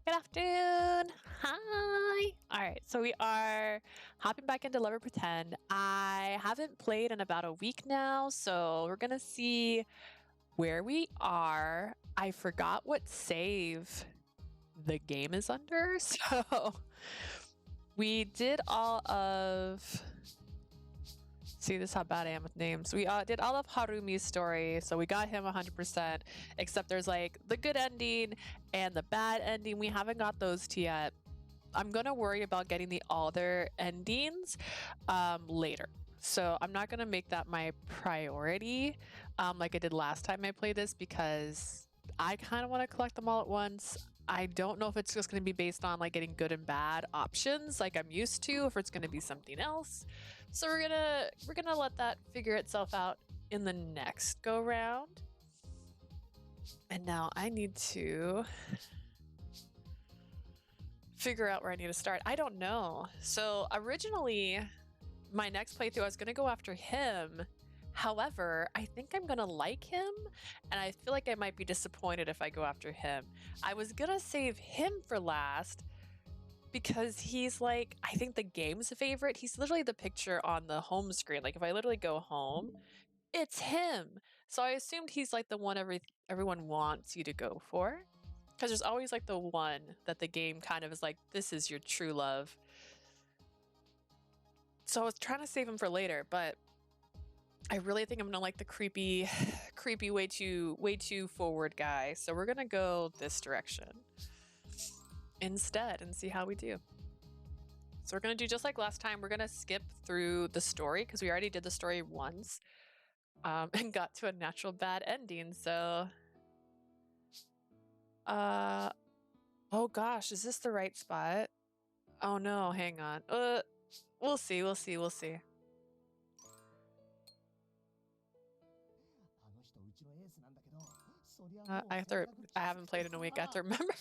Good afternoon. Hi. All right, so we are hopping back into Lover Pretend. I haven't played in about a week now, so we're gonna see where we are. I forgot what save the game is under, so we did all of. See, this is how bad I am with names. We did all of Harumi's story, so we got him 100%, except there's like the good ending and the bad ending. We haven't got those two yet. I'm gonna worry about getting the other endings later. So I'm not gonna make that my priority like I did last time I played this, because I kind of want to collect them all at once. I don't know if it's just going to be based on like getting good and bad options like I'm used to, if it's going to be something else. So we're gonna let that figure itself out in the next go round. And now I need to figure out where I need to start. I don't know. So originally, my next playthrough, I was gonna go after him. However, I think I'm gonna like him, and I feel like I might be disappointed if I go after him. I was gonna save him for last because he's like, I think the game's favorite. He's literally the picture on the home screen. Like if I literally go home, it's him. So I assumed he's like the one everyone wants you to go for. Because there's always like the one that the game kind of is like, this is your true love. So I was trying to save him for later, but I really think I'm gonna like the creepy, way too forward guy. So we're gonna go this direction instead and see how we do. So we're gonna do just like last time. We're gonna skip through the story because we already did the story once and got to a natural bad ending. So, oh gosh, is this the right spot? Oh no, hang on. We'll see. I haven't played in a week. I have to remember.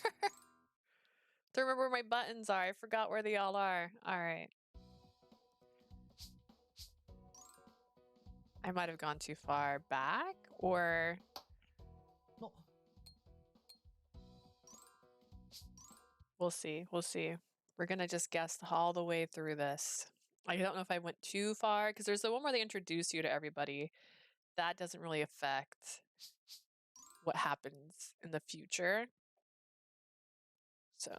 To remember where my buttons are. I forgot where they all are. All right. I might have gone too far back, or we'll see. We're gonna just guess all the way through this. I don't know if I went too far, because there's the one where they introduce you to everybody. That doesn't really affect what happens in the future. So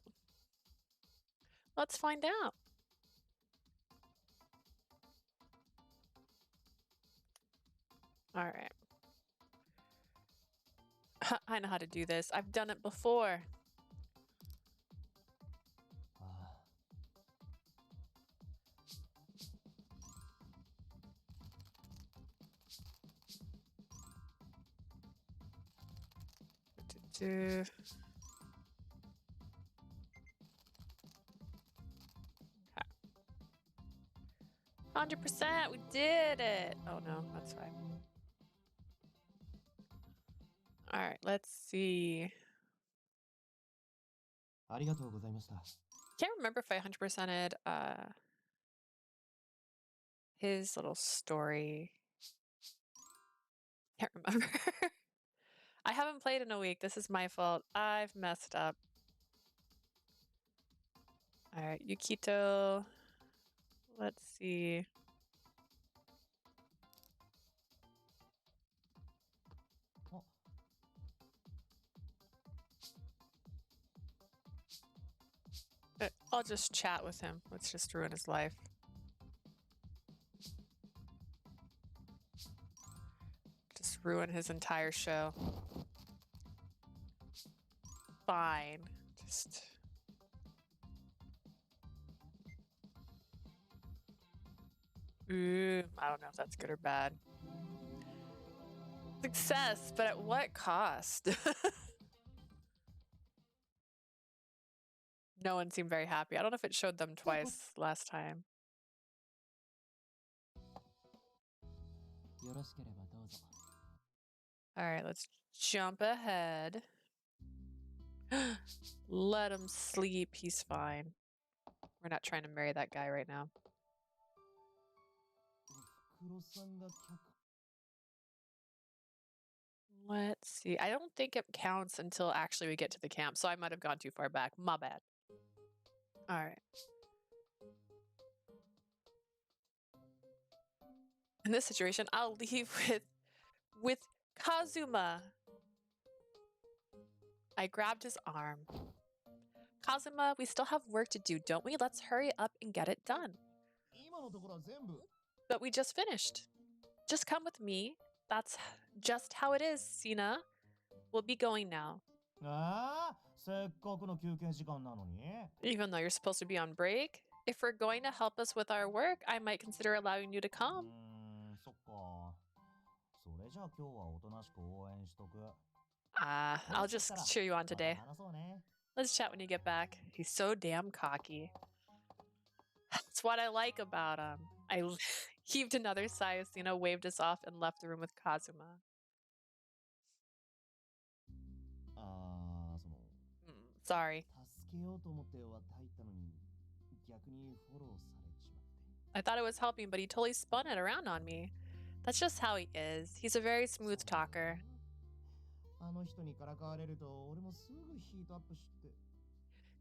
let's find out. All right. I know how to do this. I've done it before. Okay. 100%, we did it. Oh no, that's fine. All right, let's see. Can't remember if I 100%ed his little story. Can't remember. I haven't played in a week. This is my fault. I've messed up. All right, Yukito. Let's see. I'll just chat with him. Let's just ruin his life. Just ruin his entire show. Fine. Just... Ooh, I don't know if that's good or bad. Success, but at what cost? No one seemed very happy. I don't know if it showed them twice last time. All right, let's jump ahead. Let him sleep. He's fine. We're not trying to marry that guy right now. Let's see. I don't think it counts until actually we get to the camp, so I might have gone too far back. My bad. All right. In this situation, I'll leave with Kazuma. I grabbed his arm. Kazuma, we still have work to do, don't we? Let's hurry up and get it done. But we just finished. Just come with me. That's just how it is, Sina. We'll be going now. Even though you're supposed to be on break, if we're going to help us with our work, I might consider allowing you to come. I'll just cheer you on today. Let's chat when you get back. He's so damn cocky. That's what I like about him. I heaved another sigh as Sina waved us off and left the room with Kazuma. Sorry. I thought it was helping, but he totally spun it around on me. That's just how he is. He's a very smooth talker.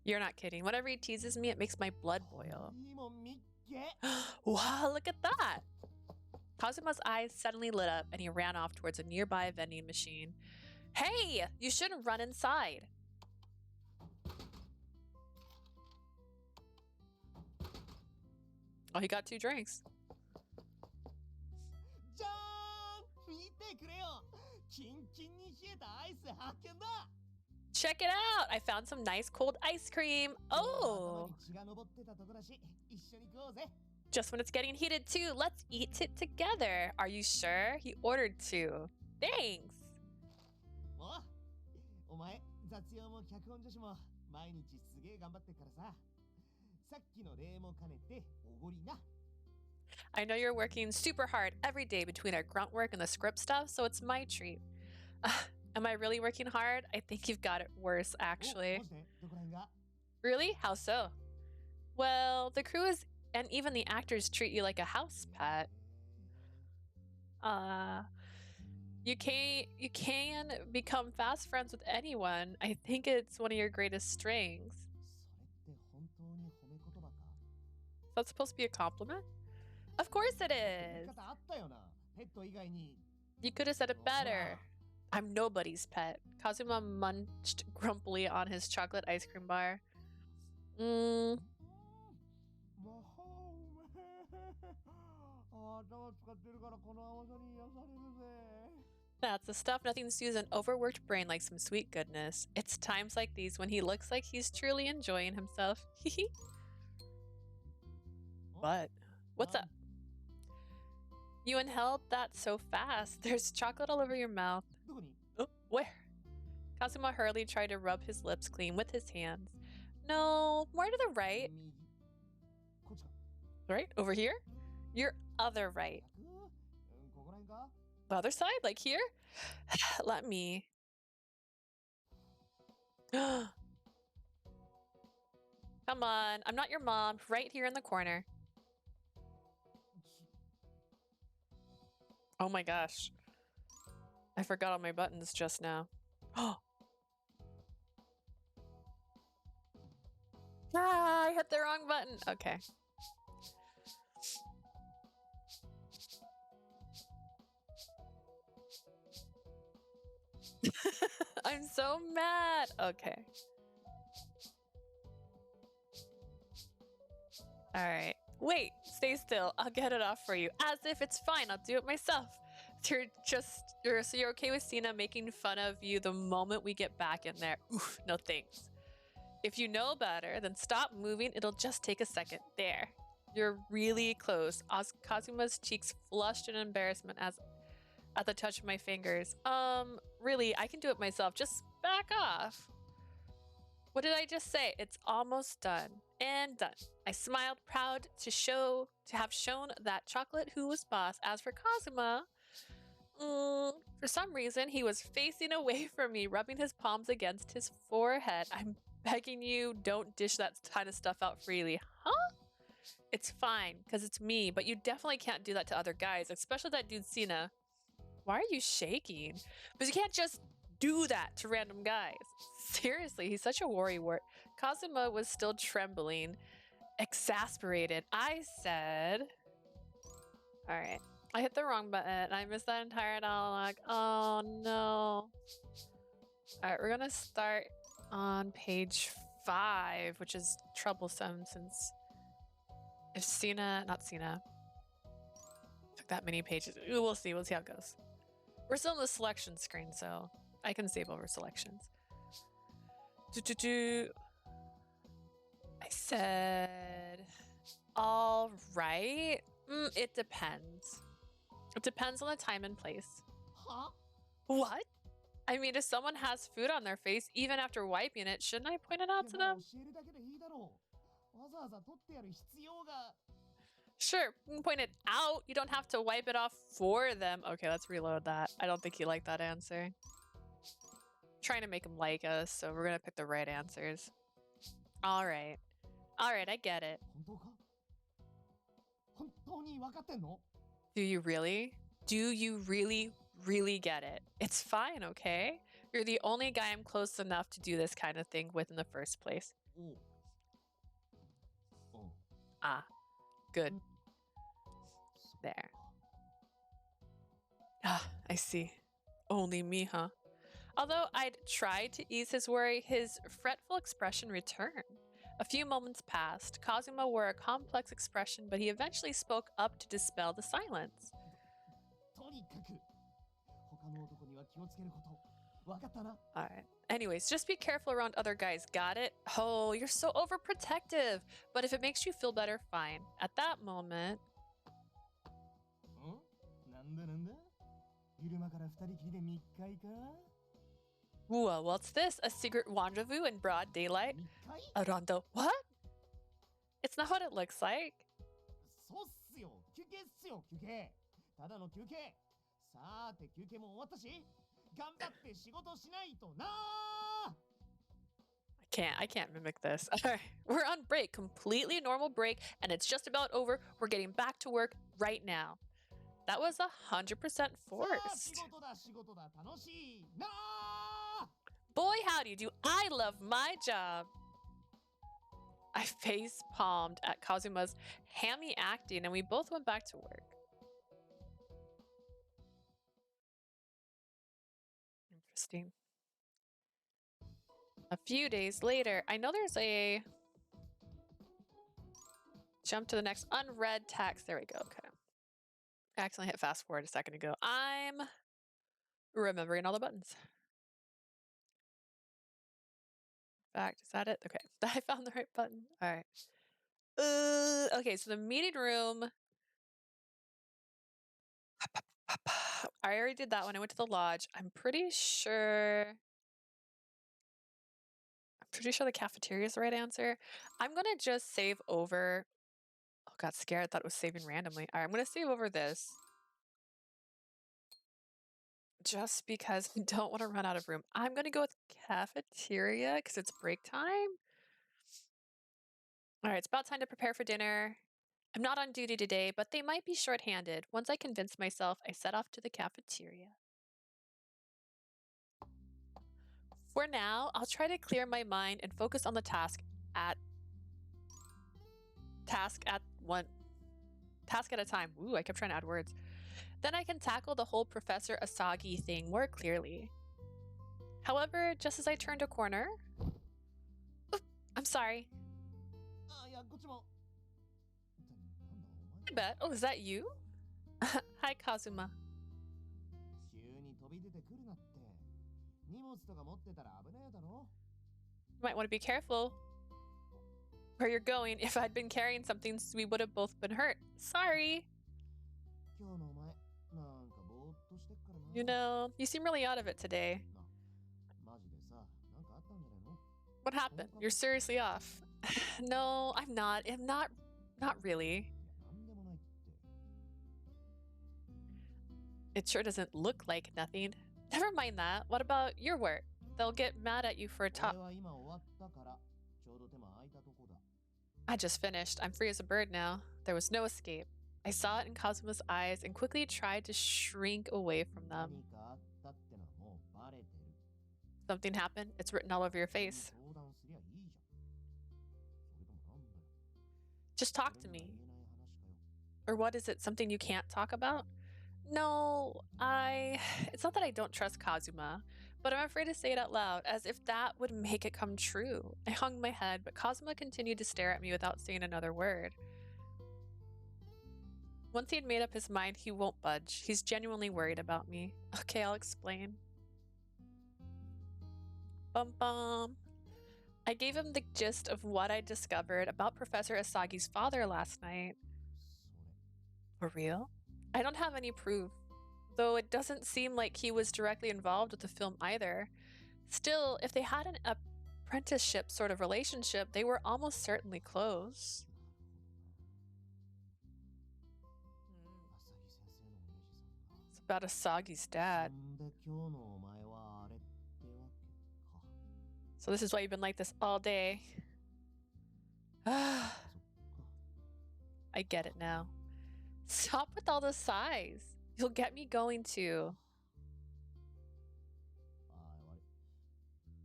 You're not kidding. Whenever he teases me, it makes my blood boil. Wow, look at that! Kazuma's eyes suddenly lit up and he ran off towards a nearby vending machine. Hey! You shouldn't run inside! Oh, he got 2 drinks. Check it out! I found some nice cold ice cream. Oh! Just when it's getting heated too. Let's eat it together. Are you sure? He ordered 2. Thanks! I know you're working super hard every day between our grunt work and the script stuff, so it's my treat. Am I really working hard? I think you've got it worse, actually. Really? How so? Well, the crew is, and even the actors treat you like a house pet. You can become fast friends with anyone. I think it's one of your greatest strengths. Is that supposed to be a compliment? Of course it is. You could have said it better. I'm nobody's pet. Kazuma munched grumpily on his chocolate ice cream bar. That's the stuff. Nothing soothes an overworked brain like some sweet goodness. It's times like these when he looks like he's truly enjoying himself. What? What's up? You inhaled that so fast. There's chocolate all over your mouth. Oh, where? Kazuma hurriedly tried to rub his lips clean with his hands. No, more to the right. Right? Over here? Your other right. The other side? Like here? Let me. Come on. I'm not your mom. Right here in the corner. Oh my gosh. I forgot all my buttons just now. Oh. I hit the wrong button. Okay. I'm so mad. Okay. All right. Wait, stay still. I'll get it off for you. As if it's fine. I'll do it myself. So you're okay with Sina making fun of you the moment we get back in there? Oof, no thanks. If you know better, then stop moving. It'll just take a second. There. You're really close. Kazuma's cheeks flushed in embarrassment at the touch of my fingers. Really, I can do it myself. Just back off. What did I just say? It's almost done. And done. I smiled, proud to have shown that chocolate who was boss. As for Kazuma, for some reason, he was facing away from me, rubbing his palms against his forehead. I'm begging you, don't dish that kind of stuff out freely. Huh? It's fine, because it's me, but you definitely can't do that to other guys, especially that dude Sina. Why are you shaking? Because you can't just do that to random guys. Seriously, he's such a worrywart. Kazuma was still trembling, exasperated. I said, all right, I hit the wrong button. I missed that entire dialogue. Oh no. All right, we're gonna start on page 5, which is troublesome since if not Cena, took that many pages. We'll see how it goes. We're still in the selection screen, so I can save over selections. I said, all right. It depends. It depends on the time and place. Huh? What? I mean, if someone has food on their face, even after wiping it, shouldn't I point it out to them? Sure, you can point it out. You don't have to wipe it off for them. Okay, let's reload that. I don't think he liked that answer. Trying to make him like us, so we're gonna pick the right answers. All right, I get it. Do you really? Do you really get it? It's fine, okay? You're the only guy I'm close enough to do this kind of thing with in the first place. Ah, good. There. Ah, I see. Only me, huh? Although I'd tried to ease his worry, his fretful expression returned. A few moments passed. Kazuma wore a complex expression, but he eventually spoke up to dispel the silence. Alright. Anyways, just be careful around other guys, got it? Oh, you're so overprotective. But if it makes you feel better, fine. At that moment... Whoa, what's this? A secret rendezvous in broad daylight? A rondo? What? It's not what it looks like. I can't mimic this. Alright, we're on break, completely normal break, and it's just about over. We're getting back to work right now. That was 100% forced. Boy, howdy do I love my job. I face palmed at Kazuma's hammy acting, and we both went back to work. Interesting. A few days later, I know there's a jump to the next unread text. There we go. Okay. I accidentally hit fast forward a second ago. I'm remembering all the buttons. In fact, is that it? Okay. I found the right button. All right. Okay, so the meeting room. I already did that one. I went to the lodge. I'm pretty sure the cafeteria is the right answer. I'm going to just save over. Oh, got scared. I thought it was saving randomly. All right, I'm going to save over this. Just because I don't want to run out of room. I'm going to go with cafeteria because it's break time. All right, it's about time to prepare for dinner. I'm not on duty today, but they might be short-handed. Once I convince myself, I set off to the cafeteria. For now, I'll try to clear my mind and focus on the task at a time. Ooh, I kept trying to add words. Then I can tackle the whole Professor Asagi thing more clearly. However, just as I turned a corner... Oops, I'm sorry. I bet. Oh, is that you? Hi, Kazuma. You might want to be careful where you're going. If I'd been carrying something, we would have both been hurt. Sorry. You know, you seem really out of it today. What happened? You're seriously off. No, I'm not. Not really. It sure doesn't look like nothing. Never mind that. What about your work? They'll get mad at you for a top. I just finished. I'm free as a bird now. There was no escape. I saw it in Kazuma's eyes and quickly tried to shrink away from them. 何かあったってのはもうバレてる。 Something happened, it's written all over your 人に face. 相談すりゃいいじゃん。それともなんだよ。 Just talk 俺 to には me. 言えない話かよ。 Or what is it? Something you can't talk about? No, it's not that I don't trust Kazuma, but I'm afraid to say it out loud, as if that would make it come true. I hung my head, but Kazuma continued to stare at me without saying another word. Once he had made up his mind, he won't budge. He's genuinely worried about me. Okay, I'll explain. Bum bum. I gave him the gist of what I discovered about Professor Asagi's father last night. それ For real? I don't have any proof, though it doesn't seem like he was directly involved with the film either. Still, if they had an apprenticeship sort of relationship, they were almost certainly close. なるほどな。浅木先生のおやじさんか。 It's about Asagi's dad. そんで今日のお前はあれってわけか。 So this is why you've been like this all day. そっか。 I get it now. Stop with all the sighs. You'll get me going too. ああ、悪い。け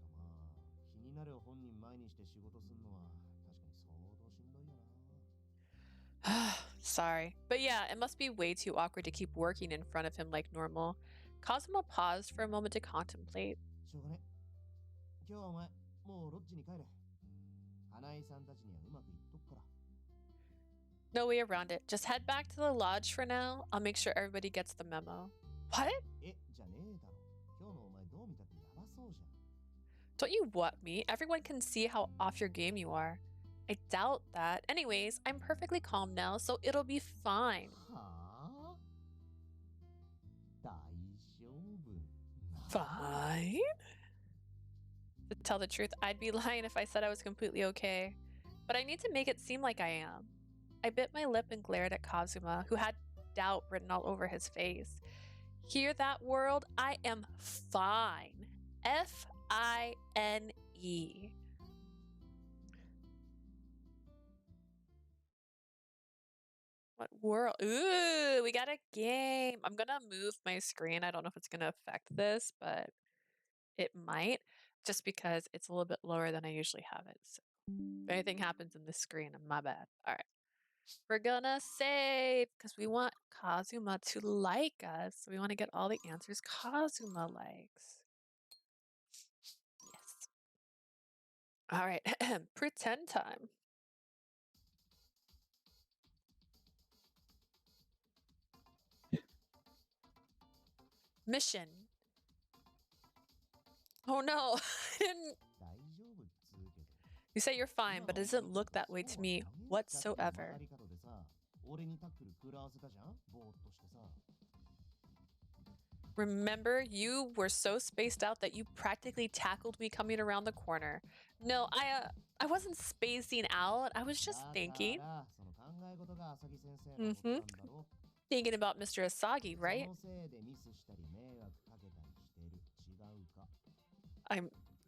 どまあ、気になる本人前にして仕事すんのは確かに相当しんどいよな。 Sorry. But yeah, it must be way too awkward to keep working in front of him like normal. Kazuma paused for a moment to contemplate. しょうがね。今日はお前、もうロッジに帰れ。花井さんたちにはうまくいっとくから。 No way around it. Just head back to the lodge for now. I'll make sure everybody gets the memo. What? え、じゃねえだろ。今日のお前どう見たってやばそうじゃん。 Don't you what me? Everyone can see how off your game you are. I doubt that. Anyways, I'm perfectly calm now, so it'll be fine. はあ、大丈夫。 Fine? To tell the truth, I'd be lying if I said I was completely okay. But I need to make it seem like I am. I bit my lip and glared at Kazuma, who had doubt written all over his face. Hear that, world? I am fine. F-I-N-E. What world? Ooh, we got a game. I'm gonna move my screen. I don't know if it's gonna affect this, but it might, just because it's a little bit lower than I usually have it. So if anything happens in this screen, my bad. All right. We're gonna save because we want Kazuma to like us. We want to get all the answers Kazuma likes. Yes. All right. Pretend time. Mission. Oh no. I didn't. 大丈夫っつうけど。 You say you're fine, but it doesn't look that way to me whatsoever. 曲がり角でさ、俺にタックル食らわせたじゃん。ぼーっとしてさ。 Remember, you were so spaced out that you practically tackled me coming around the corner. No, I wasn't spacing out. I was just だ thinking. からその考え事が浅木先生のことなんだろ。 Thinking about Mr. Asagi, そ right? のせいでミスしたり迷惑かけたりしてる。違うか。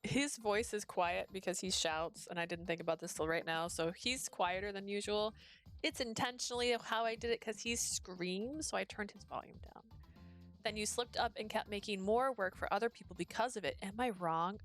His voice is quiet because he shouts, and I didn't think about this till right now, so he's quieter than usual. It's intentionally how I did it because he screams, so I turned his volume down. Then you slipped up and kept making more work for other people because of it. Am I wrong?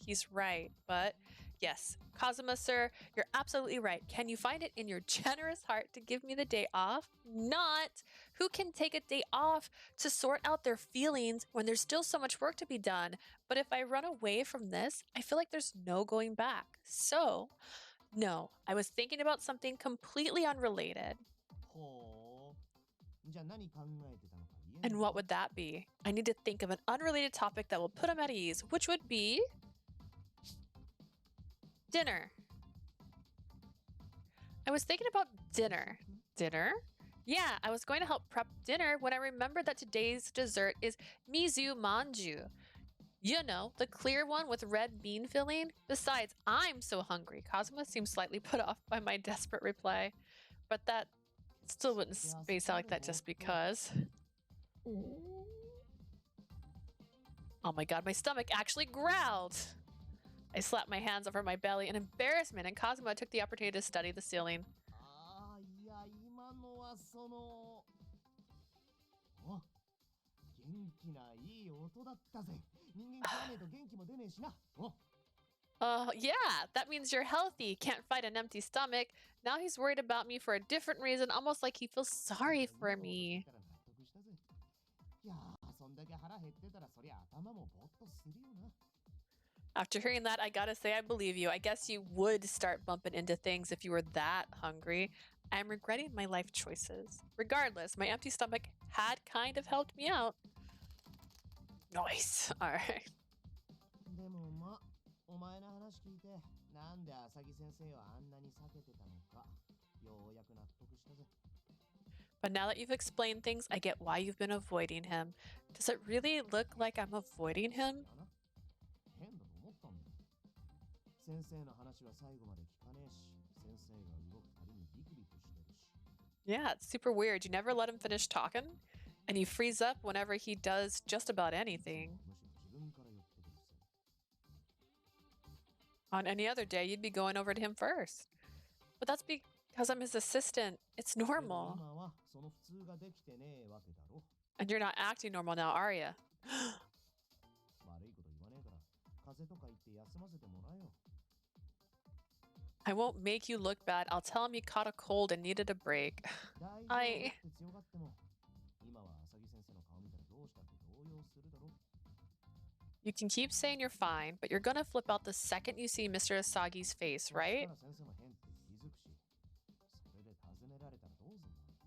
He's right, but yes, Kazuma sir, you're absolutely right. Can you find it in your generous heart to give me the day off? Not. Who can take a day off to sort out their feelings when there's still so much work to be done? But if I run away from this, I feel like there's no going back. So, no, I was thinking about something completely unrelated. ほう。じゃあ何考えてたのか言えない And what would that be? I need to think of an unrelated topic that will put him at ease, which would be dinner. I was thinking about dinner. Dinner? Yeah, I was going to help prep dinner when I remembered that today's dessert is mizu manju. You know, the clear one with red bean filling. Besides, I'm so hungry. Kazuma seemed slightly put off by my desperate reply, but that still wouldn't space out like that just because. Oh my god, my stomach actually growled. I slapped my hands over my belly in embarrassment, and Kazuma took the opportunity to study the ceiling. ああ、いや、今のはあ、その。お、元気ないい音だったぜ。人間食わねえと元気も出ねえしな。お。Yeah, that means you're healthy. Can't fight an empty stomach. Now he's worried about me for a different reason, almost like he feels sorry for me. いやー、そんだけ腹減ってたらそりゃ頭もぼーっとするよな。 After hearing that, I gotta say, I believe you. I guess you would start bumping into things if you were that hungry. I'm regretting my life choices. Regardless, my empty stomach had kind of helped me out. Nice. All right. でもま、お前の話聞いて、なんで浅木先生はあんなに避けてたのか、ようやく納得したぜ。 But now that you've explained things, I get why you've been avoiding him. Does it really look like I'm avoiding him? 変だと思ったんだ。先生の話は最後まで聞かねえし、先生が動くたびにビクビクしてるし。 Yeah, it's super weird. You never let him finish talking, and you freeze up whenever he does just about anything. むしろ自分から寄ってくるぜ。 On any other day, you'd be going over to him first. But that's because I'm his assistant. It's でも normal. 今はその普通ができてねえわけだろ。 And you're not acting normal now, are you? 悪いこと言わねえから、風邪とか言って休ませてもらえよ。 I won't make you look bad. I'll tell him you caught a cold and needed a break. 大丈夫 I って強がっても、今は浅木先生の顔見たらどうしたって動揺するだろ。 You can keep saying you're fine, but you're gonna flip out the second you see Mr. Asagi's face, そした right? ら先生も変って気づくし、それで尋ねられたらどうすんだ。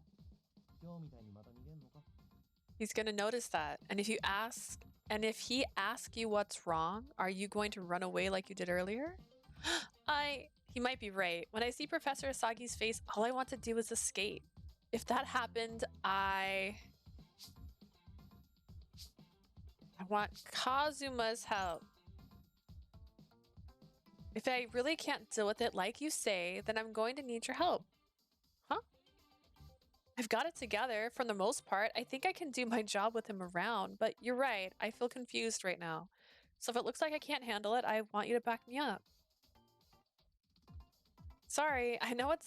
今日みたいにまた逃げんのか。 He's gonna notice that. And if he asks you what's wrong, are you going to run away like you did earlier? He might be right. When I see Professor Asagi's face, all I want to do is escape. If that happened, I want Kazuma's help. If I really can't deal with it like you say, then I'm going to need your help. Huh? I've got it together for the most part. I think I can do my job with him around, but you're right. I feel confused right now. So if it looks like I can't handle it, I want you to back me up. Sorry, I know it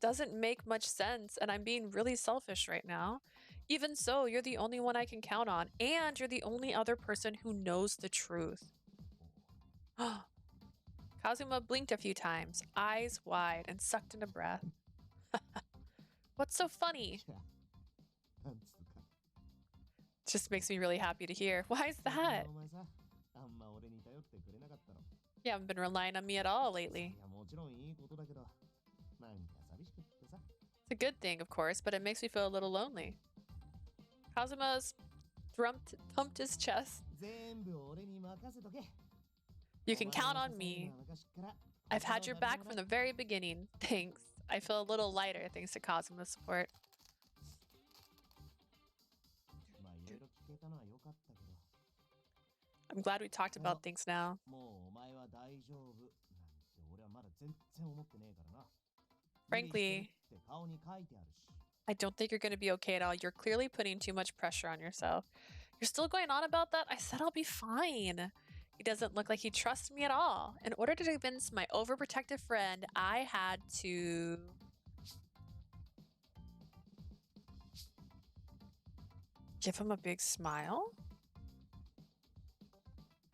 doesn't make much sense, and I'm being really selfish right now. Even so, you're the only one I can count on, and you're the only other person who knows the truth. Kazuma blinked a few times, eyes wide, and sucked in a breath. What's so funny? なんつうか。 Just makes me really happy to hear. Why is that? お前さ、あんま俺に頼ってくれなかったろ。 You haven't been relying on me at all lately. いや、もちろんいいことだけど、なんか寂しくってさ。 It's a good thing, of course, but it makes me feel a little lonely. Kazuma's thumped his chest. 全部俺に任せとけ。 You can count on me. I've had your back from the very beginning. Thanks. I feel a little lighter thanks to Kazuma's support. まあ、いろいろ聞けたのは良かったけど。 I'm glad we talked about things now. もうお前は大丈夫なんて俺はまだ全然思ってねえからな。 Frankly, って顔に書いてあるし。 I don't think you're going to be okay at all. You're clearly putting too much pressure on yourself. You're still going on about that? I said I'll be fine. He doesn't look like he trusts me at all. In order to convince my overprotective friend, I had to... give him a big smile?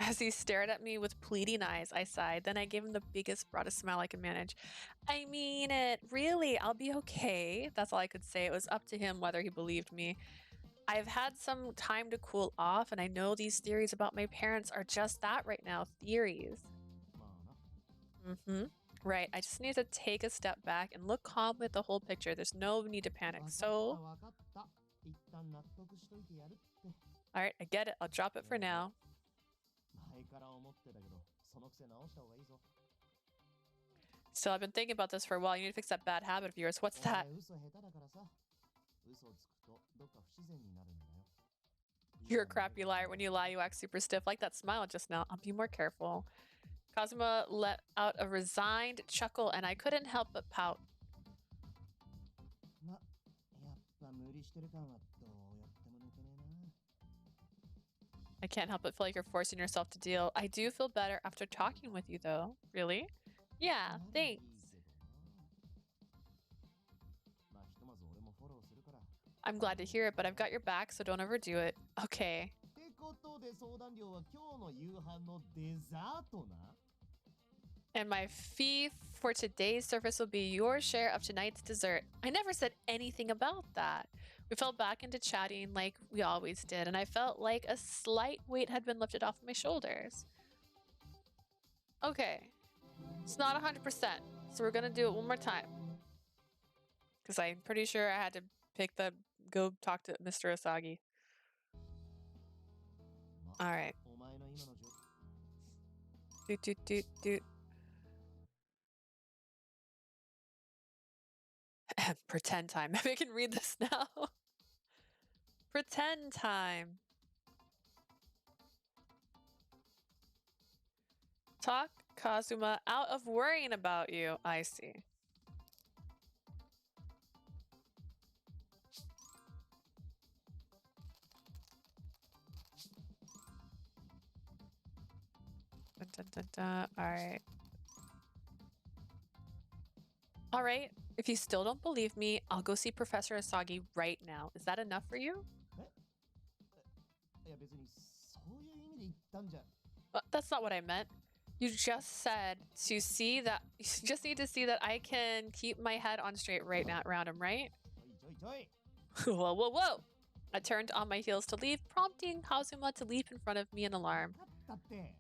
As he stared at me with pleading eyes, I sighed. Then I gave him the biggest, broadest smile I could manage. I mean it. Really, I'll be okay. That's all I could say. It was up to him whether he believed me. I've had some time to cool off, and I know these theories about my parents are just that right now. Theories. Right. I just need to take a step back and look calmly at the whole picture. There's no need to panic. So... Alright, I get it. I'll drop it for now. Still, I've been thinking about this for a while. You need to fix that bad habit of yours. What's that? You're a crappy liar. When you lie, you act super stiff. Like that smile just now. I'll be more careful. Kazuma let out a resigned chuckle, and I couldn't help but pout. I can't help but feel like you're forcing yourself to deal. I do feel better after talking with you, though. Really? Yeah, thanks. I'm glad to hear it, but I've got your back, so don't overdo it. Okay. ってことで相談料は今日の夕飯のデザートな。 And my fee for today's service will be your share of tonight's dessert. I never said anything about that. We fell back into chatting like we always did, and I felt like a slight weight had been lifted off my shoulders. Okay. It's not 100%, so we're gonna do it one more time. Because I'm pretty sure I had to go talk to Mr. Asagi. Alright. お前の今の状 Doot. Pretend time. Maybe I can read this now. Pretend time. Talk Kazuma out of worrying about you. I see. Alright. Alright. If you still don't believe me, I'll go see Professor Asagi right now. Is that enough for you? いや別にそういう意味で言ったんじゃ。 That's not what I meant. You just said to see that you just need to see that I can keep my head on straight right now around him, right? ちょいちょい。 Whoa. I turned on my heels to leave, prompting Kazuma to leap in front of me in alarm. だって。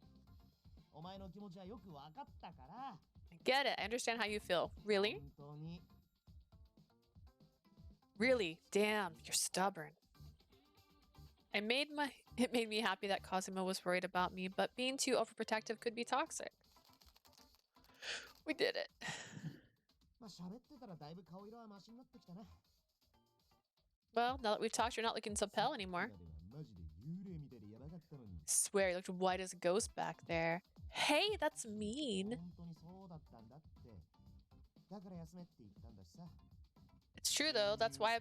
お前の気持ちはよくわかったから。 I get it. I understand how you feel. Really? 本当に。 Really? Damn, you're stubborn. It made me happy that Kazuma was worried about me, but being too overprotective could be toxic. We did it. まあ喋ってたらだいぶ顔色はマシになってきたな。 Well, now that we've talked, you're not looking so pale anymore. マジで幽霊みたいでやばかったのに。 Swear, you looked white as a ghost back there. Hey, that's mean. 本当にそうだったんだって。だから休めって言ったんだしさ。 It's true though. That's why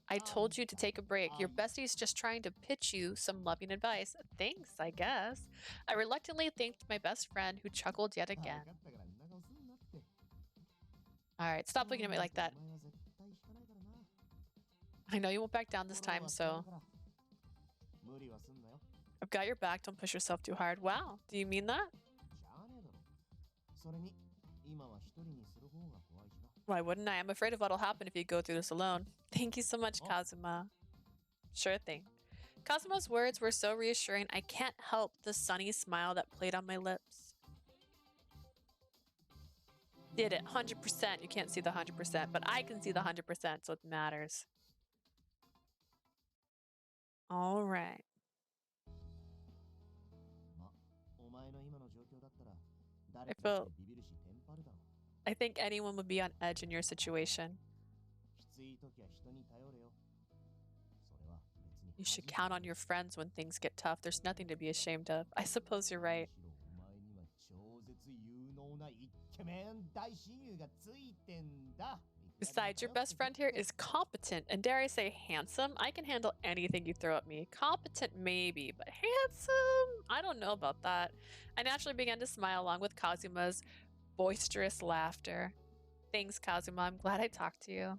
I told you to take a break. Your bestie's just trying to pitch you some loving advice. Thanks, I guess. I reluctantly thanked my best friend, who chuckled yet again. Alright, stop looking at me like that. I know you won't back down this time, so... I've got your back, don't push yourself too hard. Wow, do you mean that? Why wouldn't I? I'm afraid of what'll happen if you go through this alone. Thank you so much, Kazuma. Sure thing. Kazuma's words were so reassuring, I can't help the sunny smile that played on my lips. Did it, 100%. You can't see the 100%, but I can see the 100%, so it matters. All right. I think anyone would be on edge in your situation. You should count on your friends when things get tough. There's nothing to be ashamed of. I suppose you're right. Besides, your best friend here is competent and, dare I say, handsome. I can handle anything you throw at me. Competent, maybe, but handsome? I don't know about that. I naturally began to smile along with Kazuma's boisterous laughter. Thanks, Kazuma. I'm glad I talked to you.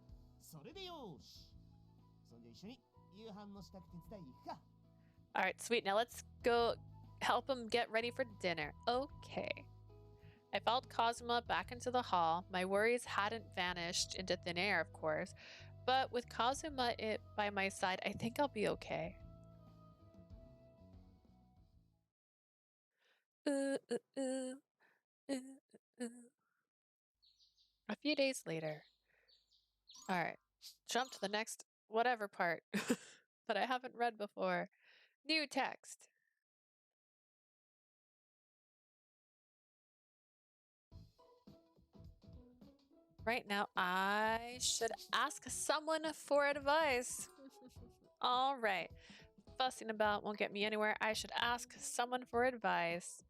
Alright, sweet. Now let's go help him get ready for dinner. Okay. I followed Kazuma back into the hall. My worries hadn't vanished into thin air, of course, but with Kazuma by my side, I think I'll be okay. A few days later. Alright, jump to the next whatever part that I haven't read before. New text. Right now, I should ask someone for advice. All right. Fussing about won't get me anywhere. I should ask someone for advice.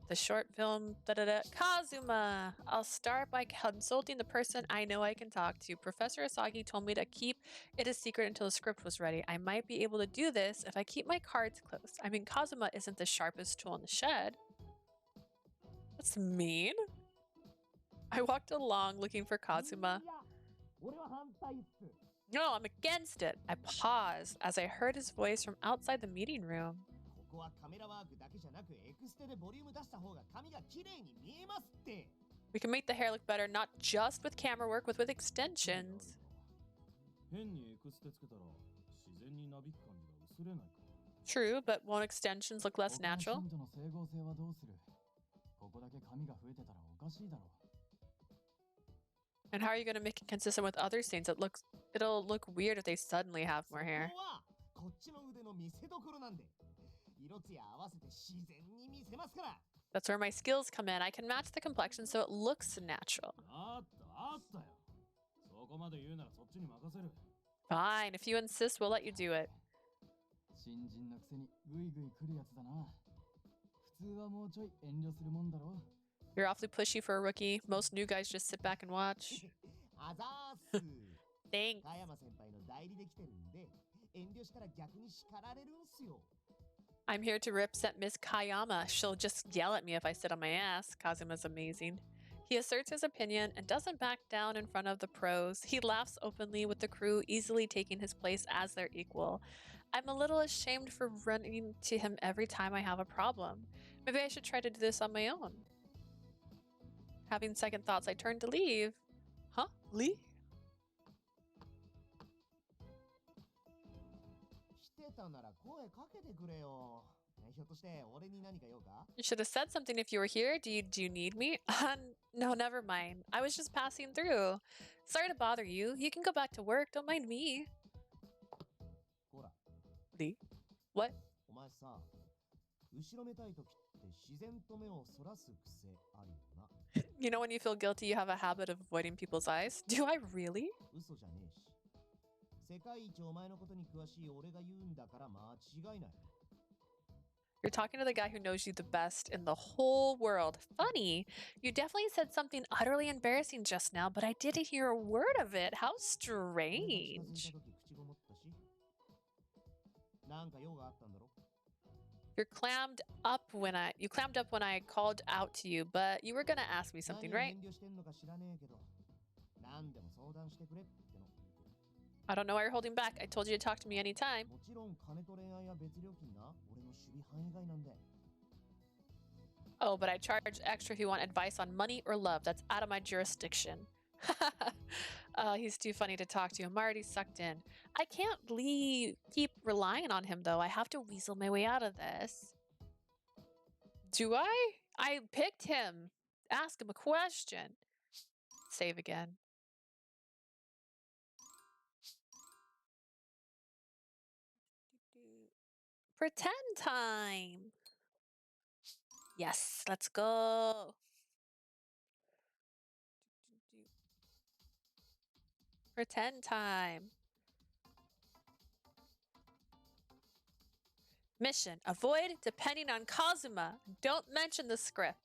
The short film, Kazuma! I'll start by consulting the person I know I can talk to. Professor Asagi told me to keep it a secret until the script was ready. I might be able to do this if I keep my cards close. I mean, Kazuma isn't the sharpest tool in the shed. That's mean. I walked along looking for Kazuma. No, I'm against it. I paused as I heard his voice from outside the meeting room. ここはカメラワークだけじゃなくエクステでボリューム出した方が髪が綺麗に見えますって。 We can make the hair look better not just with camera work, but with extensions. 変にエクステつけたら自然になびく感じが薄れないか。 True, but won't extensions look less 他の natural? 信者の整合性はどうする？ここだけ髪が増えてたらおかしいだろう。 And how are you going to make it consistent with other scenes? It'll look weird if they suddenly have more hair. ここはこっちの腕の見せ所なんで、色艶合わせて自然に見せますから。 That's where my skills come in. I can match the complexion so it looks natural. あったよ。そこまで言うならそっちに任せる。 Fine, if you insist, we'll let you do it. 新人のくせにグイグイ来るやつだな。普通はもうちょい遠慮するもんだろ。 You're awfully pushy for a rookie. Most new guys just sit back and watch. あざーす。 Thanks. 加山先輩の代理で来てるんで、遠慮したら逆に叱られるんすよ。 I'm here to represent Miss Kayama. She'll just yell at me if I sit on my ass. Kazuma's amazing. He asserts his opinion and doesn't back down in front of the pros. He laughs openly with the crew, easily taking his place as their equal. I'm a little ashamed for running to him every time I have a problem. Maybe I should try to do this on my own. Having second thoughts, I turn to leave. Huh? Leave? 来てたなら声かけてくれよ。ひょっとして俺に何か用か？ You should have said something if you were here. Do you need me? No, never mind. I was just passing through. Sorry to bother you. You can go back to work. Don't mind me. ほら、 Lee? What? お前さ、後ろめたい時って自然と目をそらす癖あるよな。 You know when you feel guilty, you have a habit of avoiding people's eyes? Do I really? 嘘じゃねえし。世界一お前のことに詳しい俺が言うんだから間違いない。 You're talking to the guy who knows you the best in the whole world. Funny. You definitely said something utterly embarrassing just now, but I didn't hear a word of it. How strange. なんか用があったんだろ? You clammed up when I called out to you, but you were gonna ask me something, right? 何を遠慮してんのか知らねえけど、何でも相談してくれっての。 I don't know why you're holding back. I told you to talk to me anytime. もちろん金と恋愛は別料金な。俺の守備範囲外なんで。 Oh, but I charge extra if you want advice on money or love. That's out of my jurisdiction. He's too funny to talk to. I'm already sucked in. I can't keep relying on him, though. I have to weasel my way out of this. Do I? I picked him. Ask him a question. Save again. Pretend time. Yes, let's go. Pretend time. Mission: avoid depending on Kazuma. Don't mention the script.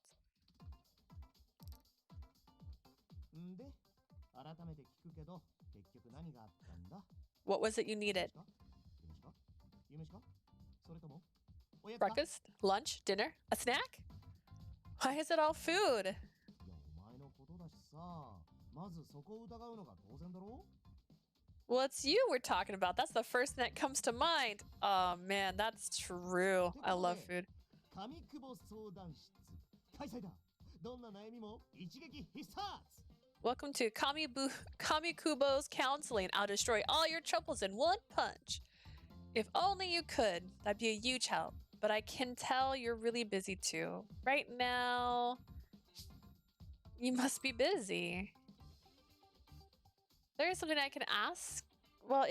んで、改めて聞くけど、結局何があったんだ? What was it you needed? 夢しか? それともおやつか? Breakfast? Lunch? Dinner? A snack? Why is it all food? いや、お前のことだしさ、まずそこを疑うのが当然だろ? Well, it's you we're talking about. That's the first thing that comes to mind. Oh man, that's true. I love food. Kamikubo 相談室開催だ。どんな悩みも一撃必殺! Welcome to Kamikubo's counseling. I'll destroy all your troubles in one punch. If only you could. That'd be a huge help. But I can tell you're really busy too. Right now, you must be busy. There is something I can ask. Well,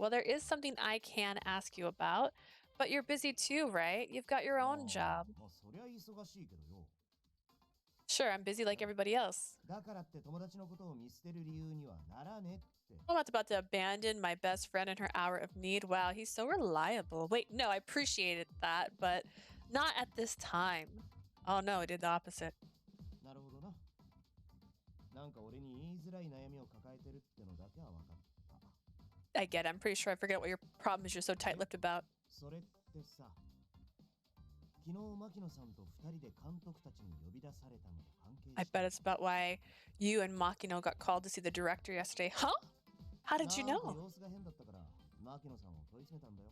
there is something I can ask you about. But you're busy too, right? You've got your own job. まあ、そりゃ忙しいけどよ。 Sure, I'm busy like everybody else. だからって友達のことを見捨てる理由にはならねって。 I'm not about to abandon my best friend in her hour of need. Wow, he's so reliable. Wait, no, I appreciated that, but not at this time. Oh no, I did the opposite. なるほどな。なんか俺に言いづらい悩みを抱えてるってのだけは分かった。 I get it. I'm pretty sure I forget what your problem is you're so tight-lipped about. それってさ、昨日牧野さんと二人で監督たちに呼び出されたのと関係して。 I bet it's about why you and Makino got called to see the director yesterday. Huh? How did you なんか know? 様子が変だったから牧野さんを問い詰めたんだよ。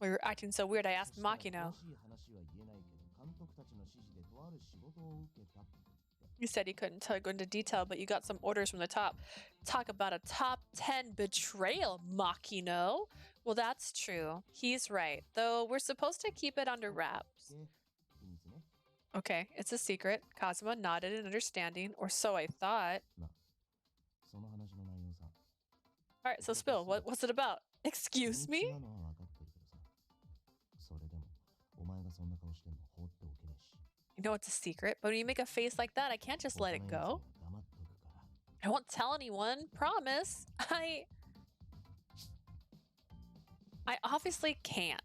We were acting so weird. I そ asked したら Makino. 詳しい話は言えないけど監督たちの指示でとある仕事を受けたって。 You said you couldn't go into detail, but you got some orders from the top. Talk about a top 10 betrayal, Makino. Well, that's true. He's right. Though we're supposed to keep it under wraps. で、秘密ね。 Okay, it's a secret. Kazuma nodded in understanding, or so I thought. その話の内容さ。 All right, so spill. What was it about? Excuse 秘 me? 密なのは分かってるけどさ。それでもお前がそんな顔してんの放っておけねえし。 You know it's a secret, but when you make a face like that, I can't just let it 他の go. 奴には黙っとくから。 I won't tell anyone. Promise. I obviously can't.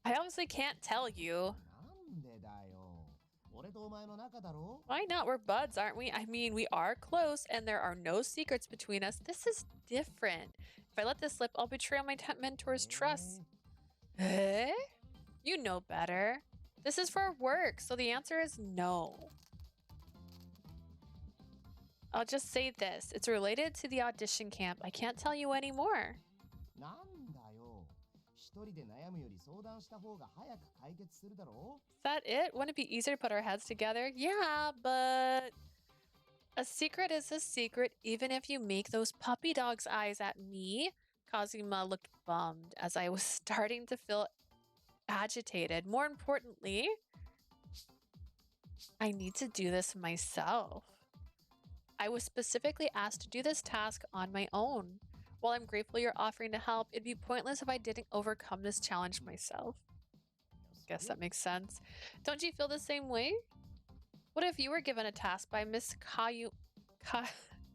I obviously can't tell you. なんでだよ。俺とお前の仲だろ。 Why not? We're buds, aren't we? I mean, we are close and there are no secrets between us. This is different. If I let this slip, I'll betray my mentor's trust. Eh? You know better. This is for work, so the answer is no. I'll just say this. It's related to the audition camp. I can't tell you anymore. なんだよ。一人で悩むより相談した方が早く解決するだろ。 Is that it? Wouldn't it be easier to put our heads together? Yeah, but a secret is a secret, even if you make those puppy dog's eyes at me. Kazuma looked bummed as I was starting to feel agitated. More importantly, I need to do this myself. I was specifically asked to do this task on my own. While I'm grateful you're offering to help, it'd be pointless if I didn't overcome this challenge myself. Guess that makes sense. Don't you feel the same way? What if you were given a task by Miss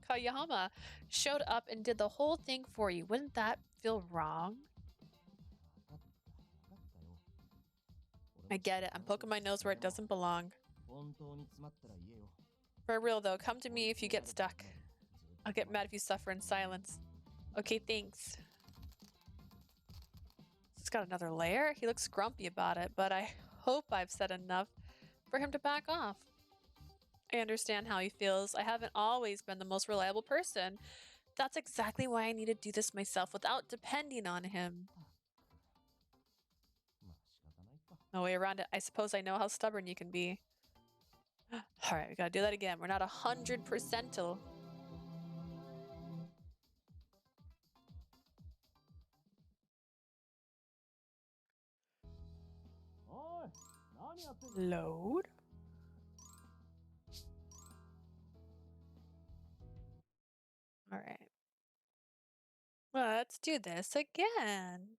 Kayama, showed up and did the whole thing for you? Wouldn't that feel wrong? I get it. I'm poking my nose where it doesn't belong. 本当に詰まったら言えよ。 For real though, come to me if you get stuck. I'll get mad if you suffer in silence. Okay, thanks. He's got another layer? He looks grumpy about it, but I hope I've said enough for him to back off. I understand how he feels. I haven't always been the most reliable person. That's exactly why I need to do this myself without depending on him. まあ仕方ないか。 No way around it. I suppose I know how stubborn you can be. All right, we gotta do that again. We're not 100% till. Load. All right. Let's do this again.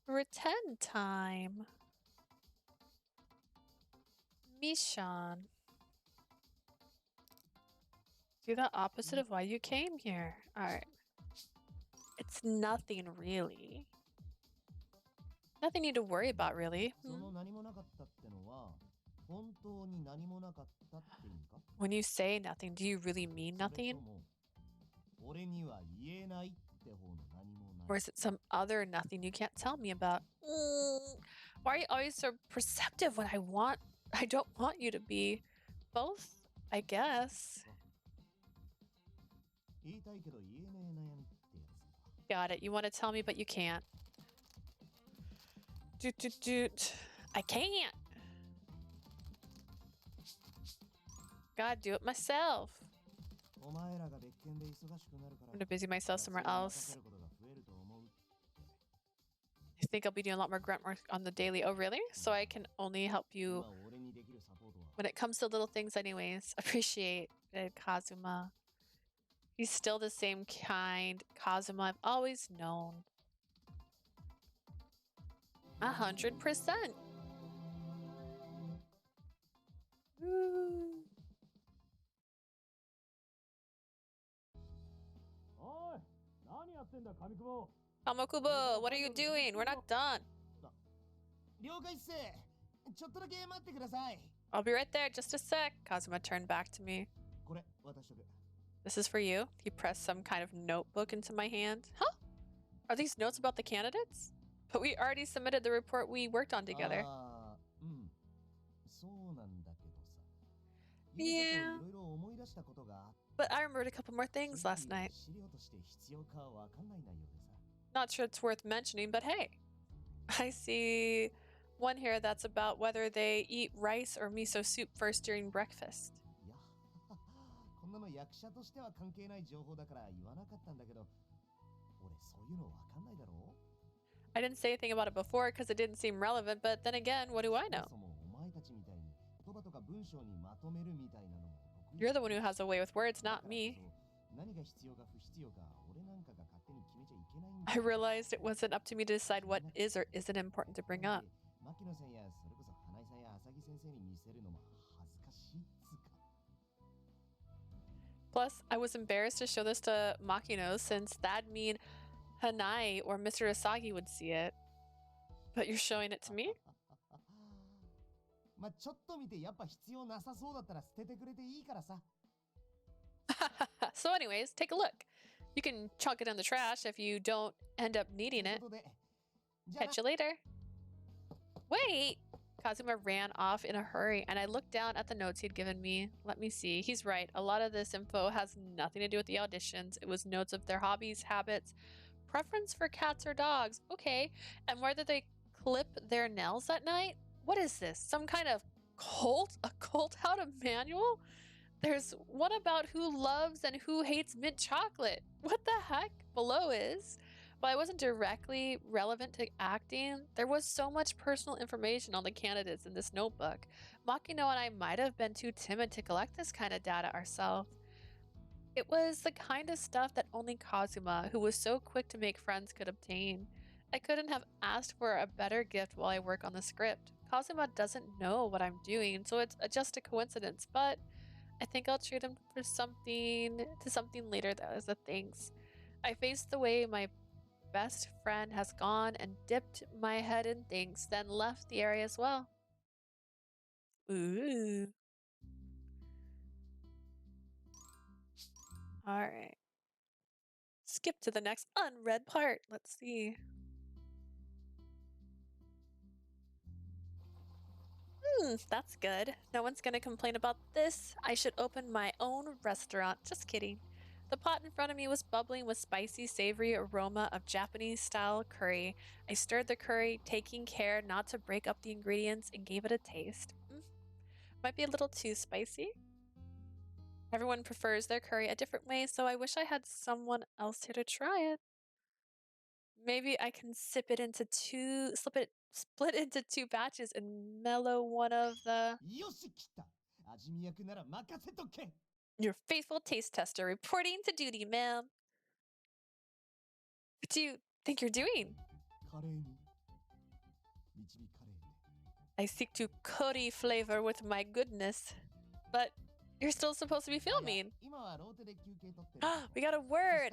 Pretend time. Mission. Do the opposite of why you came here. Alright. It's nothing really. Nothing you need to worry about, really. その何もなかったってのは本当に何もなかったって意味か？ When you say nothing, do you really mean それ nothing? とも俺には言えないって方の何もない。 Or is it some other nothing you can't tell me about? Why are you always so perceptive when I don't want you to be? Both, I guess. 言いたいけど言えねえ悩みってやつか。 Got it. You want to tell me, but you can't. Doot. I can't. Gotta do it myself. お前らが別件で忙しくなるから I'm gonna busy myself somewhere else. 任せることが増えると思うって。 I think I'll be doing a lot more grunt work on the daily. Oh, really? So I can only help you 今俺にできるサポートは when it comes to little things anyways. Appreciate it, Kazuma. He's still the same kind Kazuma I've always known. 100%. Woo. おい、何やってんだ、神久保。 Kamikubo, what are you doing? We're not done. 了解っす。ちょっとだけ待ってください。 I'll be right there. Just a sec. Kazuma turned back to me. これ渡しとく。 This is for you. He pressed some kind of notebook into my hand. Huh? Are these notes about the candidates? But we already submitted the report we worked on together. あー、うん。そうなんだけどさ。 Yeah. いろいろ思い出したことがあって。But I remembered a couple more things last night. Not sure it's worth mentioning, but hey, I see one here that's about whether they eat rice or miso soup first during breakfast. I didn't say anything about it before because it didn't seem relevant, but then again, what do I know? You're the one who has a way with words, not me. I realized it wasn't up to me to decide what is or isn't important to bring up. Plus, I was embarrassed to show this to Makino since that'd mean Hanai or Mr. Asagi would see it. But you're showing it to me? So anyways, take a look. You can chunk it in the trash if you don't end up needing it. Catch you later. Wait! Kazuma ran off in a hurry, and I looked down at the notes he'd given me. Let me see. He's right. A lot of this info has nothing to do with the auditions. It was notes of their hobbies, habits, preference for cats or dogs. Okay. And whether they clip their nails at night? What is this? Some kind of cult? A cult how to manual? There's one about who loves and who hates mint chocolate. What the heck? Below is, while it wasn't directly relevant to acting, there was so much personal information on the candidates in this notebook. Makino and I might have been too timid to collect this kind of data ourselves. It was the kind of stuff that only Kazuma, who was so quick to make friends, could obtain. I couldn't have asked for a better gift while I work on the script. Kazuma doesn't know what I'm doing, so it's just a coincidence, but I think I'll treat him for something later though, as a thanks. I faced the way my best friend has gone and dipped my head in thanks, then left the area as well. Ooh. Alright. Skip to the next unread part. Let's see. That's good. No one's gonna complain about this. I should open my own restaurant. Just kidding. The pot in front of me was bubbling with spicy, savory aroma of Japanese-style curry. I stirred the curry, taking care not to break up the ingredients, and gave it a taste. Might be a little too spicy. Everyone prefers their curry a different way, so I wish I had someone else here to try it. Maybe I can split into two batches and mellow one of the... Your faithful taste tester reporting to duty, ma'am. What do you think you're doing? I seek to curry flavor with my goodness. But you're still supposed to be filming. We got a word.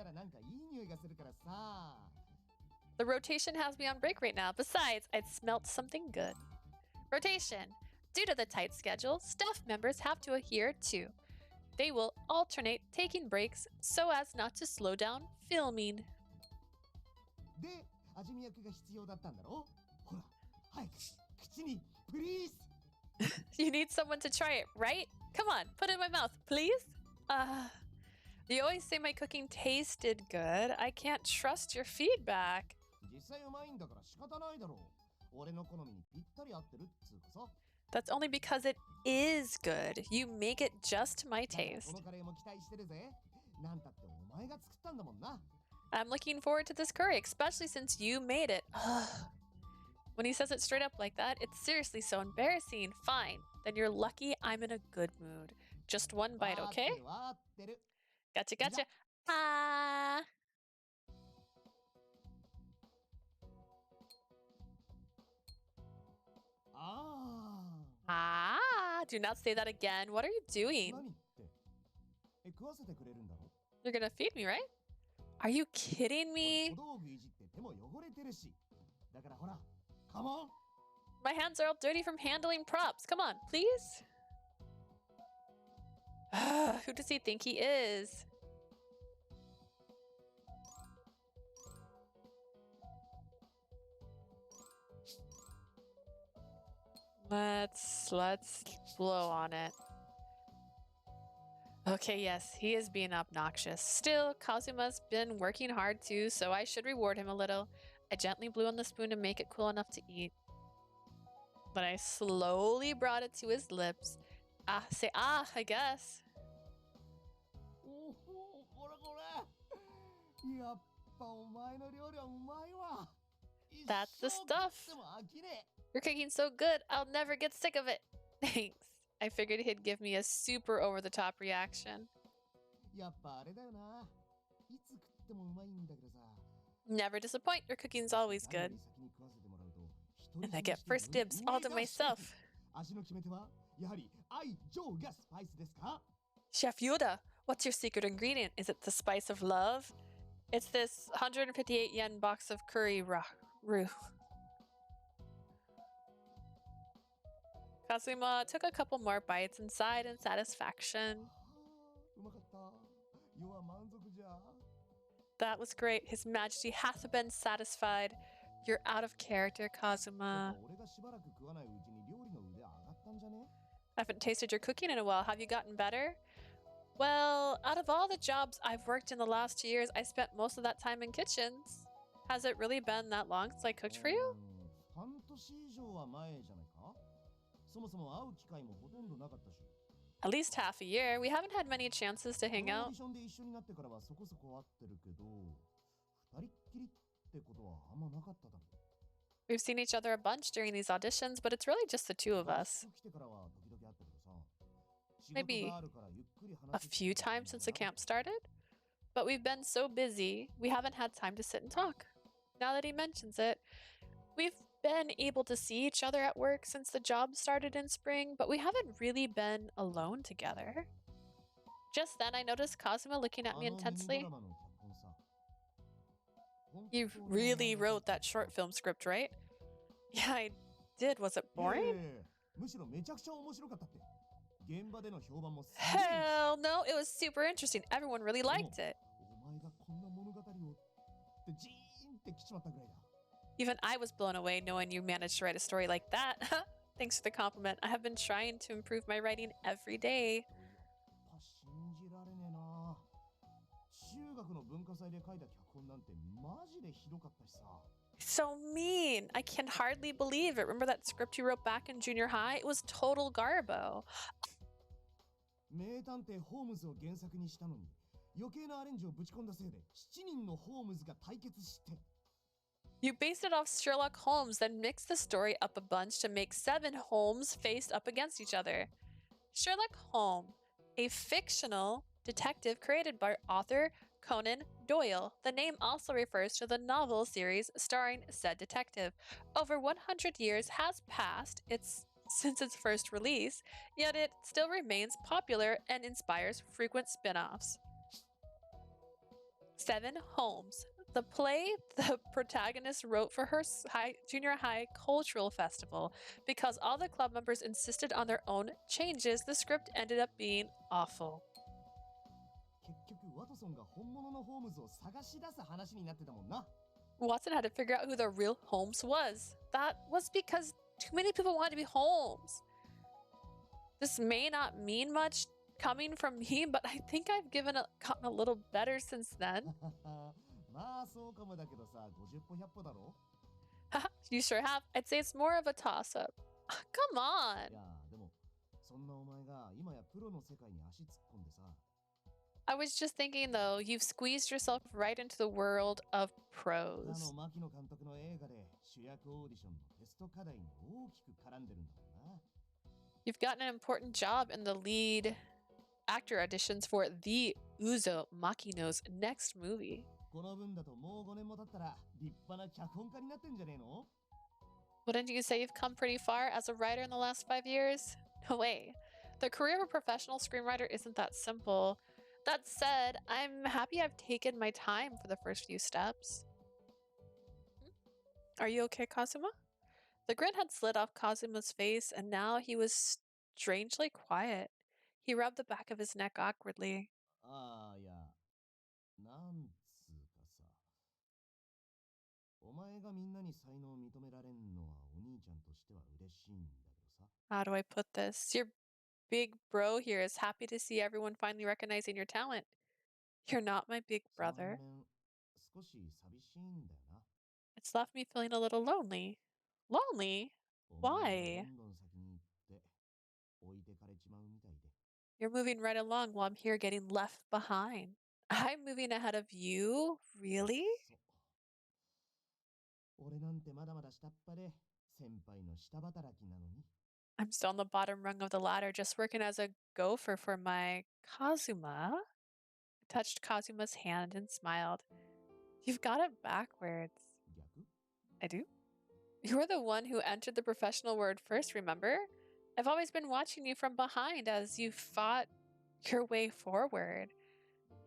The rotation has me on break right now. Besides, I'd smelt something good. Rotation. Due to the tight schedule, staff members have to adhere to. They will alternate taking breaks so as not to slow down filming. You need someone to try it, right? Come on, put it in my mouth, please. You always say my cooking tasted good. I can't trust your feedback. That's only because it is good. You make it just to my taste. I'm looking forward to this curry, especially since you made it. When he says it straight up like that, it's seriously so embarrassing. Fine, then you're lucky I'm in a good mood. Just one bite, okay? Gotcha, gotcha. Do not say that again. What are you doing? You're gonna feed me, right? Are you kidding me? My hands are all dirty from handling props. Come on, please. Who does he think he is? Let's blow on it. Okay, yes, he is being obnoxious. Still, Kazuma's been working hard too, so I should reward him a little. I gently blew on the spoon to make it cool enough to eat. But I slowly brought it to his lips. Say I guess. おお、これこれ。やっぱお前の料理はうまいわ。一 That's the 生食 stuff. っても飽きね You're cooking so good, I'll never get sick of it. Thanks. I figured he'd give me a super over-the-top reaction. え。やっぱあれだよな。いつ食ってもうまいんだけどさ。 Never disappoint, your cooking's always 誰よ good. り先に食わせてもらうと、独り And I 占め get してる first のに dibs う all まい to がシェ myself. フ。味の決め手はやはり愛情がスパイスですか？ Chef Yoda, what's your secret ingredient? Is it the spice of love? It's this 158 yen box of curry roux. Kazuma took a couple more bites and sighed in satisfaction. うまかった。世は満足じゃ。 That was great. His Majesty hath been satisfied. You're out of character, やっ Kazuma. ぱ俺がしばらく食わないうちに料理の腕上がったんじゃね？ I haven't tasted your cooking in a while. Have you gotten better? Well, out of all the jobs I've worked in the last 2 years, I spent most of that time in kitchens. Has it really been that long since I cooked for you? 半年以上は前じゃないか？そもそも会う機会もほとんどなかったし。 At least half a year. We haven't had many chances to こ hang のオー out. ディションで一緒になってからはそこそこ会ってるけど、二人っきりってことはあんまなかっただろう。 We've seen each other a bunch during these auditions, but it's really just the two of us. 来てからは時々会ったけどさ。 Maybe 仕事があるからゆっくり A 話す few times since the camp started. But we've been so busy, we haven't had time to sit and talk. Now that he mentions it, we've been able to see each other at work since the job started in spring, but we haven't really been alone together. Just then, I noticed Kazuma looking at me あのミニド intensely. ラマの脚本さ。 You really wrote that short film script, right? Yeah, I did. Was it いやいや boring? いやいや、むしろめちゃくちゃ面白かったって。現場での評判もすげえ。 Hell no, it was super interesting. Everyone really liked it. お前がこんな物語をってジーンってきちまったぐらいだ。 Even I was blown away knowing you managed to write a story like that. Thanks for the compliment. I have been trying to improve my writing every day. やっぱ信じられねえな。中学の文化祭で書いた脚本なんてマジでひどかったしさ。 So mean. I can hardly believe it. Remember that script you wrote back in junior high? It was total garbo. 名探偵ホームズを原作にしたのに余計なアレンジをぶち込んだせいで7人のホームズが対決して。 You based it off Sherlock Holmes, then mixed the story up a bunch to make 7 Holmes faced up against each other. Sherlock Holmes, a fictional detective created by author Conan Doyle. The name also refers to the novel series starring said detective. Over 100 years has passed since its first release, yet it still remains popular and inspires frequent spin-offs. 7 Holmes, the play the protagonist wrote for her junior high cultural festival. Because all the club members insisted on their own changes, the script ended up being awful. 結局ワトソンが本物のホームズを探し出す話になってたもんな。 Watson had to figure out who the real Holmes was. That was because too many people wanted to be Holmes. This may not mean much coming from me, but I think I've gotten a little better since then. まあそうかもだけどさ、50歩100歩だろ。 You sure have. I'd say it's more of a toss-up. Come on. いやでもそんなお前が今やプロの世界に足突っ込んでさ。 I was just thinking though, you've squeezed yourself right into the world of あ pros. の牧野監督の映画で主役オーディションのテスト課題に大きく絡んでるんだもんな。 You've gotten an important job in the lead actor auditions for the Uzo Makino's next movie. この分だともう5年も経ったら立派な脚本家になってんじゃねえの？ Wouldn't you say you've come pretty far as a writer in the last 5 years? No way. The career of a professional screenwriter isn't that simple. That said, I'm happy I've taken my time for the first few steps. Are you okay, Kazuma? The grin had slid off Kazuma's face, and now he was strangely quiet. He rubbed the back of his neck awkwardly. ああいや、なんつうかさ。お前がみんなに才能を認められんのはお兄ちゃんとしては嬉しいんだけどさ。How do I put this? You're Big bro here is happy to see everyone finally recognizing your talent. You're not my big その brother. 反面、少し寂しいんだよな。 It's left me feeling a little lonely. Lonely? お前が Why? どんどん先に行って置いてかれちまうみたいで。 You're moving right along while I'm here getting left behind. I'm moving ahead of you? Really? そう。俺なんてまだまだ下っ端で先輩の下働きなのに。 I'm still on the bottom rung of the ladder, just working as a gopher for my Kazuma. I touched Kazuma's hand and smiled. You've got it backwards. 逆? I do? You're the one who entered the professional word first, remember? I've always been watching you from behind as you fought your way forward.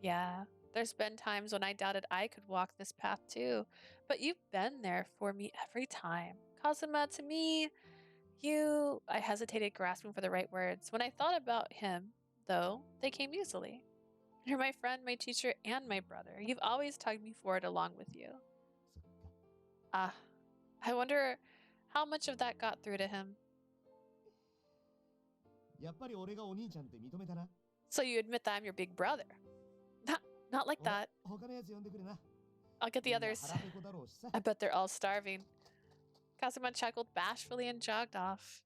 Yeah, there's been times when I doubted I could walk this path too, but you've been there for me every time. Kazuma, to me, I hesitated, grasping for the right words. When I thought about him, though, they came easily. You're my friend, my teacher, and my brother. You've always tugged me forward along with you. そっか。 Ah, I wonder how much of that got through to him. やっぱり俺がお兄ちゃんって認めたな。 So you admit that I'm your big brother? Not like 俺 that. 他のやつ呼んでくれな。 I'll get the みんな others. 腹ペコだろうしさ。 I bet they're all starving. Kazuma chuckled bashfully and jogged off.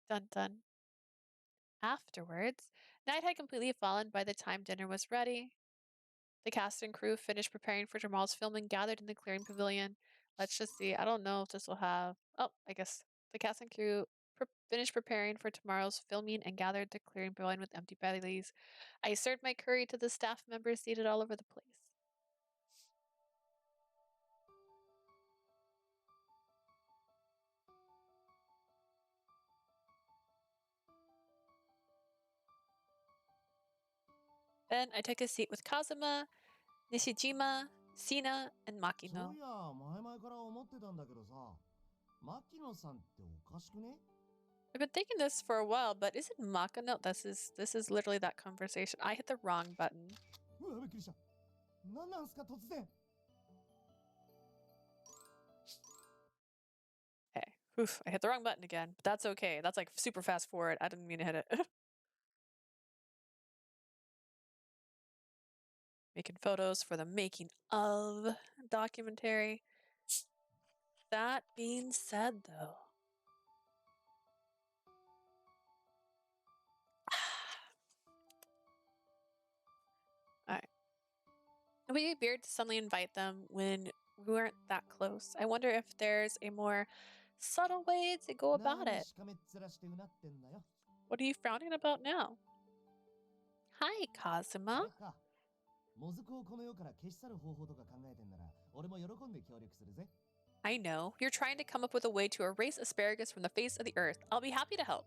Dun dun. Afterwards, night had completely fallen by the time dinner was ready. The cast and crew finished preparing for tomorrow's film and gathered in the clearing pavilion. Let's just see. I don't know if this will have. Oh, I guess the cast and crew finished preparing for tomorrow's filming and gathered the clearing pavilion with empty bellies. I served my curry to the staff members seated all over the place. Then I took a seat with Kazuma, Nishijima, Sina, and そう Makino. いや、前々から思ってたんだけどさ、牧野さんっておかしくね？ I've been thinking this for a while, but is it Makino? This is literally that conversation. I hit the wrong button. うわ、びっくりした。何なんすか、突然。 Okay. Oof, I hit the wrong button again. But that's okay. That's like super fast forward. I didn't mean to hit it. Making photos for the making of documentary. That being said, though. Alright. It would be weird to suddenly invite them when we weren't that close. I wonder if there's a more subtle way to go about 何 it. しかめっ面してうなってんだよ。 What are you frowning about now? Hi, あ Kazuma. れか。もずくをこの世から消し去る方法とか考えてんなら、俺も喜んで協力するぜ。 I know. You're trying to come up with a way to erase asparagus from the face of the earth. I'll be happy to help.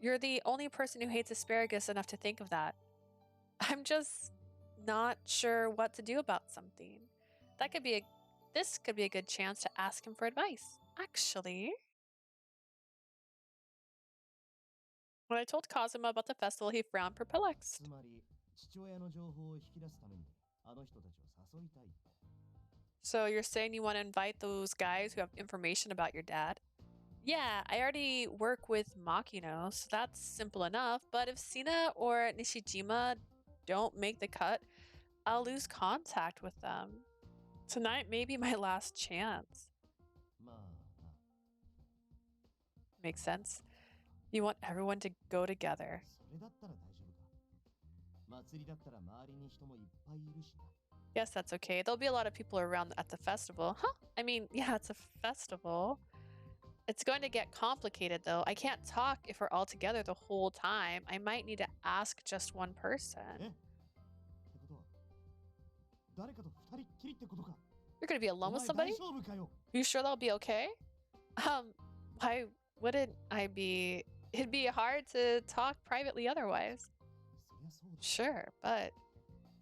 You're the only person who hates asparagus enough to think of that. I'm just not sure what to do about something. This could be a good chance to ask him for advice. Actually, when I told Kazuma about the festival, he frowned perplexed. つまり、父親の情報を引き出すために、あの人たちを誘いたいって。 So you're saying you want to invite those guys who have information about your dad? Yeah, I already work with Makino, so that's simple enough. But if Sina or Nishijima don't make the cut, I'll lose contact with them. Tonight may be my last chance. まあな。 Makes sense. You want everyone to go together. それだったら大丈夫か。祭りだったら周りに人もいっぱいいるしな。 Yes, that's okay. There'll be a lot of people around at the festival. Huh? I mean, yeah, it's a festival. It's going to get complicated, though. I can't talk if we're all together the whole time. I might need to ask just one person. え？ってことは、誰かと二人っきりってことか。 You're going to be お alone with 前 somebody? 大丈夫かよ。 You sure that'll be okay? Why wouldn't I be? It'd be hard to talk privately otherwise. そりゃそうだ。 Sure, but...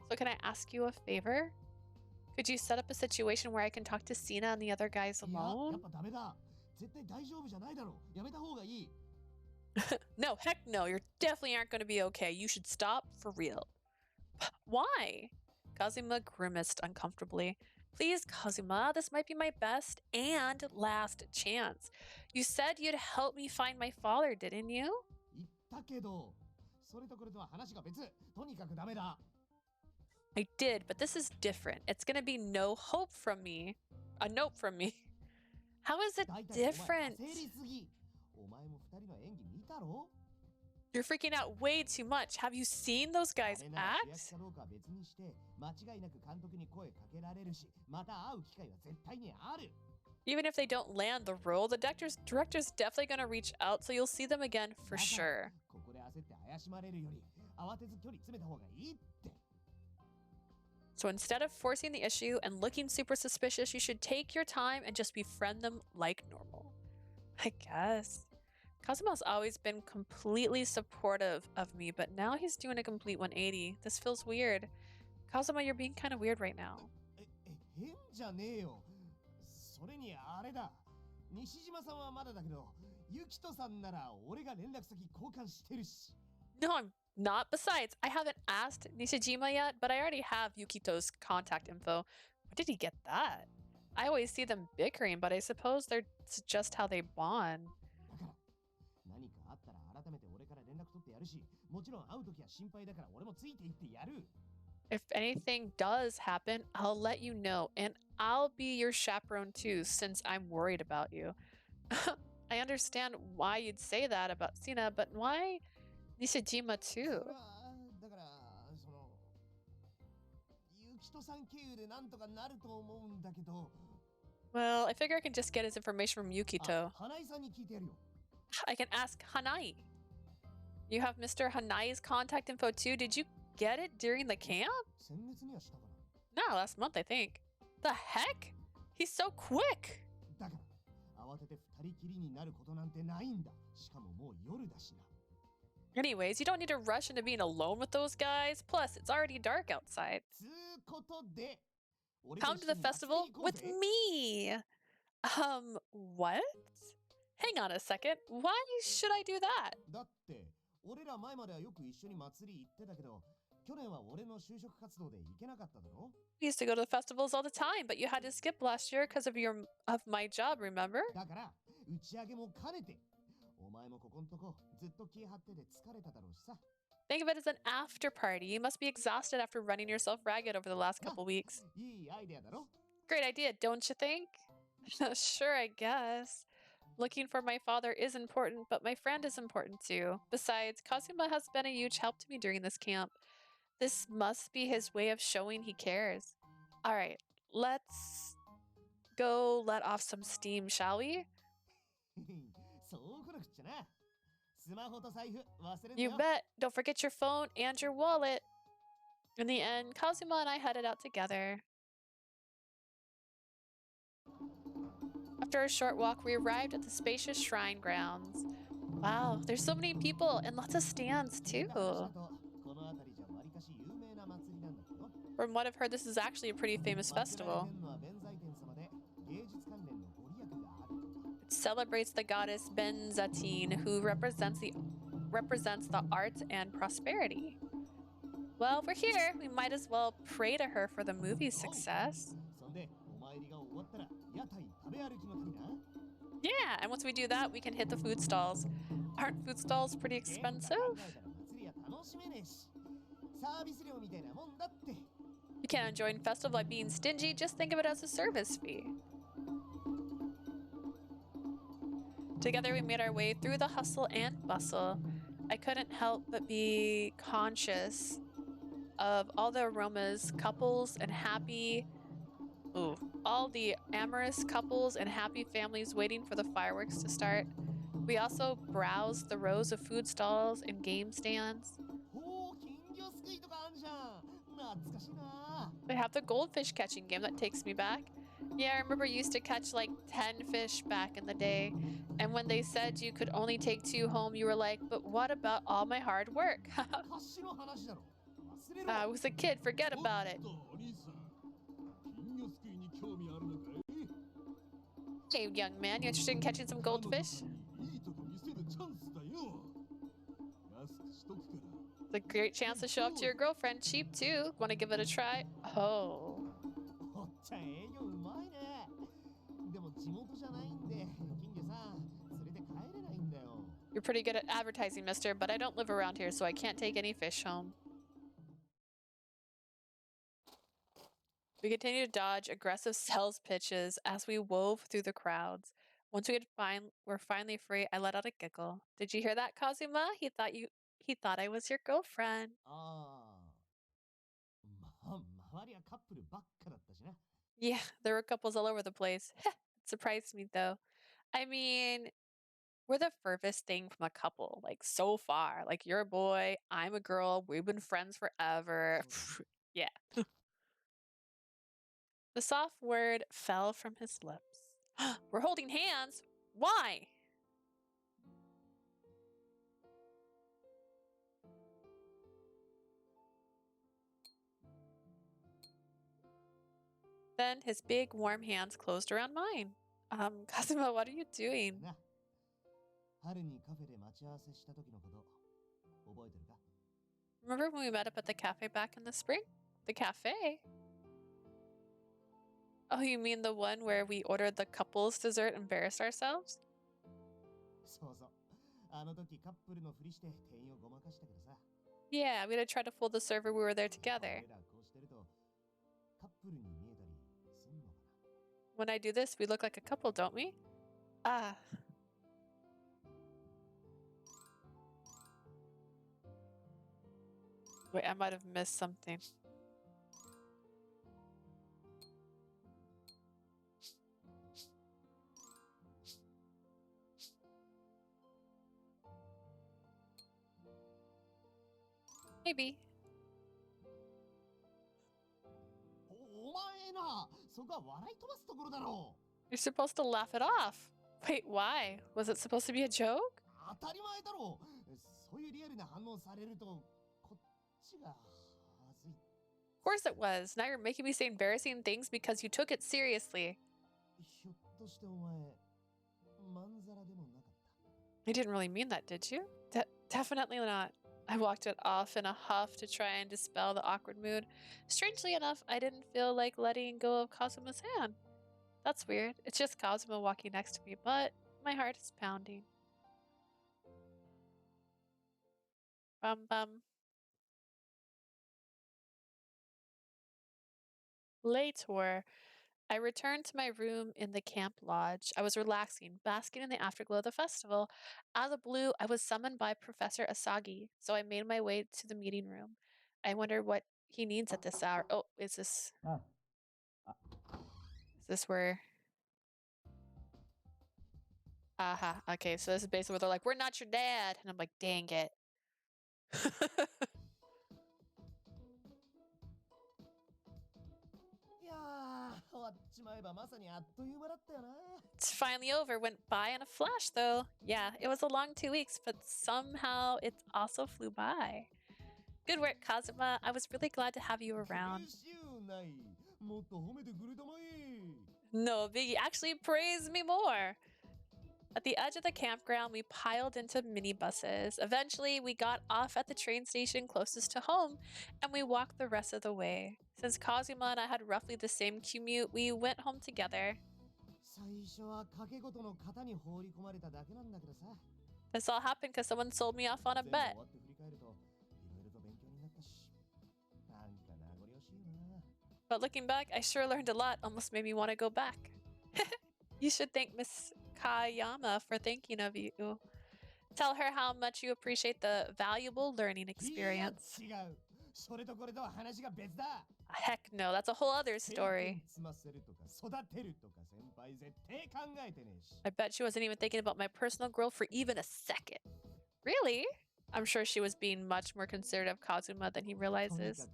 So can I ask you a favor? Could you set up a situation where I can talk to Sina and the other guys いや、や alone? っぱダメだ。絶対大丈夫じゃないだろう。やめた方がいい。 No, heck no. You definitely aren't going to be okay. You should stop for real. Why? Kazuma grimaced uncomfortably. Please, Kazuma, this might be my best and last chance. You said you'd help me find my father, didn't you? たけど、それとこれとは話が別。とにかくダメだ。I did, but this is different. It's gonna be no hope from me. A note from me. How is it 大体お前 different? 焦りすぎ。お前も二人の演技見たろ？ You're freaking out way too much. Have you seen those あ guys れなら主役 act? かどうかは別にして、間違いなく監督に声かけられるし、また会う機会は絶対にある。Even if they don't land the role, the director's definitely gonna reach out, so you'll see them again for だから sure. ここで焦って怪しまれるより、慌てず距離詰めた方がいいって。 So instead of forcing the issue and looking super suspicious, you should take your time and just befriend them like normal. I guess. Kazuma's always been completely supportive of me, but now he's doing a complete 180. This feels weird. Kazuma, you're being kind of weird right now. 変じゃねえよ。それにあれだ。西島さんはまだだけど、ゆきとさんなら俺が連絡先交換してるし。 No, I'm not. Besides, I haven't asked Nishijima yet, but I already have Yukito's contact info. Where did he get that? I always see them bickering, but I suppose that's just how they bond. だから何かあったら改めて俺から連絡取ってやるし、もちろん会うときは心配だから俺もついていってやる。 If anything does happen, I'll let you know, and I'll be your chaperone too, since I'm worried about you. I understand why you'd say that about Sina, but why Nishijima そ too? れはだからそのゆきとさん経由でなんとかなると思うんだけど。 Well, I figure I can just get his information from あ、 Yukito. 花井さんに聞いてやるよ。 I can ask Hanai. You have Mr. Hanai's contact info too. Did you get it during the camp? 先月にはしたかな。 No, last month, I think. The heck? He's so quick. だから慌てて二人きりになることなんてないんだ。しかももう夜だしな。 Anyways, you don't need to rush into being alone with those guys. Plus, it's already dark outside. つうことで、俺と Come 一 to 緒 the に祭り festival 行こう with ぜ。 me. What? Hang on a second. Why should I do that? だって俺ら前まではよく一緒に祭り行ってたけど、去年は俺の就職活動で行けなかっただろ。 We used to go to the festivals all the time, but you had to skip last year because of my job, remember? だから打ち上げも兼ねて。お前もここんとこずっと気張ってて疲れただろうしさ。 Think of it as an after party. You must be exhausted after running yourself ragged over the last couple weeks. いいアイデアだろ。 Great idea, don't you think? Sure, I guess. Looking for my father is important, but my friend is important too. Besides, Kazuma has been a huge help to me during this camp. This must be his way of showing he cares. Alright, let's go let off some steam, shall we? そうこなくっちゃな。スマホと財布忘れんな You よ。 bet. Don't forget your phone and your wallet. In the end, Kazuma and I headed out together. After a short walk, we arrived at the spacious shrine grounds. Wow, there's so many people and lots of stands too. 話だとこの辺りじゃわりかし有名な祭りなんだけど。 From what I've heard, this is actually a pretty famous 祭られ festival. てんのは弁財天様で、芸術関連のご利益がある。 It celebrates the goddess Benzatin, who represents the arts and prosperity. Well, if we're here, we might as well pray to her for the movie's success. そんでお参りが終わったら屋台食べ歩きの旅な。 Yeah, and once we do that, we can hit the food stalls. Aren't food stalls pretty ゲーム expensive? 考えたら祭りは楽しめねえし。サービス料みたいなもんだって。 You can't enjoy a festival by being stingy, just think of it as a service fee. Together, we made our way through the hustle and bustle. I couldn't help but be conscious of all the aromas, couples, and all the amorous couples and happy families waiting for the fireworks to start. We also browsed the rows of food stalls and game stands. ほう、金魚すくいとかあんじゃん。懐かしいな。 They have the goldfish catching game that takes me back. Yeah, I remember you used to catch like 10 fish back in the day. And when they said you could only take 2 home, you were like, but what about all my hard work? 昔の話だろ。忘れろ。 I was a kid, forget about it. おっとお兄さん、金魚すくいに興味あるのかい？ Hey, young man, you interested in catching some goldfish? いいとこ見せるチャンスだよ。安くしとくから。 It's a great chance to show off to your girlfriend. Cheap too. Want to give it a try? Oh. おっちゃん営業うまいね。でも地元じゃないんで、金魚さん連れて帰れないんだよ。You're pretty good at advertising, mister, but I don't live around here, so I can't take any fish home. We continued to dodge aggressive sales pitches as we wove through the crowds. Once were finally free, I let out a giggle. Did you hear that, Kazuma? He thought I was your girlfriend. 周りはカップルばっかだったしな。 Yeah, there were couples all over the place. It surprised me though. I mean, we're the furthest thing from a couple, like so far. Like you're a boy, I'm a girl, we've been friends forever. Yeah. The soft word fell from his lips. We're holding hands? Why? Then his big warm hands closed around mine. Kazuma, what are you doing? な、春にカフェで待ち合わせした時のこと覚えてるか？ Remember when we met up at the cafe back in the spring? The cafe? Oh, you mean the one where we ordered the couple's dessert and embarrassed ourselves? そうそう。あの時カップルのふりして店員をごまかしたけどさ。 Yeah, we had to try to fool the server we were there together. 俺らこうしてるとカップルに見えたりすんのかな。 When I do this, we look like a couple, don't we? Ah. Wait, I might have missed something. Maybe. お前な、そこは笑い飛ばすところだろう。 You're supposed to laugh it off. Wait, why? Was it supposed to be a joke? 当たり前だろう。そういうリアルな反応されるとこっちがはずい。 Of course it was. Now you're making me say embarrassing things because you took it seriously. ひょっとしてお前まんざらでもなかった。 You didn't really mean that, did you? Definitely not. I walked it off in a huff to try and dispel the awkward mood. Strangely enough, I didn't feel like letting go of Kazuma's hand. That's weird. It's just Kazuma walking next to me, but my heart is pounding. Bum bum. Later, I returned to my room in the camp lodge. I was relaxing, basking in the afterglow of the festival. Out of the blue, I was summoned by Professor Asagi, so I made my way to the meeting room. I wonder what he needs at this hour. Oh, is this where... Aha, okay, so this is basically where they're like, we're not your dad. And I'm like, dang it. It's finally over. Went by in a flash, though. Yeah, it was a long 2 weeks, but somehow it also flew by. Good work, Kazuma. I was really glad to have you around. No, Biggie, actually praise me more. At the edge of the campground, we piled into minibuses. Eventually, we got off at the train station closest to home, and we walked the rest of the way. Since Kazuma and I had roughly the same commute, we went home together. This all happened because someone sold me off on a bet. But looking back, I sure learned a lot, almost made me want to go back. You should thank Miss Kayama for thinking of you. Tell her how much you appreciate the valuable learning experience. Heck no, that's a whole other story. I bet she wasn't even thinking about my personal growth for even a second. Really? I'm sure she was being much more considerate of Kazuma than he realizes.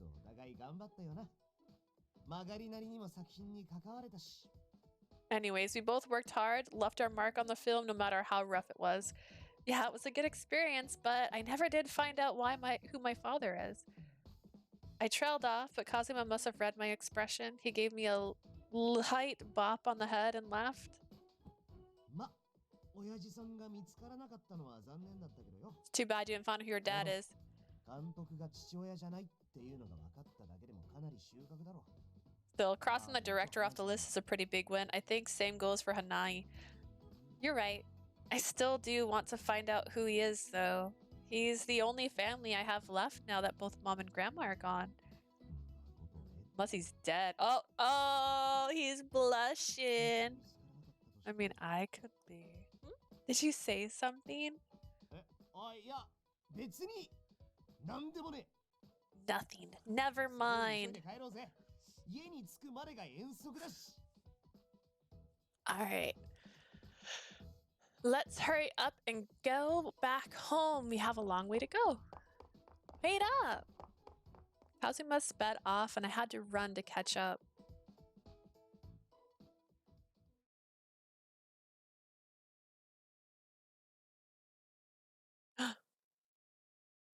Anyways, we both worked hard, left our mark on the film no matter how rough it was. Yeah, it was a good experience, but I never did find out who my father is. I trailed off, but Kazuma must have read my expression. He gave me a light bop on the head and laughed. It's too bad you didn't find out who your dad is. Still, crossing the director off the list is a pretty big win. I think same goes for Hanai. You're right. I still do want to find out who he is, though. He's the only family I have left now that both mom and grandma are gone. Unless he's dead. Oh, he's blushing. I mean, I could be. Did you say something? あ、いや、別に。なんでもね。Nothing. Never 急い mind. で帰ろうぜ。家に着くまでが遠足だし。Alright. Let's hurry up and go back home. We have a long way to go. Wait up. Kazuma sped off and I had to run to catch up.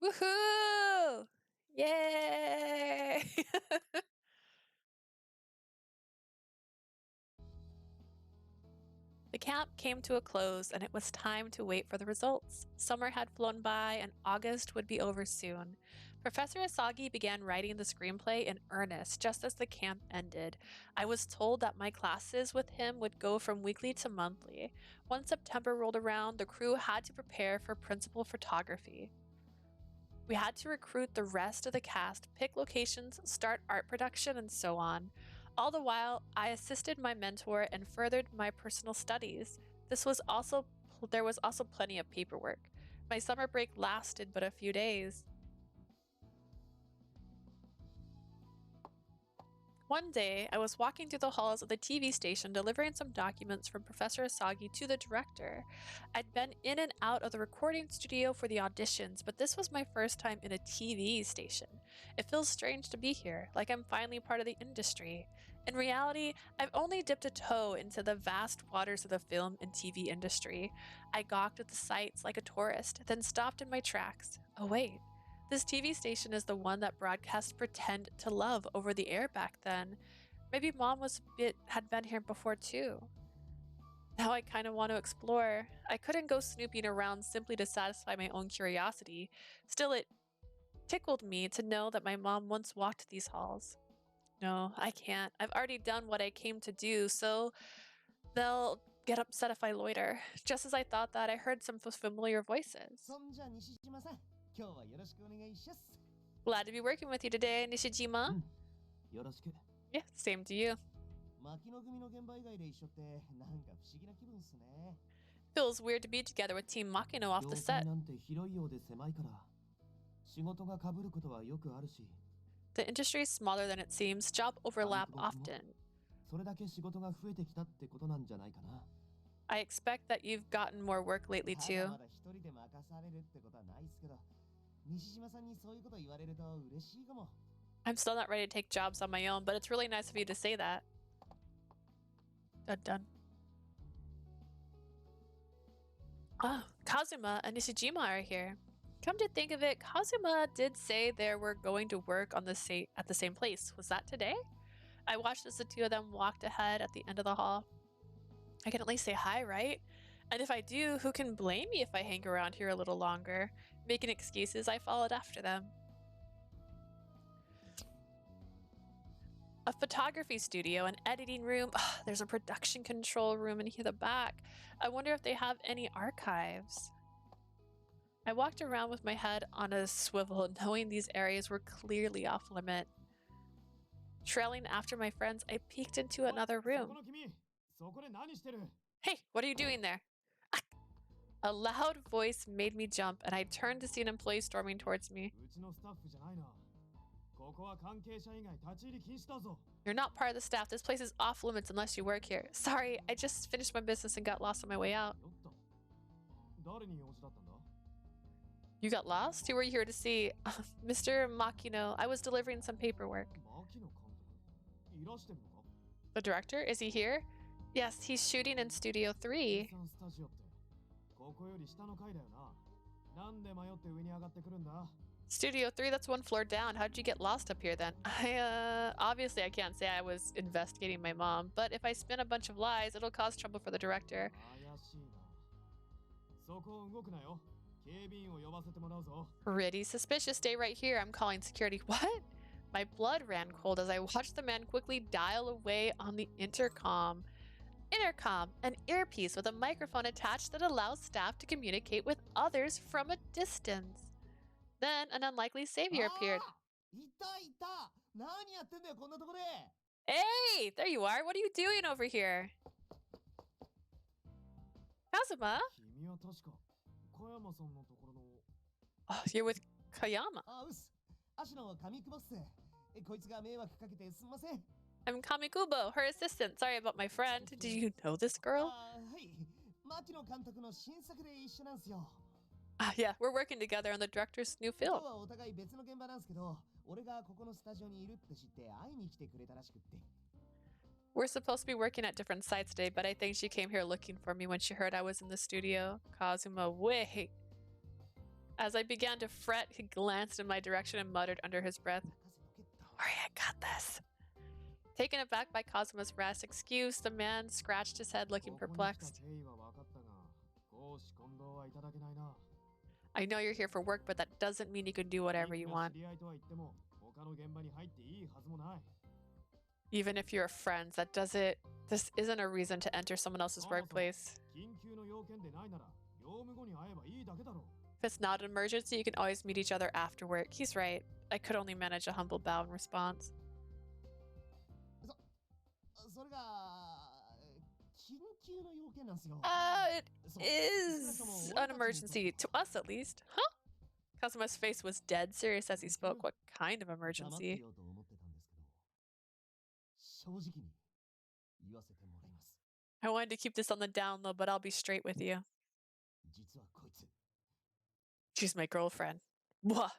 Woohoo! Yay! The camp came to a close and it was time to wait for the results. Summer had flown by and August would be over soon. Professor Asagi began writing the screenplay in earnest just as the camp ended. I was told that my classes with him would go from weekly to monthly. Once September rolled around, the crew had to prepare for principal photography. We had to recruit the rest of the cast, pick locations, start art production, and so on. All the while, I assisted my mentor and furthered my personal studies. There was also plenty of paperwork. My summer break lasted but a few days. One day, I was walking through the halls of the TV station delivering some documents from Professor Asagi to the director. I'd been in and out of the recording studio for the auditions, but this was my first time in a TV station. It feels strange to be here, like I'm finally part of the industry. In reality, I've only dipped a toe into the vast waters of the film and TV industry. I gawked at the sights like a tourist, then stopped in my tracks. Oh wait. This TV station is the one that broadcast Pretend to Love over the air back then. Maybe Mom had been here before too. Now I kind of want to explore. I couldn't go snooping around simply to satisfy my own curiosity. Still, it tickled me to know that my mom once walked these halls. No, I can't. I've already done what I came to do, so they'll get upset if I loiter. Just as I thought that, I heard some familiar voices. そんじゃ西島さん、今日はよろしくお願いします。 Glad to be working with you today, Nishijima. よろしく。 Yeah, same to you. 牧野組の現場以外で一緒ってなんか不思議な気分っすね。 Feels weird to be together with Team Makino off the 業 set. 界なんて広いようで狭いから、仕事が被ることはよくあるし。 The industry is smaller than it seems. Job overlap often. それだけ仕事が増えてきたってことなんじゃないかな。 I expect that you've gotten more work lately ま too. だまだ一人で任されるってことはないっすけど、西島さんにそういうこと言われると嬉しいかも。 I'm still not ready to take jobs on my own, but it's really nice of you to say that. Done. Ah, Kazuma and Nishijima are here. Come to think of it, Kazuma did say they were going to work on at the same place. Was that today? I watched as the two of them walked ahead at the end of the hall. I can at least say hi, right? And if I do, who can blame me if I hang around here a little longer? Making excuses, I followed after them. A photography studio, an editing room. Ugh, there's a production control room in here the back. I wonder if they have any archives. I walked around with my head on a swivel, knowing these areas were clearly off limit. Trailing after my friends, I peeked into another room. そこの君、そこで何してる？ Hey, what are you doing there? Ah! A loud voice made me jump, and I turned to see an employee storming towards me. うちのスタッフじゃないな。ここは関係者以外立ち入り禁止だぞ。 You're not part of the staff. This place is off limits unless you work here. Sorry, I just finished my business and got lost on my way out. よっと。誰に用事だったんだ？ You got lost? Who were you here to see? Mr. Makino, I was delivering some paperwork. 牧野監督、いらしてるのか？ The director? Is he here? Yes, he's shooting in Studio 3. 日産スタジオってここより下の階だよな。なんで迷って上に上がってくるんだ？ Studio 3, that's one floor down. How did you get lost up here then? Obviously I can't say I was investigating my mom, but if I spin a bunch of lies, it'll cause trouble for the director. 怪しいな。そこ動くなよ。警備員を呼ばせてもらうぞ。 Pretty suspicious. Stay right here. I'm calling security. What? My blood ran cold as I watched the man quickly dial away on the intercom. intercom, an earpiece with a microphone attached that allows staff to communicate with others from a distance. Then an unlikely savior appeared. いたいた。何やってんだよこんなとこで。 Hey, there you are. What are you doing over here? Kazuma? 君は確か小山さんのところの Oh, you're with Kayama. あ、うっす。足の紙くぼっす。こいつが迷惑かけてすんません。 I'm Kamikubo, her assistant. Sorry about my friend. Did you know this girl? はい。牧野監督の新作で一緒なんすよ。Yeah, we're working together on the director's new 今 film. 日はお互い別の現場なんすけど、俺がここのスタジオにいるって知って会いに来てくれたらしくって。 We're supposed to be working at different sites today, but I think she came here looking for me when she heard I was in the studio. Kazuma, wait. As I began to fret, he glanced in my direction and muttered under his breath, "Don't worry, I got this." Taken aback by Kazuma's rash excuse, the man scratched his head looking ここに来た perplexed. 経緯は分かったが、公私混同はいただけないな。 I know you're here for work, but that doesn't mean you can do whatever you いくら want. 知り合いとは言っても、他の現場に入っていいはずもない。 Even if you're friends, this isn't a reason to enter someone else's そもそも workplace. 緊急の要件でないなら、業務後に会えばいいだけだろう。 If it's not an emergency, you can always meet each other after work. He's right. I could only manage a humble bow in response. それが緊急の要件なんすよ。 It そう is an emergency, to us at least. Huh? Kazuma's face was dead serious as he spoke. What kind of 黙って emergency? ようと思ってたんですけど、正直に言わせてもらいます。 I wanted to keep this on the down low, but I'll be straight with you. 実はこいつ、 She's my girlfriend. What?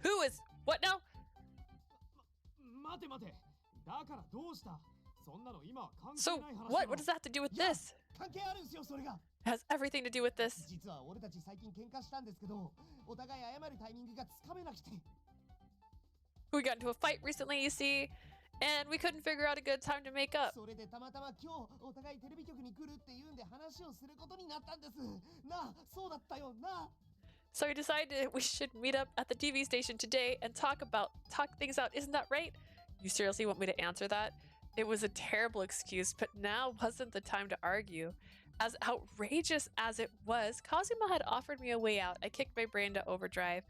Who is? What now? 待て待て。だからどうした？そんなの今は関係 So ない話だろ。 what? What does that have to do with Yeah. this? 関係あるんすよそれが。 It has everything to do with this. 実は俺たち最近喧嘩したんですけど、お互い謝るタイミングがつかめなくて。 We got into a fight recently, you see, and we couldn't figure out a good time to make up. それでたまたま今日お互いテレビ局に来るって言うんで話をすることになったんです。なあ、そうだったよな。 So we decided we should meet up at the TV station today and talk things out. Isn't that right? You seriously want me to answer that? It was a terrible excuse, but now wasn't the time to argue. As outrageous as it was, Kazuma had offered me a way out. I kicked my brain to overdrive.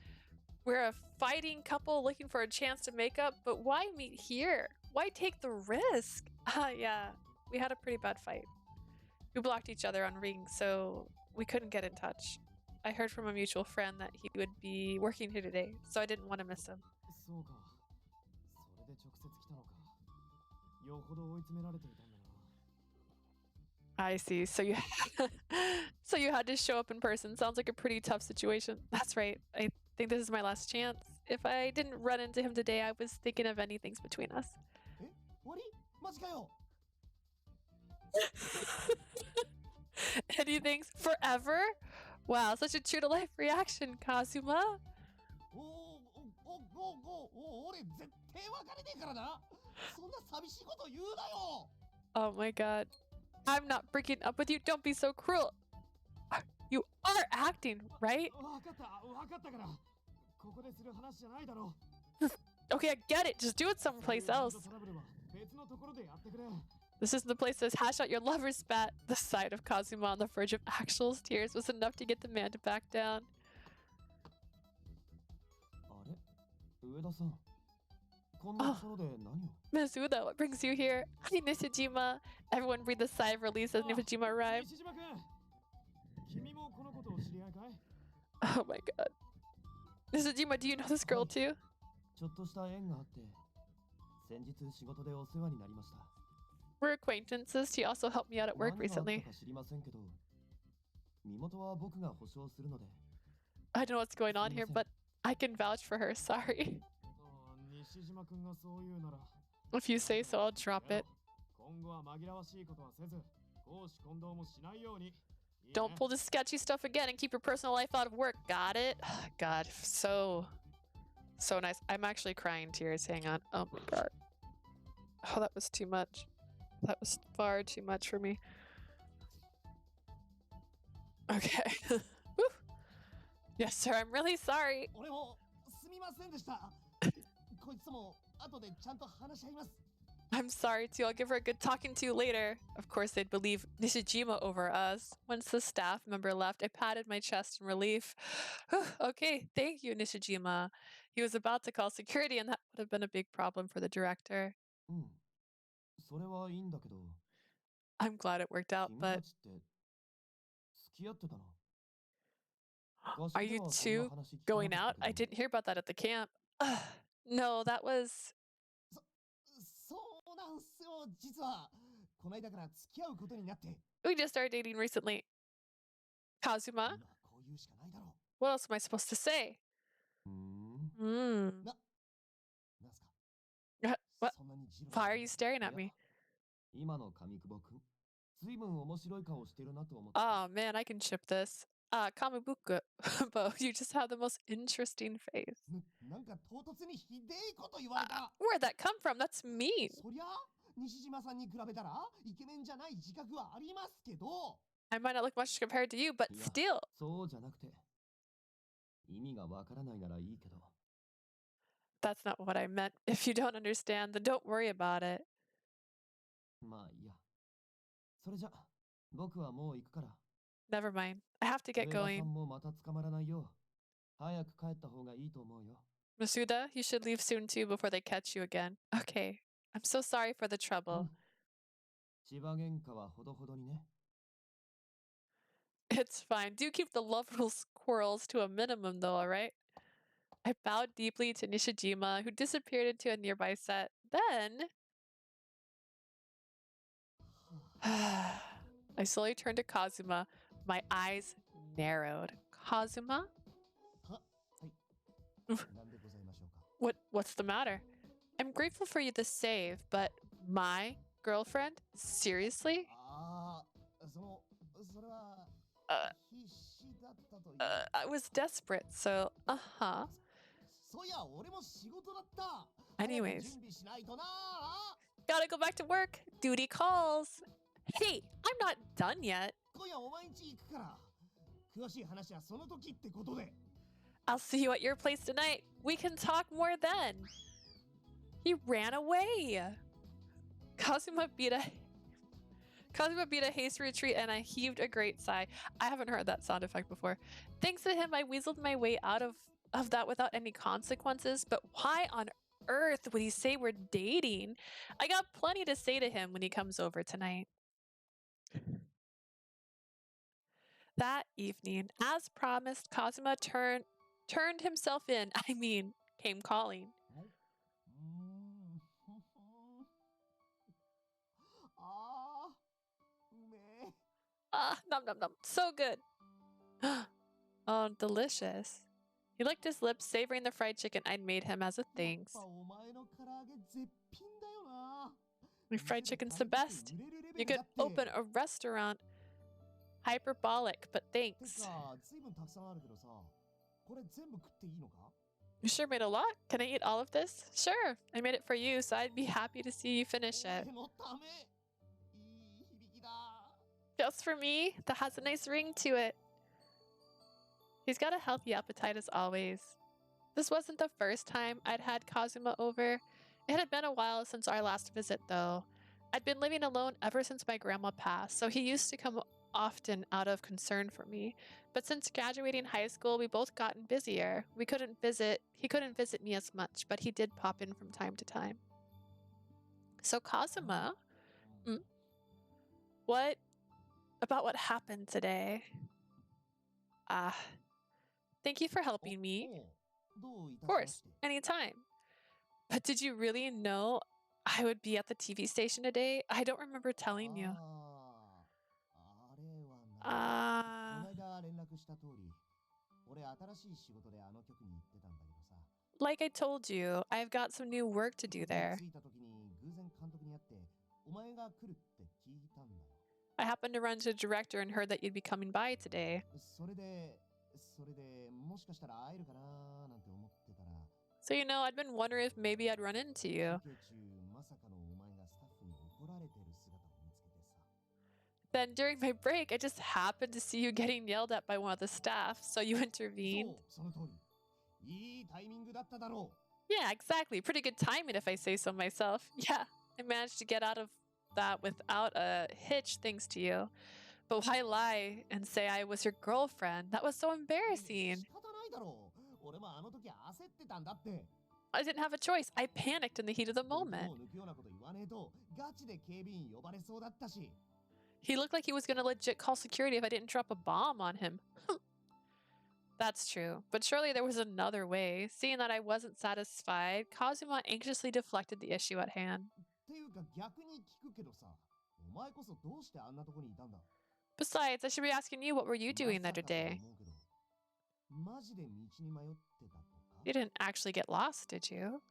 We're a fighting couple looking for a chance to make up, but why meet here? Why take the risk? Yeah, we had a pretty bad fight. We blocked each other on Ring, so we couldn't get in touch. I heard from a mutual friend that he would be working here today, so I didn't want to miss him. そうか。それで直接来たのか。よほど追い詰められていたんだな。 I see. So you so you had to show up in person. Sounds like a pretty tough situation. That's right. I think this is my last chance. If I didn't run into him today, I was thinking of ending things between us. え、終わり？マジかよ。 Anything forever? Wow, such a true to life reaction, Kazuma. 俺絶対別れねえからな。そんな寂しいこと言うなよ。 Oh my god. I'm not breaking up with you. Don't be so cruel. You are acting, right? わかったから。ここでする話じゃないだろう。 Okay, I get it. Just do it someplace else. トラブルは別のところでやってくれ。 This isn't the place to hash out your lover's spat. The sight of Kazuma on the verge of actual tears was enough to get the man to back down. あれ？上田さん。こんなところで何を？ Miss Uda, what brings you here? Hi, Nishijima. Everyone breathed a sigh of relief as Nishijima arrived. 西島君、君もこのことを知り合いかい？ Oh my god. Nishijima, do you know this girl too? ちょっとした縁があって、先日仕事でお世話になりました。 We're acquaintances. She also helped me out at work 何があった recently. か知りませんけど、身元は僕が保証するので。 I don't know what's going on here, but I can vouch for her. Sorry. 西島君がそう言うなら。 If you say so, I'll drop it. 今後は紛らわしいことはせず、公私混同もしないように。いいね。 Don't pull this sketchy stuff again and keep your personal life out of work. Got it? God, so nice. I'm actually crying tears. Hang on. Oh my god. Oh, that was too much. That was far too much for me. Okay. Whew. Yes, sir. I'm really sorry. 俺もすみませんでした。こいつとも後でちゃんと話し合います。I'm sorry too, I'll give her a good talking to later. Of course, they'd believe Nishijima over us. Once the staff member left, I patted my chest in relief. Okay, thank you, Nishijima. He was about to call security, and that would have been a big problem for the director. うん。それはいいんだけど、 I'm glad it worked out, 君 but たちって付き合ってたの？ are you two going out? I didn't hear about that at the camp. No, that was. そうなんすよ、実は。こないだから付き合うことになって。 We just started dating recently. Kazuma? 今はこう言うしかないだろ What else am I supposed to say? う。Hmm. なんすか？ What? そんなにジロ Why are you staring at me? 今の上久保くん、ずいぶん面白い顔してるなと思って。 Oh man, I can ship this. Kamikubo, but you just have the most interesting face. なんか唐突にひでえこと言われた。 Where'd that come from? That's mean. そりゃ西島さんに比べたらイケメンじゃない自覚はありますけど。 I might not look much compared to you, but いや、 still. そうじゃなくて、意味がわからないならいいけど。 That's not what I meant. If you don't understand, then don't worry about it. まあいいや。それじゃ、僕はもう行くから。 Never mind. I have to get 上田さ going. んもまた捕まらないよう、早く帰った方がいいと思うよ。 Masuda, you should leave soon too before they catch you again. Okay. I'm so sorry for the trouble. 千葉喧嘩はほどほどにね。 It's fine. Do keep the love rules quarrels to a minimum, though, alright? I bowed deeply to Nishijima, who disappeared into a nearby set. Then. I slowly turned to Kazuma. My eyes narrowed. Kazuma? なんでございましょうか。 What's the matter? I'm grateful for you to save, but my girlfriend? Seriously? ああ、それは 必死だったという。 I was desperate, so uh-huh. そういや、俺も仕事だった。 Anyways. 準備しないとな。 Gotta go back to work. Duty calls. Hey, I'm not done yet. 今夜お前ん家行くから。詳しい話はその時ってことで。 I'll see you at your place tonight. We can talk more then. He ran away. Kazuma beat a hasty retreat, and I heaved a great sigh. I haven't heard that sound effect before. Thanks to him, I weaseled my way out of that without any consequences. But why on earth would he say we're dating? I got plenty to say to him when he comes over tonight. That evening, as promised, Kazuma turned himself in. I mean, came calling. ああ、うめえ。 Ah, nom nom nom. So good. Oh, delicious. He licked his lips, savoring the fried chicken I'd made him as a やっ thanks. ぱお前の唐揚げ絶品だよな。 My fried chicken's the best. You could open a restaurant. Hyperbolic, but て thanks. か、ずいぶんたくさんあるけどさ、これ全部食っていいのか？ You sure made a lot? Can I eat all of this? Sure. I made it for you, so I'd be happy to see you finish お it. 前のため。いい響きだ。 Just for me? That has a nice ring to it. He's got a healthy appetite as always. This wasn't the first time I'd had Kazuma over. It had been a while since our last visit, though. I'd been living alone ever since my grandma passed, so he used to come often out of concern for me. But since graduating high school, we both gotten busier. He couldn't visit me as much, but he did pop in from time to time. So Kazuma, what about what happened today? Thank you for helping me. どういた Of しま course, して。 anytime. But did you really know I would be at the TV station today? I don't remember telling you. あれはな。こ Uh, の間連絡した通り、俺新しい仕事であの局に行ってたんだけどさ。 like I told you, I've got some new work to do there. 着いた時に偶然監督に会って、お前が来るって聞いたんだよ。 I happened to run to the director and heard that you'd be coming by today. それでもしかしたら会えるかななんて思ってたら。 So, I'd been wondering if maybe I'd run into you. 休憩中、まさかのお前がスタッフに怒られてる姿を見つけてさ。 Then during my break, I just happened to see you getting yelled at by one of the staff, so you intervened. そう、その通り。いいタイミングだっただろう。 Yeah, exactly. Pretty good timing if I say so myself. Yeah, I managed to get out of that without a hitch thanks to you. But why lie and say I was your girlfriend? That was so 仕 embarrassing. 方ないだろう。俺もあの時焦ってたんだって。 I didn't have a choice. I panicked in the heat of the 本当 moment. を抜くようなこと言わねえと、ガチで警備員呼ばれそうだったし。 He looked like he was gonna legit call security if I didn't drop a bomb on him. That's true, but surely there was another way. Seeing that I wasn't satisfied, Kazuma anxiously deflected the issue at hand. っていうか逆に聞くけどさ、お前こそどうしてあんなとこにいたんだ？ Besides, I should be asking you, what were you doing the other day? マジで道に迷ってたとか？ You didn't actually get lost, did you?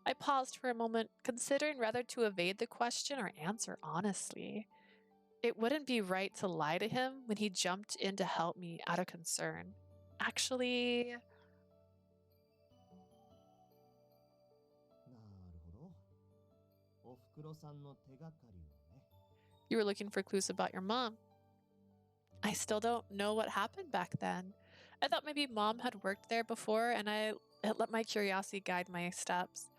I paused for a moment, considering whether to evade the question or answer honestly. It wouldn't be right to lie to him when he jumped in to help me out of concern. Actually, なるほど。おふくろさんの手がかりをね。 you were looking for clues about your mom. I still don't know what happened back then. I thought maybe mom had worked there before and I let my curiosity guide my steps.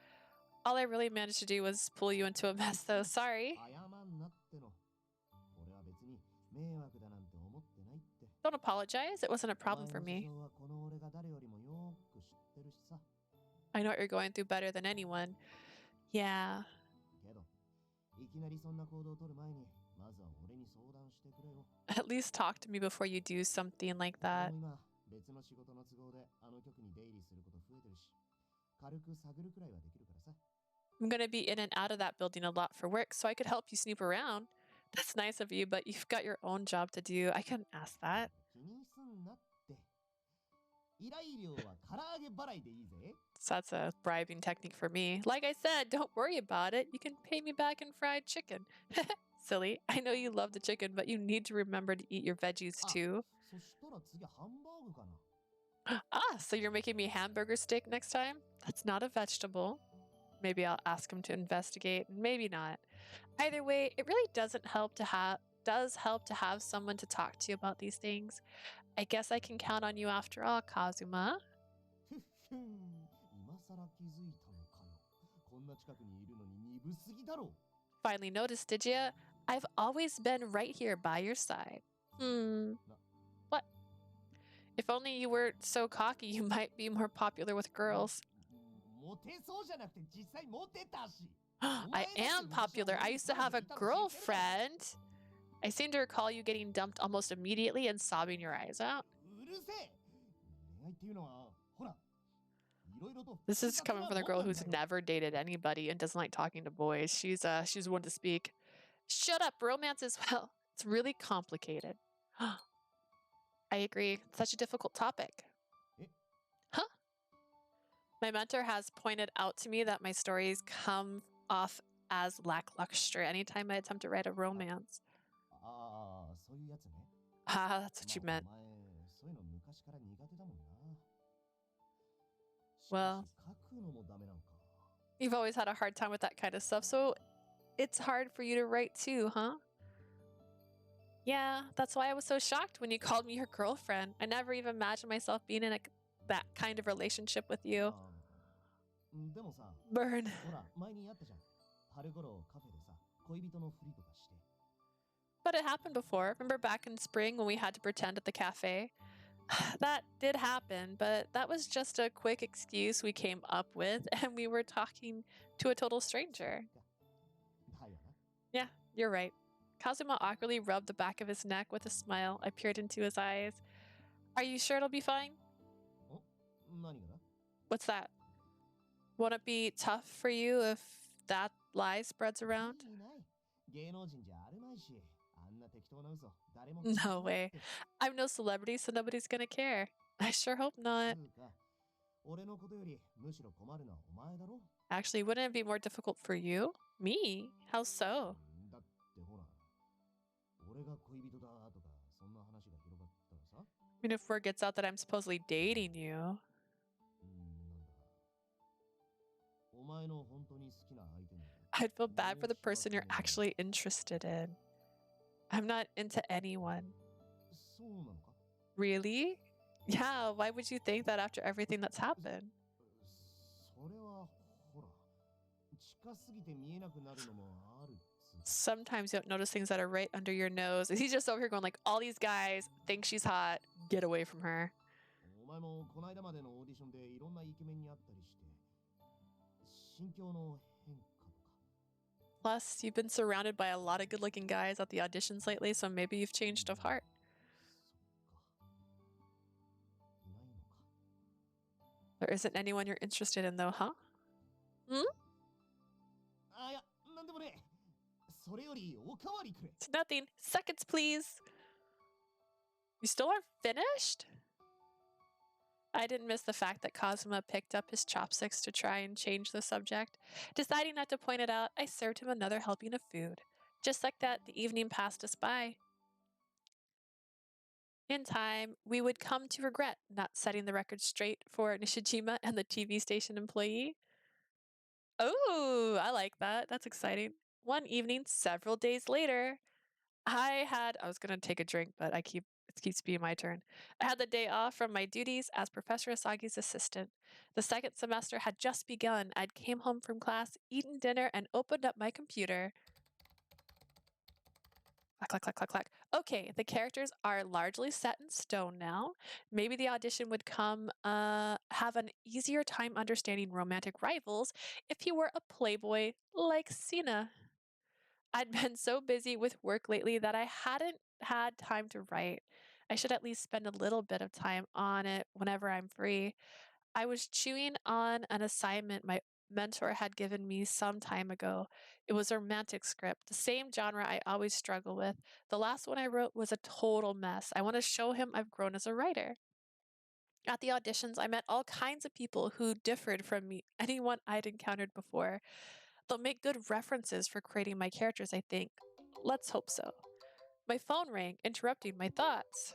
All I really managed to do was pull you into a mess, though. Sorry. 謝んなっての。俺は別に迷惑だなんて思ってないって。 Don't apologize. It wasn't a problem for お前 me. の事情はこの俺が誰よりもよく知ってるしさ。 I know what you're going through better than anyone. Yeah. けど、いきなりそんな行動を取る前に、まずは俺に相談してくれよ。 At least talk to me before you do something like 俺 that. も今、別の仕事の都合であの局に出入りすること増えてるし、軽く探るくらいはできるからさ。 I'm gonna be in and out of that building a lot for work, so I could help you snoop around. That's nice of you, but you've got your own job to do. I couldn't ask that. 気にすんなって。依頼料は唐揚げ払いでいいぜ。 So that's a bribing technique for me. Like I said, don't worry about it. You can pay me back in fried chicken. Silly. I know you love the chicken, but you need to remember to eat your veggies too. そしたら次ハンバーグかな。 Ah, so you're making me hamburger steak next time? That's not a vegetable. Maybe I'll ask him to investigate, maybe not. Either way, it really does help to have someone to talk to about these things. I guess I can count on you after all, Kazuma. ふっふん。今更気づいたのかよ。こんな近くにいるのに鈍すぎだろ。 Finally noticed, did ya? I've always been right here by your side. What? If only you weren't so cocky, you might be more popular with girls. モテそうじゃなくて実際モテたし。 I am popular. I used to have a girlfriend. I seem to recall you getting dumped almost immediately and sobbing your eyes out. うるせえ。恋愛っていうのは、ほら。いろいろと。 This is coming from the girl who's never dated anybody and doesn't like talking to boys. She's one to speak. Shut up. Romance is, well, it's really complicated. I agree. It's such a difficult topic. Eh? Huh? My mentor has pointed out to me that my stories come off as lackluster anytime I attempt to write a romance. ああ、そういうやつね。 Ah, that's what you まあ meant. お前、そういうの昔から苦手だもんな。Well. しかし書くのもダメなんか。 You've always had a hard time with that kind of stuff, so it's hard for you to write too, huh? Yeah, that's why I was so shocked when you called me your girlfriend. I never even imagined myself being in that kind of relationship with you. ああでもさ、 Burn. ほら、前にあったじゃん。春頃カフェでさ、恋人のふりとかして。 But it happened before. Remember back in spring when we had to pretend at the cafe? That did happen, but that was just a quick excuse we came up with, and we were talking to a total stranger. だよな。 Yeah, you're right. Kazuma awkwardly rubbed the back of his neck with a smile. I peered into his eyes. Are you sure it'll be fine? お何がだ What's that? Won't it be tough for you if that lie spreads around? いない芸能人じゃあるまいし、あんな適当な嘘、誰も No way. I'm no celebrity, so nobody's gonna care. I sure hope not. つうか俺のことよりむしろ困るのはお前だろ Actually, wouldn't it be more difficult for you? Me? How so? だってほら、俺が恋人だとか、そんな話が広がったらさ、 I mean, if word gets out that I'm supposedly dating you. なんだ。お前の本当に好きな相手に。 I'd feel bad for the person you're actually interested in. I'm not into anyone. そうなのか Really? Yeah, why would you think that after everything that's happened? それは、ほら、近すぎて見えなくなるのもあるっつうか。 Sometimes you don't notice things that are right under your nose. He's just over here going like, all these guys think she's hot. Get away from her. お前もこの間までのオーディションでいろんなイケメンに会ったりして、心境の変化とか。 Plus, you've been surrounded by a lot of good-looking guys at the auditions lately, so maybe you've changed of heart. そっか。いないのか。 There isn't anyone you're interested in though, huh? あ、いや、なんでもねえ。それよりおかわりくれ。 It's nothing. Seconds, please. You still aren't finished? I didn't miss the fact that Kazuma picked up his chopsticks to try and change the subject. Deciding not to point it out, I served him another helping of food. Just like that, the evening passed us by. In time, we would come to regret not setting the record straight for Nishijima and the TV station employee. Oh, I like that. That's exciting. One evening, several days later, I was gonna take a drink, but it keeps being my turn. I had the day off from my duties as Professor Asagi's assistant. The second semester had just begun. I'd came home from class, eaten dinner, and opened up my computer. Clack, clack, clack, clack, clack. Okay, the characters are largely set in stone now. Maybe the audition would have an easier time understanding romantic rivals if he were a playboy like Sina. I'd been so busy with work lately that I hadn't had time to write. I should at least spend a little bit of time on it whenever I'm free. I was chewing on an assignment my mentor had given me some time ago. It was a romantic script, the same genre I always struggle with. The last one I wrote was a total mess. I want to show him I've grown as a writer. At the auditions, I met all kinds of people who differed from me, anyone I'd encountered before. They'll make good references for creating my characters, I think. Let's hope so. My phone rang, interrupting my thoughts.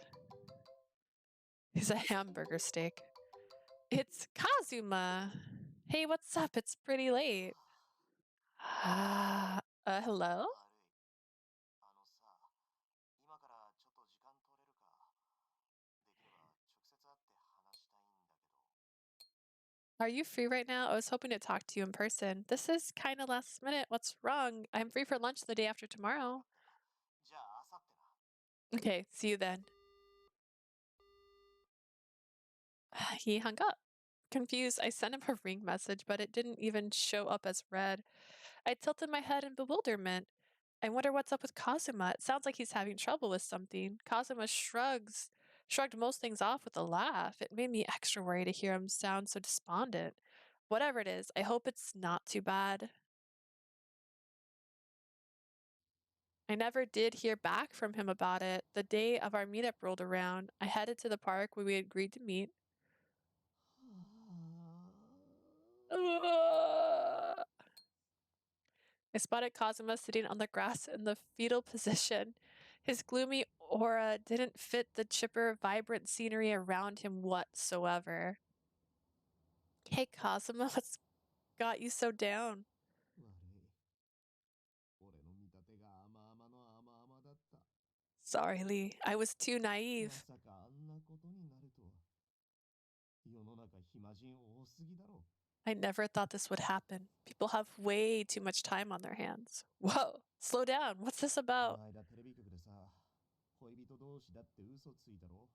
It's a hamburger steak. It's Kazuma. Hey, what's up? It's pretty late. Hello? あのさ、今からちょっと時間取れるか。できれば直接会って話したいんだけど。 Are you free right now? I was hoping to talk to you in person. This is kind of last minute. What's wrong? I'm free for lunch the day after tomorrow. じゃあ、あさってな。 Okay, see you then. He hung up. Confused, I sent him a ring message, but it didn't even show up as read. I tilted my head in bewilderment. I wonder what's up with Kazuma. It sounds like he's having trouble with something. Kazuma shrugged most things off with a laugh. It made me extra worried to hear him sound so despondent. Whatever it is, I hope it's not too bad. I never did hear back from him about it. The day of our meetup rolled around. I headed to the park where we had agreed to meet. I spotted Kazuma sitting on the grass in the fetal position. His gloomy aura didn't fit the chipper, vibrant scenery around him whatsoever. Hey, Kazuma, what's got you so down? 悪い。俺の見立てが甘々の甘々だった。 Sorry, Lee. I was too ま naive. さかあんなことになるとは。世の中暇人多すぎだろ。 I never thought this would happen. People have way too much time on their hands. Whoa, slow down. What's this こ about? の間テレビ局でさ、恋人同士だって嘘ついたろ。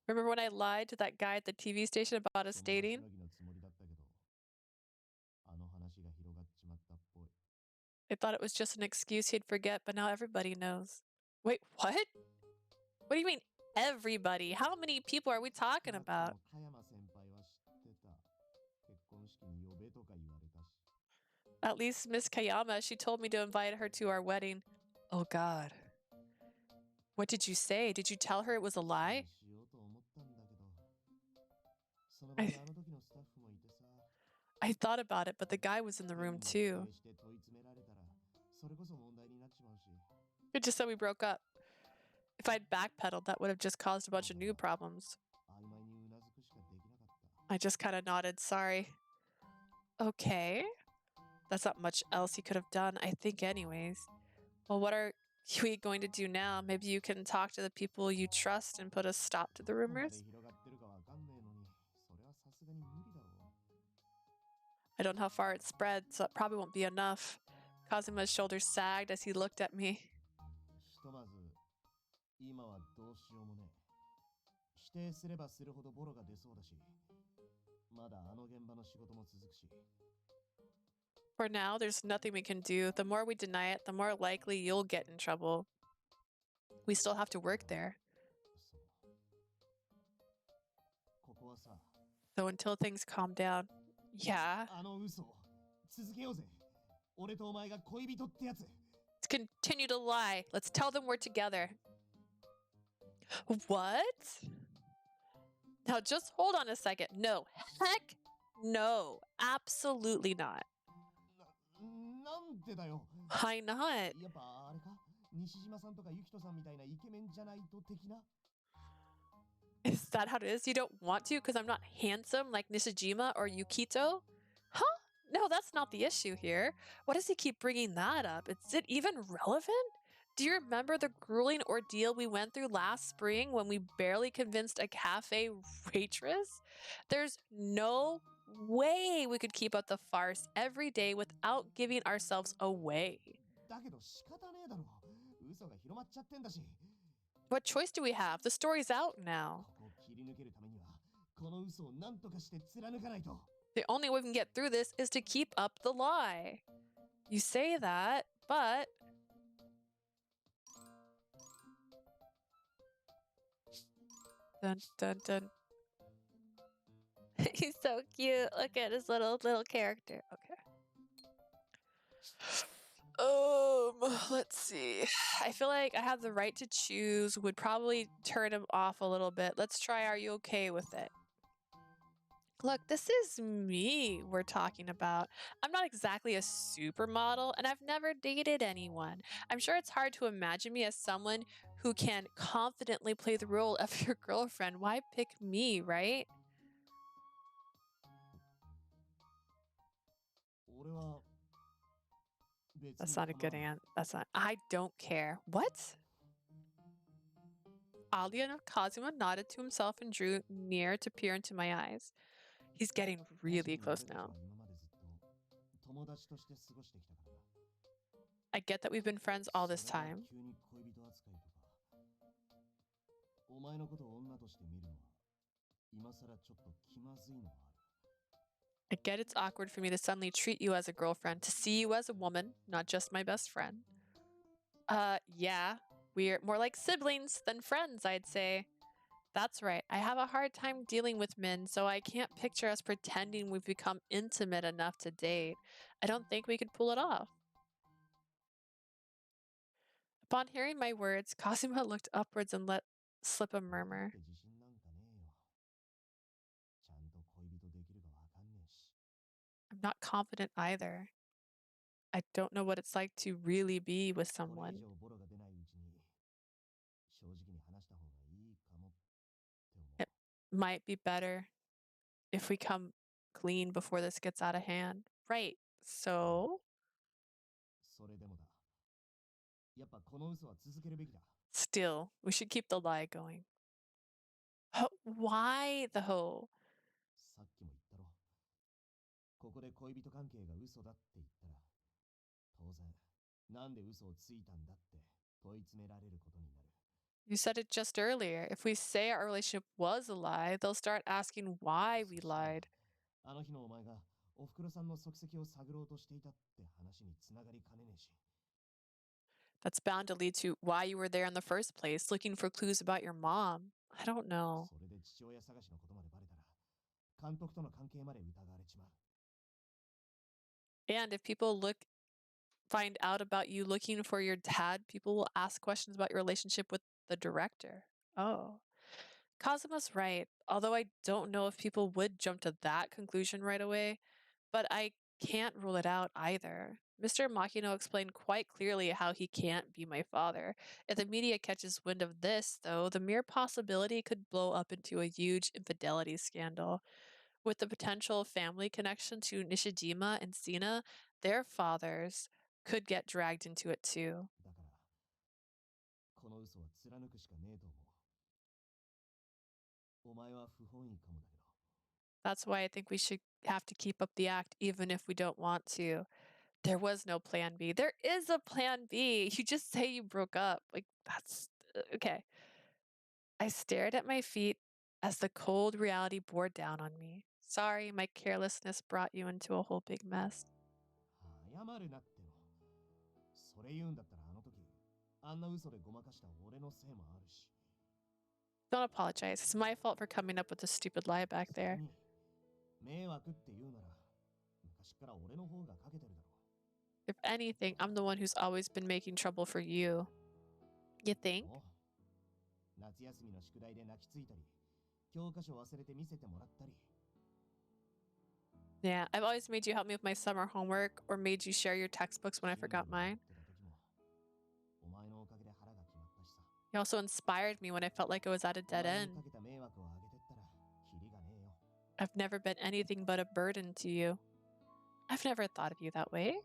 Remember when I lied to that guy at the TV station about us その dating? しのぎのつもりだったけど、あの話が広がっちまったっぽい。 I thought it was just an excuse he'd forget, but now everybody knows. Wait, what? What do you mean, everybody? How many people are we talking 少なくと about? も加山先輩は知ってた。結婚式に呼べとか言われたし。 At least Miss Kayama, she told me to invite her to our wedding. Oh god. What did you say? Did you tell her it was a lie? しようと思ったんだけど、その場にあの時のスタッフもいてさ。 I thought about it, but the guy was in the room も too. 否定して問い詰められたら、それこそ問題になっちまうし。 It just said we broke up. If I'd backpedaled, that would have just caused a bunch of new problems. 曖昧にうなずくしかできなかった。 I just kind of nodded, sorry. Okay. That's not much else he could have done, I think, anyways. Well, what are we going to do now? Maybe you can talk to the people you trust and put a stop to the どこまで rumors? 広がってるかわかんねえのに、それはさすがに無理だろう。I don't know how far it spread, so it probably won't be enough. Kazuma's shoulders sagged as he looked at me. ひとまず今はどうしようもねえ。否定すればするほどボロが出そうだし、まだあの現場の仕事も続くし。For now, there's nothing we can do. The more we deny it, the more likely you'll get in trouble. We still have to work there. ここはさ、 So until things calm down. Yeah. あの嘘続けようぜ。俺とお前が恋人ってやつ。 Let's continue to lie. Let's tell them we're together. What? Now just hold on a second. No. Heck no. Absolutely not. なんでだよ。 Why not? やっぱあれか、西島さんとかゆきとさんみたいなイケメンじゃないと的な。 Is that how it is? You don't want to because I'm not handsome like Nishijima or Yukito? Huh? No, that's not the issue here. Why does he keep bringing that up? Is it even relevant? Do you remember the grueling ordeal we went through last spring when we barely convinced a cafe waitress? There's no way we could keep up the farce every day without giving ourselves away. だけど仕方ねえだろ。嘘が広まっちゃってんだし。 What choice do we have? The story's out now. ここを切り抜けるためには、この嘘を何とかして貫かないと。 The only way we can get through this is to keep up the lie. You say that, but... Dun, dun, dun. He's so cute. Look at his little character. Okay. Let's see. I feel like I have the right to choose would probably turn him off a little bit. Let's try Are You Okay With It? Look, this is me we're talking about. I'm not exactly a supermodel, and I've never dated anyone. I'm sure it's hard to imagine me as someone who can confidently play the role of your girlfriend. Why pick me, right? 俺は別に That's not a good 構わない。 answer. That's not. I don't care. What? Oddly enough, Kazuma nodded to himself and drew near to peer into my eyes. He's getting really close now. 今までずっと友達として過ごしてきたからな。 I get that we've been friends all this それが time. 急に恋人扱いとか。お前のことを女として見るのは今さらちょっと気まずいのはある。 I get it's awkward for me to suddenly treat you as a girlfriend, to see you as a woman, not just my best friend. Yeah, we're more like siblings than friends, I'd say. That's right. I have a hard time dealing with men, so I can't picture us pretending we've become intimate enough to date. I don't think we could pull it off. Upon hearing my words, Kazuma looked upwards and let slip a murmur. って自信なんかねえよ。ちゃんと恋人できるかわかんねえし。 I'm not confident either. I don't know what it's like to really be with これ someone. 以上ボロが出ないうちに正直に話した方がいいかもって思う。 It might be better if we come clean before this gets out of hand. Right. So, それでもだ。やっぱこの嘘は続けるべきだ。 still, we should keep the lie going. Why though? さっきも言ったろ。ここで恋人関係が嘘だって言ったら、当然、なんで嘘をついたんだって問い詰められることになる。 You said it just earlier. If we say our relationship was a lie, they'll start asking why we そして lied. あの日のお前がおふくろさんの足跡を探ろうとしていたって話につながりかねねえし。 That's bound to lead to why you were there in the first place, looking for clues about your mom. I don't know. それで父親探しのことまでバレたら、監督との関係まで疑われちまう。 And if people find out about you looking for your dad, people will ask questions about your relationship with the director. Oh. Kazuma's right, although I don't know if people would jump to that conclusion right away, but I can't rule it out either. Mr. Makino explained quite clearly how he can't be my father. If the media catches wind of this, though, the mere possibility could blow up into a huge infidelity scandal. With the potential family connection to Nishijima and Sina, their fathers could get dragged into it too. だから、この嘘は貫くしかねえと思う。お前は不本意かもだけど。That's why I think we should have to keep up the act even if we don't want to. There was no plan B. There is a plan B. You just say you broke up. Like, that's okay. I stared at my feet as the cold reality bore down on me. Sorry, my carelessness brought you into a whole big mess. 謝るなっての。それ言うんだったらあの時、あんな嘘でごまかした俺のせいもあるし。Don't apologize. It's my fault for coming up with a stupid lie back それ there. に、迷惑って言うなら、昔から俺の方がかけてるだろ。If anything, I'm the one who's always been making trouble for you. You think? お夏休みの宿題で泣きついたり、教科書忘れて見せてもらったり。Yeah, I've always made you help me with my summer homework or made you share your textbooks when I forgot mine. お前のおかげで腹が決まったしさ。 You also inspired me when I felt like I was at a dead お前に end. かけた迷惑をあげてったら、キリがねえよ。 I've never been anything but a burden to you. I've never thought of you that way.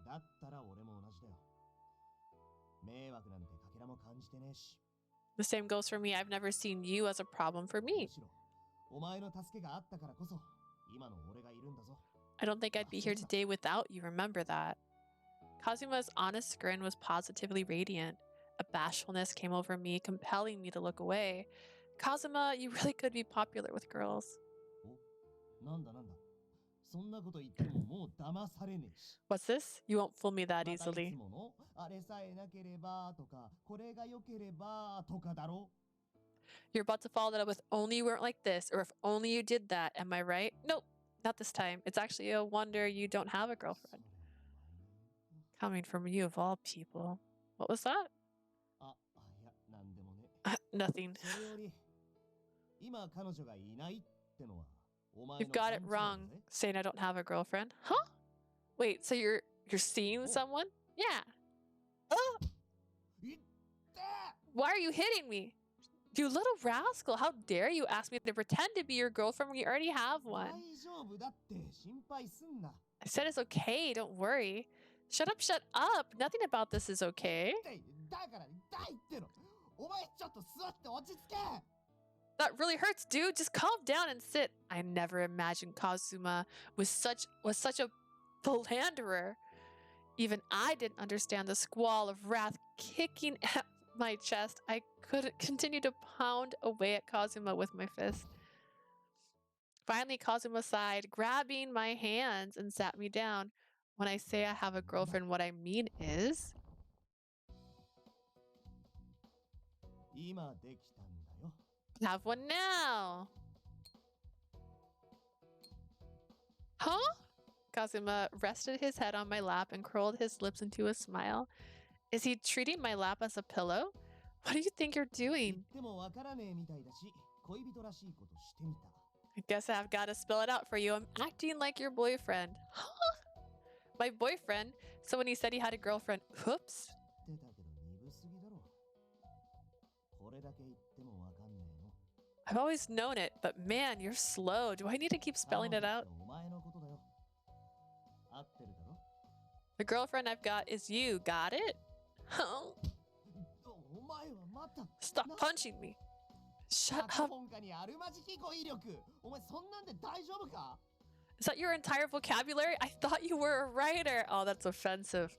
だったら俺も同じだよ。迷惑なんてかけらも感じてねえし。 The same goes for me. I've never seen you as a problem for む me. しろ、お前の助けがあったからこそ、今の俺がいるんだぞ。 I don't think I'd be here today without you. Remember that. Kazuma's honest grin was positively radiant. A bashfulness came over me, compelling me to look away. Kazuma, you really could be popular with girls. お、なんだなんだ。そんなこと言ってももう騙されねえし。 What's this? You won't fool me that またい easily. つものあれさえなければとか、これが良ければとかだろ。 You're about to follow that up with only you weren't like this, or if only you did that. Am I right? Nope, not this time. It's actually a wonder you don't have a そ girlfriend. れお前か。 Coming from you of all people. What was that? あ、いや、なんでもね。 Nothing. それより、今彼女がいないってのは、お前の You've got it 勘違いだ wrong, ぜ。 saying I don't have a girlfriend. Huh? Wait, so you're seeing someone? Yeah. Oh, いってー why are you hitting me? You little rascal, how dare you ask me to pretend to be your girlfriend when you already have 大 one? 丈夫だって心配すんな。 I said it's okay, don't worry. Shut up, shut up. Nothing about this is okay. だから痛いっての。お前ちょっと座って落ち着け。 That really hurts, dude. Just calm down and sit. I never imagined Kazuma was such a philanderer. Even I didn't understand the squall of wrath kicking at my chest. I couldn't continue to pound away at Kazuma with my fist. Finally, Kazuma sighed, grabbing my hands and sat me down. When I say I have a girlfriend, what I mean is... 今できたんだよ。 have one now. Huh? Kazuma rested his head on my lap and curled his lips into a smile. Is he treating my lap as a pillow? What do you think you're 言っ doing? てもわからねえみたいだし、恋人らしいことしてみた。 I guess I've got to spell it out for you. I'm acting like your boyfriend. Huh? My boyfriend? So when he said he had a girlfriend, oops. 言ってたけど鈍すぎだろ。これだけ言ってもわかんねえの。 I've always known it, but man, you're slow. Do I need to keep spelling it out? お前のことだよ。合ってるだろ。 The girlfriend I've got is you. Got it? Huh? お前はまた。 Stop punching me. Shut 脚 up. 本家にあるまじき語彙力。お前そんなんで大丈夫か？ Is that your entire vocabulary? I thought you were a writer. Oh, that's offensive.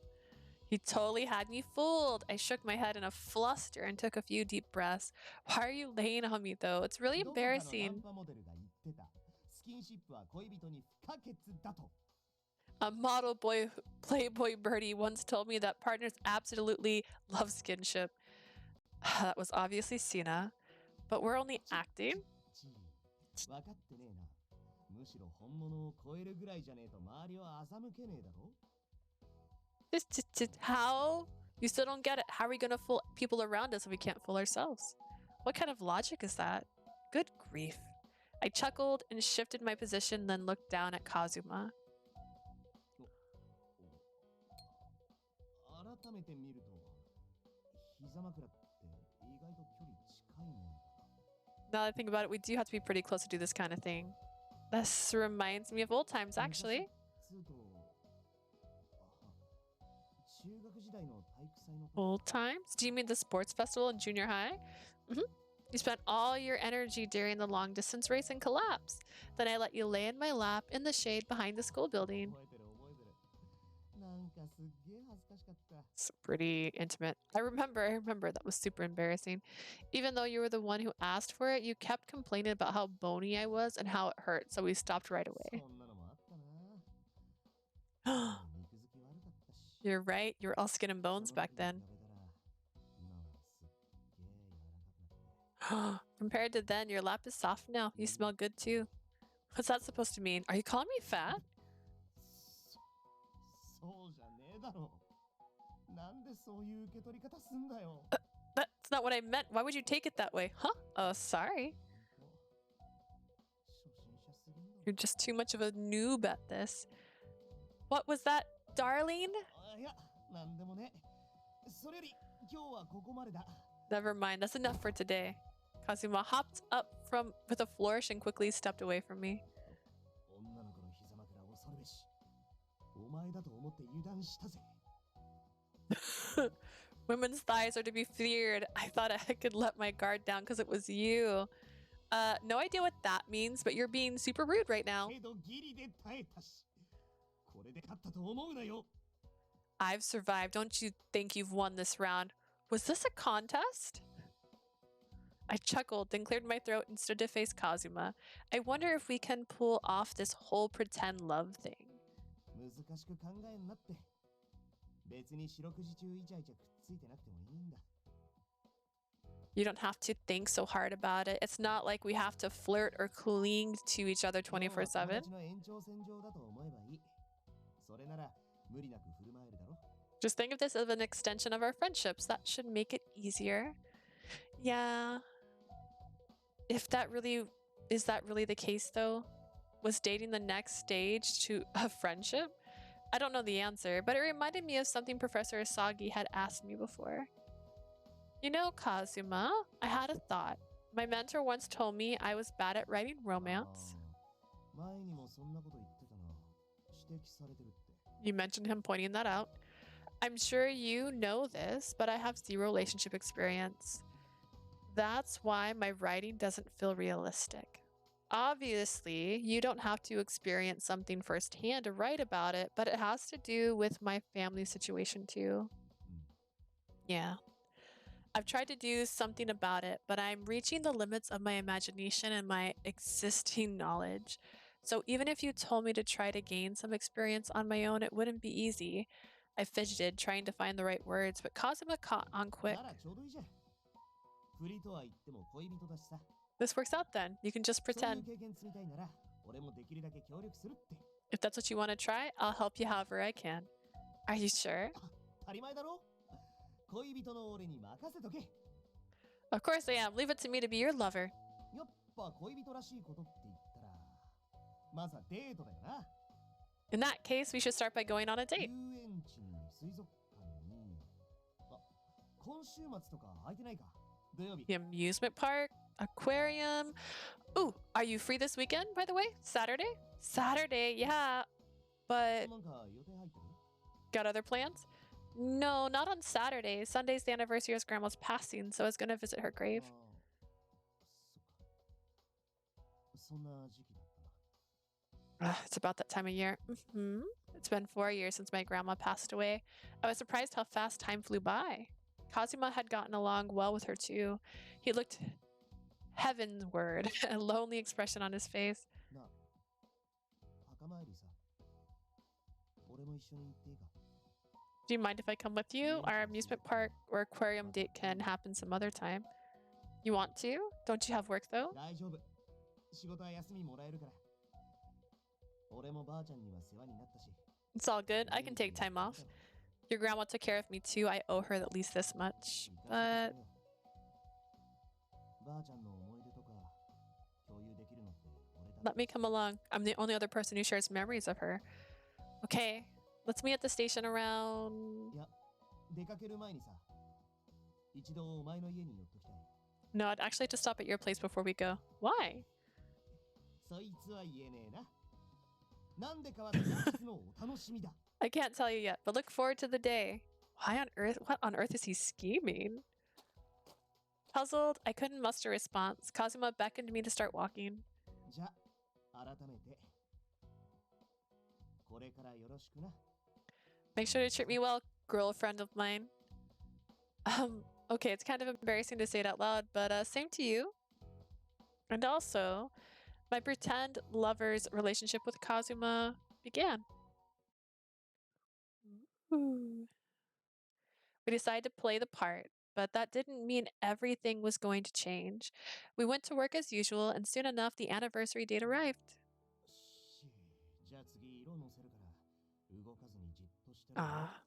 He totally had me fooled. I shook my head in a fluster and took a few deep breaths. Why are you laying on me, though? It's really どこかのナン embarrassing. パモデルが言ってた。スキンシップは恋人に不可欠だと。 A model boy, playboy birdie once told me that partners absolutely love skinship. That was obviously Sina, but we're only acting. チー分かってねえな。むしろ本物を超えるぐらいじゃねえと周りを欺けねえだろ。 How? You still don't get it. How are we gonna fool people around us if we can't fool ourselves? What kind of logic is that? Good grief. I chuckled and shifted my position, then looked down at Kazuma. 改めて見ると、膝枕って意外と距離近いもんだ。 Now that I think about it, we do have to be pretty close to do this kind of thing. This reminds me of old times, actually. つうと、中学時代の体育祭の時 Old times? Do you mean the sports festival in junior high? You spent all your energy during the long distance race and collapsed. Then I let you lay in my lap in the shade behind the school building. 覚えてる覚えてる。なんかすっげえ恥ずかしかった。 It's pretty intimate. I remember that was super embarrassing. Even though you were the one who asked for it, you kept complaining about how bony I was and how it hurt, so we stopped right そ away. んなのもあったな。肉付き悪かったし。 You're right, you were all skin and その bones 時 back に比 then. べたら、今はすっげえ柔らかくなって。 Compared to then, your lap is soft now. You smell good too. What's that supposed to mean? Are you calling me fat? そうじゃねえだろ。なんでそういう受け取り方すんだよ。 That's not what I meant. Why would you take it that way? Huh? Oh, sorry. 初心者すぎんだろ。 You're just too much of a noob at this. What was that, darling? あ、いや、なんでもね。それより、今日はここまでだ。 Never mind. That's enough for today. Kazuma hopped up with a flourish and quickly stepped away from me. 女の子の膝枕を恐るべし。お前だと思って油断したぜ。 Women's thighs are to be feared. I thought I could let my guard down because it was you. No idea what that means, but you're being super rude right now. けどギリで耐えたし。これで勝ったと思うなよ。 I've survived. Don't you think you've won this round? Was this a contest? I chuckled, then cleared my throat and stood to face Kazuma. I wonder if we can pull off this whole pretend love thing. 難しく考えんなって。別に四六時中イチャイチャくっついてなくてもいいんだ。 You don't have to think so hard about it. It's not like we have to flirt or cling to each other 友 24/7. 達の延長線上だと思えばいい。それなら無理なく振る舞えるだろ。 Just think of this as an extension of our friendships. That should make it easier. Yeah. If that really is that really the case though? Was dating the next stage to a friendship? I don't know the answer, but it reminded me of something Professor Asagi had asked me before. You know, Kazuma, I had a thought. My mentor once told me I was bad at writing romance. ああ、前にもそんなこと言ってたな。指摘されてるって。 You mentioned him pointing that out. I'm sure you know this, but I have zero relationship experience. That's why my writing doesn't feel realistic. Obviously, you don't have to experience something firsthand to write about it, but it has to do with my family situation too. Yeah. I've tried to do something about it, but I'm reaching the limits of my imagination and my existing knowledge. So even if you told me to try to gain some experience on my own, it wouldn't be easy. I fidgeted, trying to find the right words, but Kazuma caught on quick. ならちょうどいいじゃん。振りとは言っても恋人だしさ。 This works out then. You can just そういう pretend. 経験積みたいなら、俺もできるだけ協力するって。 If that's what you want to try, I'll help you however I can. Are you sure? 当たり前だろ。恋人の俺に任せとけ。 Of course I am. Leave it to me to be your lover. やっぱ恋人らしいことって言ったら、まずはデートだよな。 In that case, we should start by going on a 遊 date. 園地に水族館に。あ、今週末とか空いてないか。土曜日。 The amusement park, aquarium. Ooh, are you free this weekend, by the way? Saturday? Saturday, yeah. But なんか予定入ってる？ got other plans? No, not on Saturday. Sunday's the anniversary of his grandma's passing, so I was gonna visit her grave. ああ、そっか。そんな時期だったな。 It's about that time of year. It's been 4 years since my grandma passed away. I was surprised how fast time flew by. Kazuma had gotten along well with her too. He looked heavenward, a lonely expression on his face. なあ、墓参りさ。俺も一緒に行っていいか？ Do you mind if I come with you? Our amusement park or aquarium date can happen some other time. You want to? Don't you have work though? 大丈夫。仕事は休みもらえるから。俺もばあちゃんには世話になったし。 It's all good. I can take time off. Your grandma took care of me too. I owe her at least this much. But ばあちゃんの思い出とか共有できるのって俺だ。 let me come along. I'm the only other person who shares memories of her. Okay, let's meet at the station around. いや、出かける前にさ、一度お前の家に寄っときたい。 No, I'd actually like to stop at your place before we go. Why? そいつは言えねえな。なんでかは当日のお楽しみだ。 I can't tell you yet, but look forward to the day. Why on earth? What on earth is he scheming? Puzzled, I couldn't muster a response. Kazuma beckoned me to start walking. じゃあ改めてこれからよろしくな。 Make sure to treat me well, girlfriend of mine. Okay, it's kind of embarrassing to say it out loud, but same to you. And also, my pretend lover's relationship with Kazuma began. Ooh. We decided to play the part, but that didn't mean everything was going to change. We went to work as usual, and soon enough, the anniversary date arrived. じゃあ次色のせるから動かずにじっとしてろよ。 Ah,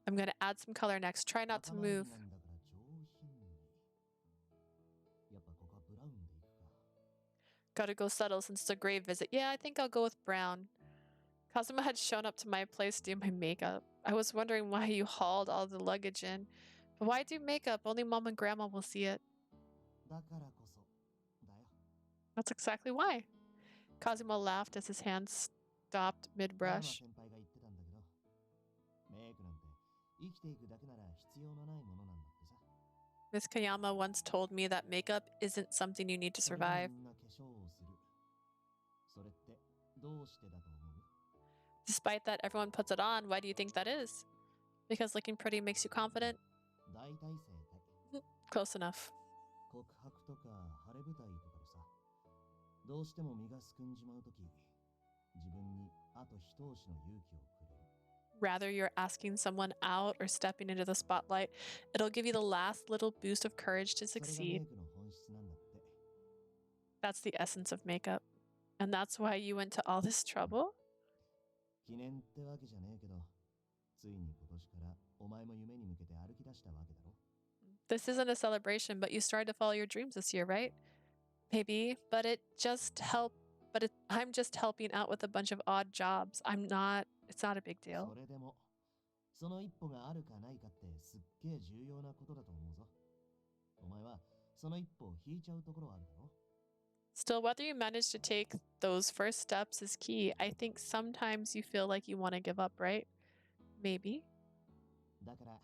I'm gonna add some color next. Try not to 赤眉 move. 毛なんだから上品に。やっぱここはブラウンでいくか。 Gotta go subtle since it's a grave visit. Yeah, I think I'll go with brown. Kazuma had shown up to my place to do my makeup. I was wondering why you hauled all the luggage in. But why do makeup? Only mom and grandma will see it. だからこそだよ。 That's exactly why. Kazuma laughed as his hand stopped 山 mid-brush. 先輩が言ってたんだけど、メイクなんて生きていくだけなら必要のないものなんだってさ。 Miss Kayama once told me that makeup isn't something you need to それで survive. みんな化粧をする。それってどうしてだと思う？ Despite that everyone puts it on, why do you think that is? Because looking pretty makes you confident? 大体生態。 Close enough. 告白とか晴れ舞台とかでさ、どうしても身がすくんじまうとき、自分にあと一押しの勇気をくれる。 Rather you're asking someone out or stepping into the spotlight, it'll give you the last little boost of courage to それがメ succeed. イクの本質なんだって。 That's the essence of makeup. And that's why you went to all this trouble? 記念ってわけじゃねえけど、ついに今年からお前も夢に向けて歩き出したわけだろ。 This isn't a celebration, but you started to follow your dreams this year, right? Maybe, but I'm just helping out with a bunch of odd jobs. It's not a big deal. それでも、その一歩があるかないかってすっげえ重要なことだと思うぞ。お前はその一歩を引いちゃうところあるだろ。 Still, whether you manage to take those first steps is key. I think sometimes you feel like you want to give up, right? Maybe. だから、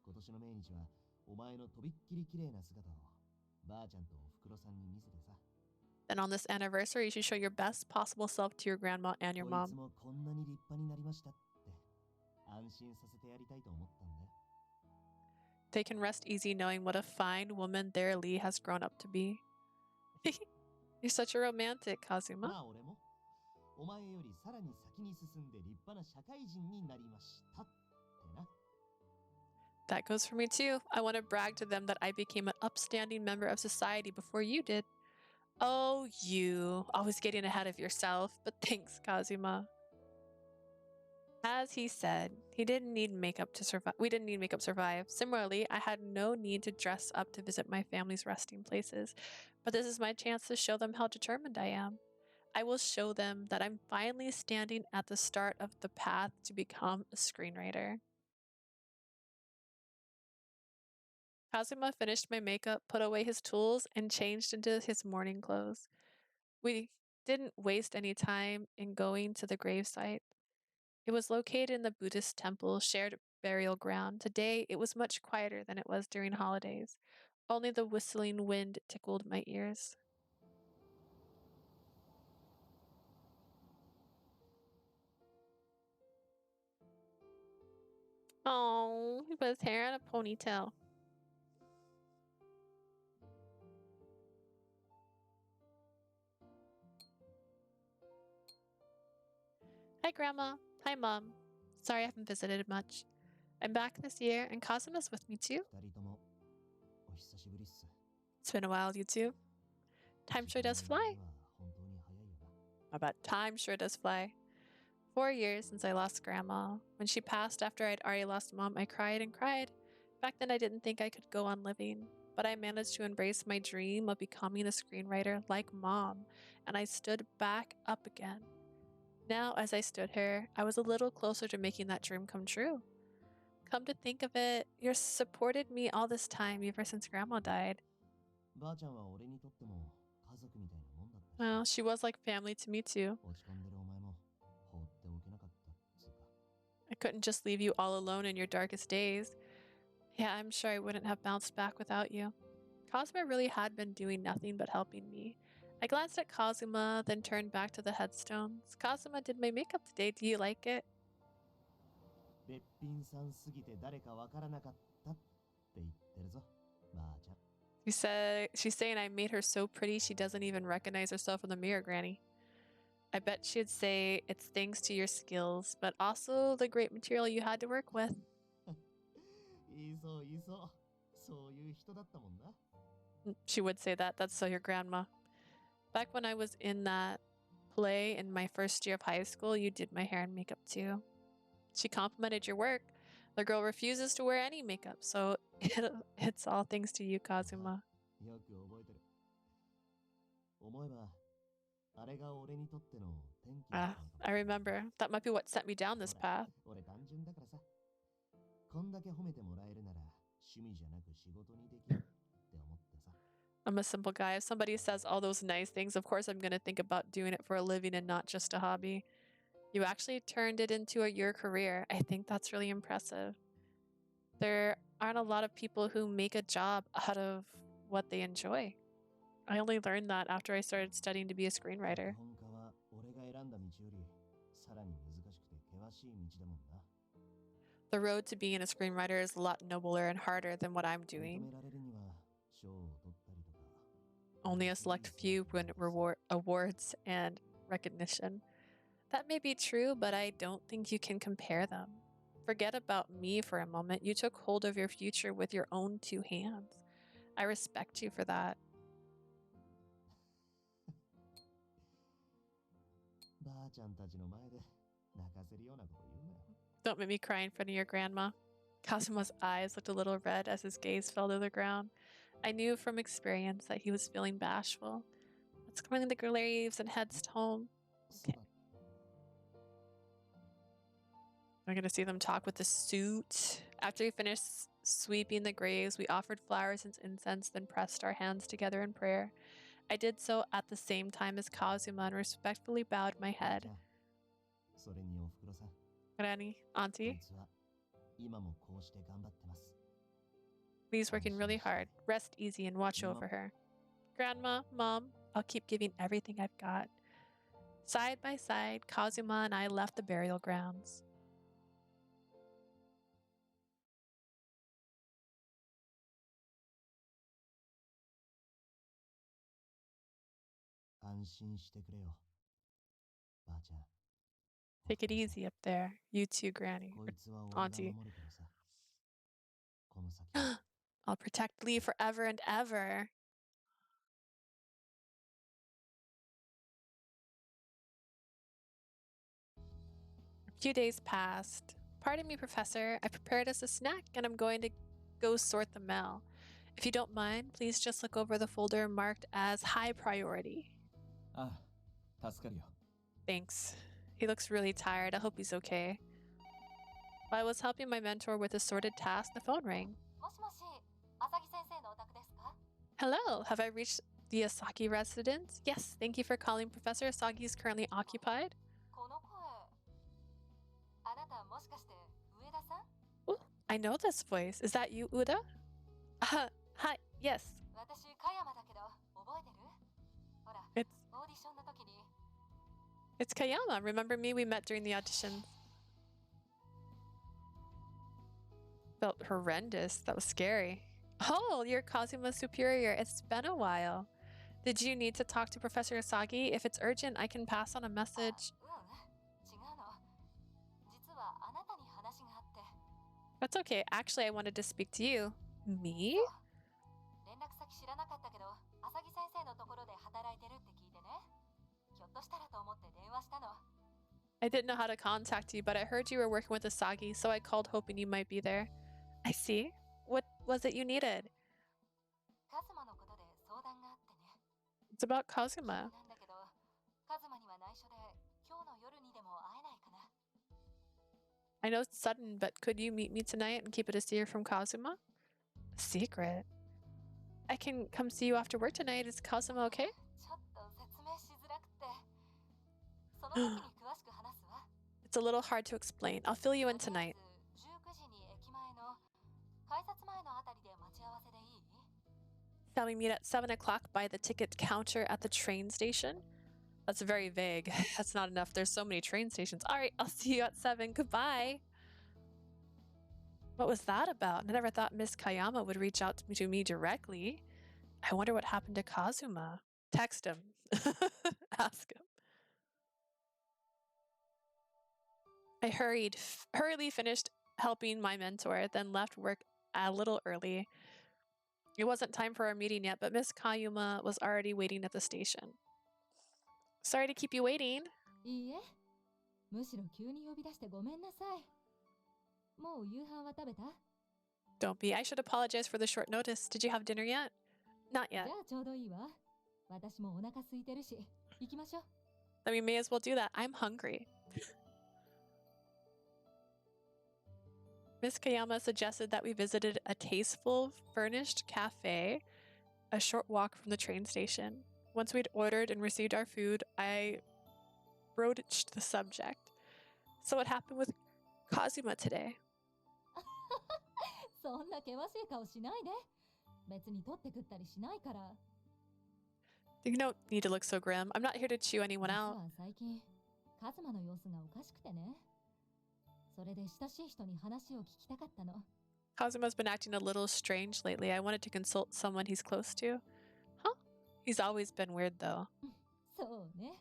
今年の命日はお前のとびっきり綺麗な姿をばあちゃんとおふくろさんに見せてさ。 Then on this anniversary, you should show your best possible self to your grandma and your こい mom. つもこんなに立派になりましたって安心させてやりたいと思ったんだよ。 They can rest easy knowing what a fine woman their Lee has grown up to be. You're such a romantic, ま Kazuma. あ俺もお前よりさらに先に進んで立派な社会人になりましたってな。 That goes for me too. I want to brag to them that I became an upstanding member of society before you did. Oh, you. Always getting ahead of yourself. But thanks, Kazuma. As he said, he didn't need makeup to survive. We didn't need makeup to survive. Similarly, I had no need to dress up to visit my family's resting places. But this is my chance to show them how determined I am. I will show them that I'm finally standing at the start of the path to become a screenwriter. Kazuma finished my makeup, put away his tools, and changed into his morning clothes. We didn't waste any time in going to the gravesite. It was located in the Buddhist temple, shared burial ground. Today, it was much quieter than it was during holidays. Only the whistling wind tickled my ears. Oh, he put his hair in a ponytail. Hi, Grandma. Hi, Mom. Sorry I haven't visited much. I'm back this year, and Kazuma's with me too. 二人ともお久しぶりっす。 It's been a while, you two. Time sure does 時間の fly. 流れは本当に早いよな。 I bet time sure does fly. 4 years since I lost Grandma. When she passed after I'd already lost Mom, I cried and cried. Back then, I didn't think I could go on living. But I managed to embrace my dream of becoming a screenwriter like Mom, and I stood back up again. Now, as I stood here, I was a little closer to making that dream come true. Come to think of it, you've supported me all this time, ever since Grandma died. ばあちゃんは俺にとっても家族みたいなもんだったし、 Well, she was like family to me too. 落ち込んでるお前も放っておけなかったっつうか。 I couldn't just leave you all alone in your darkest days. Yeah, I'm sure I wouldn't have bounced back without you. Kazuma really had been doing nothing but helping me. I glanced at Kazuma, then turned back to the headstones. Kazuma did my makeup today. Do you like it? べっぴんさんすぎて誰かわからなかったって言ってるぞ、ばあちゃん。She's saying I made her so pretty she doesn't even recognize herself in the mirror, Granny. I bet she'd say it's thanks to your skills, but also the great material you had to work with. いいそういいそう。そういう人だったもんな。She would say that. That's so your grandma. Back when I was in that play in my first year of high school, you did my hair and makeup too. She complimented your work. The girl refuses to wear any makeup, so it's all thanks to you, Kazuma. よく覚えてる。思えば、あれが俺にとっての転機だったのかも。I remember. That might be what sent me down this path. 俺単純だからさ。こんだけ褒めてもらえるなら、趣味じゃなく仕事にできるって思ってさ。I'm a simple guy. If somebody says all those nice things, of course I'm going to think about doing it for a living and not just a hobby. You actually turned it into your career. I think that's really impressive. There aren't a lot of people who make a job out of what they enjoy. I only learned that after I started studying to be a screenwriter. 本家は俺が選んだ道よりさらに難しくて険しい道だもんな。The road to being a screenwriter is a lot nobler and harder than what I'm 認 doing. められるには賞を取ったりとか。 Only a select few win awards and recognition. That may be true, but I don't think you can compare them. Forget about me for a moment. You took hold of your future with your own two hands. I respect you for that. ばあちゃんたちの前で泣かせるようなこと言うなよ。 Don't make me cry in front of your grandma. Kazuma's eyes looked a little red as his gaze fell to the ground. I knew from experience that he was feeling bashful. Let's clean the graves and head home. そうだ。 We're going to see them talk with the suit. After we finished sweeping the graves, we offered flowers and incense, then pressed our hands together in prayer. I did so at the same time as Kazuma and respectfully bowed my head. それにおふくろさん。 Granny, あい Auntie, つは今もこうして頑張ってます。 please working really hard. Rest easy and watch over her. Grandma, Mom, I'll keep giving everything I've got. Side by side, Kazuma and I left the burial grounds. 安心してくれよ。ばあちゃん。 Take it easy up there. You too, Granny. こいつは俺が Auntie. 守るからさ。この先。 I'll protect Lee forever and ever. A few days passed. Pardon me, Professor. I prepared us a snack and I'm going to go sort the mail. If you don't mind, please just look over the folder marked as high priority. ああ、助かるよ。 Thanks. He looks really tired. I hope he's okay. While I was helping my mentor with a sorted task, the phone rang. もしもし、浅木先生のお宅ですか？ Hello, have I reached the Asaki residence? Yes, thank you for calling. Professor Asaki is currently occupied. この声、あなたもしかして上田さん？ Oh, I know this voice. Is that you, Uda? Hi, yes. 私、加山だけど、覚えてる？ほら、 It's オーディションの時に、 it's Kayama. Remember me? We met during the audition. Felt horrendous. That was scary. Oh, you're Kazuma's superior. It's been a while. Did you need to talk to Professor Asagi? If it's urgent, I can pass on a あ、message. 違うの。実はあなたに話があって、 That's okay. Actually, I wanted to speak to you. Me? 連絡先知らなかったけど、浅木先生のところで働いてるって聞いてね。ひょっとしたらと思って電話したの。 I didn't know how to contact you, but I heard you were working with Asagi, so I called hoping you might be there. I see. What was it you needed? カズマのことで相談があってね。 It's about そう Kazuma. なんだけど、カズマには内緒で、今日の夜にでも会えないかな。 I know it's sudden, but could you meet me tonight and keep it a secret from Kazuma? A secret? I can come see you after work tonight. Is Kazuma okay? ちょっと説明しづらくて。その時に詳しく話すわ。 It's a little hard to explain. I'll fill you in とりあえ tonight. ず19時に駅前の改札前のあたりで待ち合わせでいい？ Shall we meet at 7 o'clock by the ticket counter at the train station? That's very vague. That's not enough. There's so many train stations. All right, I'll see you at 7. Goodbye. What was that about? I never thought Miss Kayama would reach out to me directly. I wonder what happened to Kazuma. Text him. Ask him. I hurriedly finished helping my mentor, then left work a little early. It wasn't time for our meeting yet, but Miss Kayama was already waiting at the station. Sorry to keep you waiting. いいえ、むしろ急に呼び出してごめんなさい。もう夕飯は食べた？ Don't be. I should apologize for the short notice. Did you have dinner yet? Not じゃ yet. あちょうどいいわ。私もお腹空いてるし、行きましょう。 Then we may as well do that. I'm hungry. Miss Kayama suggested that we visited a tasteful, furnished cafe a short walk from the train station. Once we'd ordered and received our food, I broached the subject. So what happened with Kazuma today? そんな険しい顔しないで。別に取って食ったりしないから。 You don't need to look so grim. I'm not here to chew anyone 実 out. は最近、カズマの様子がおかしくてね。それで親しい人に話を聞きたかったの。 Kazuma's been acting a little strange lately. I wanted to consult someone he's close to. Huh? He's always been weird, though. そうね。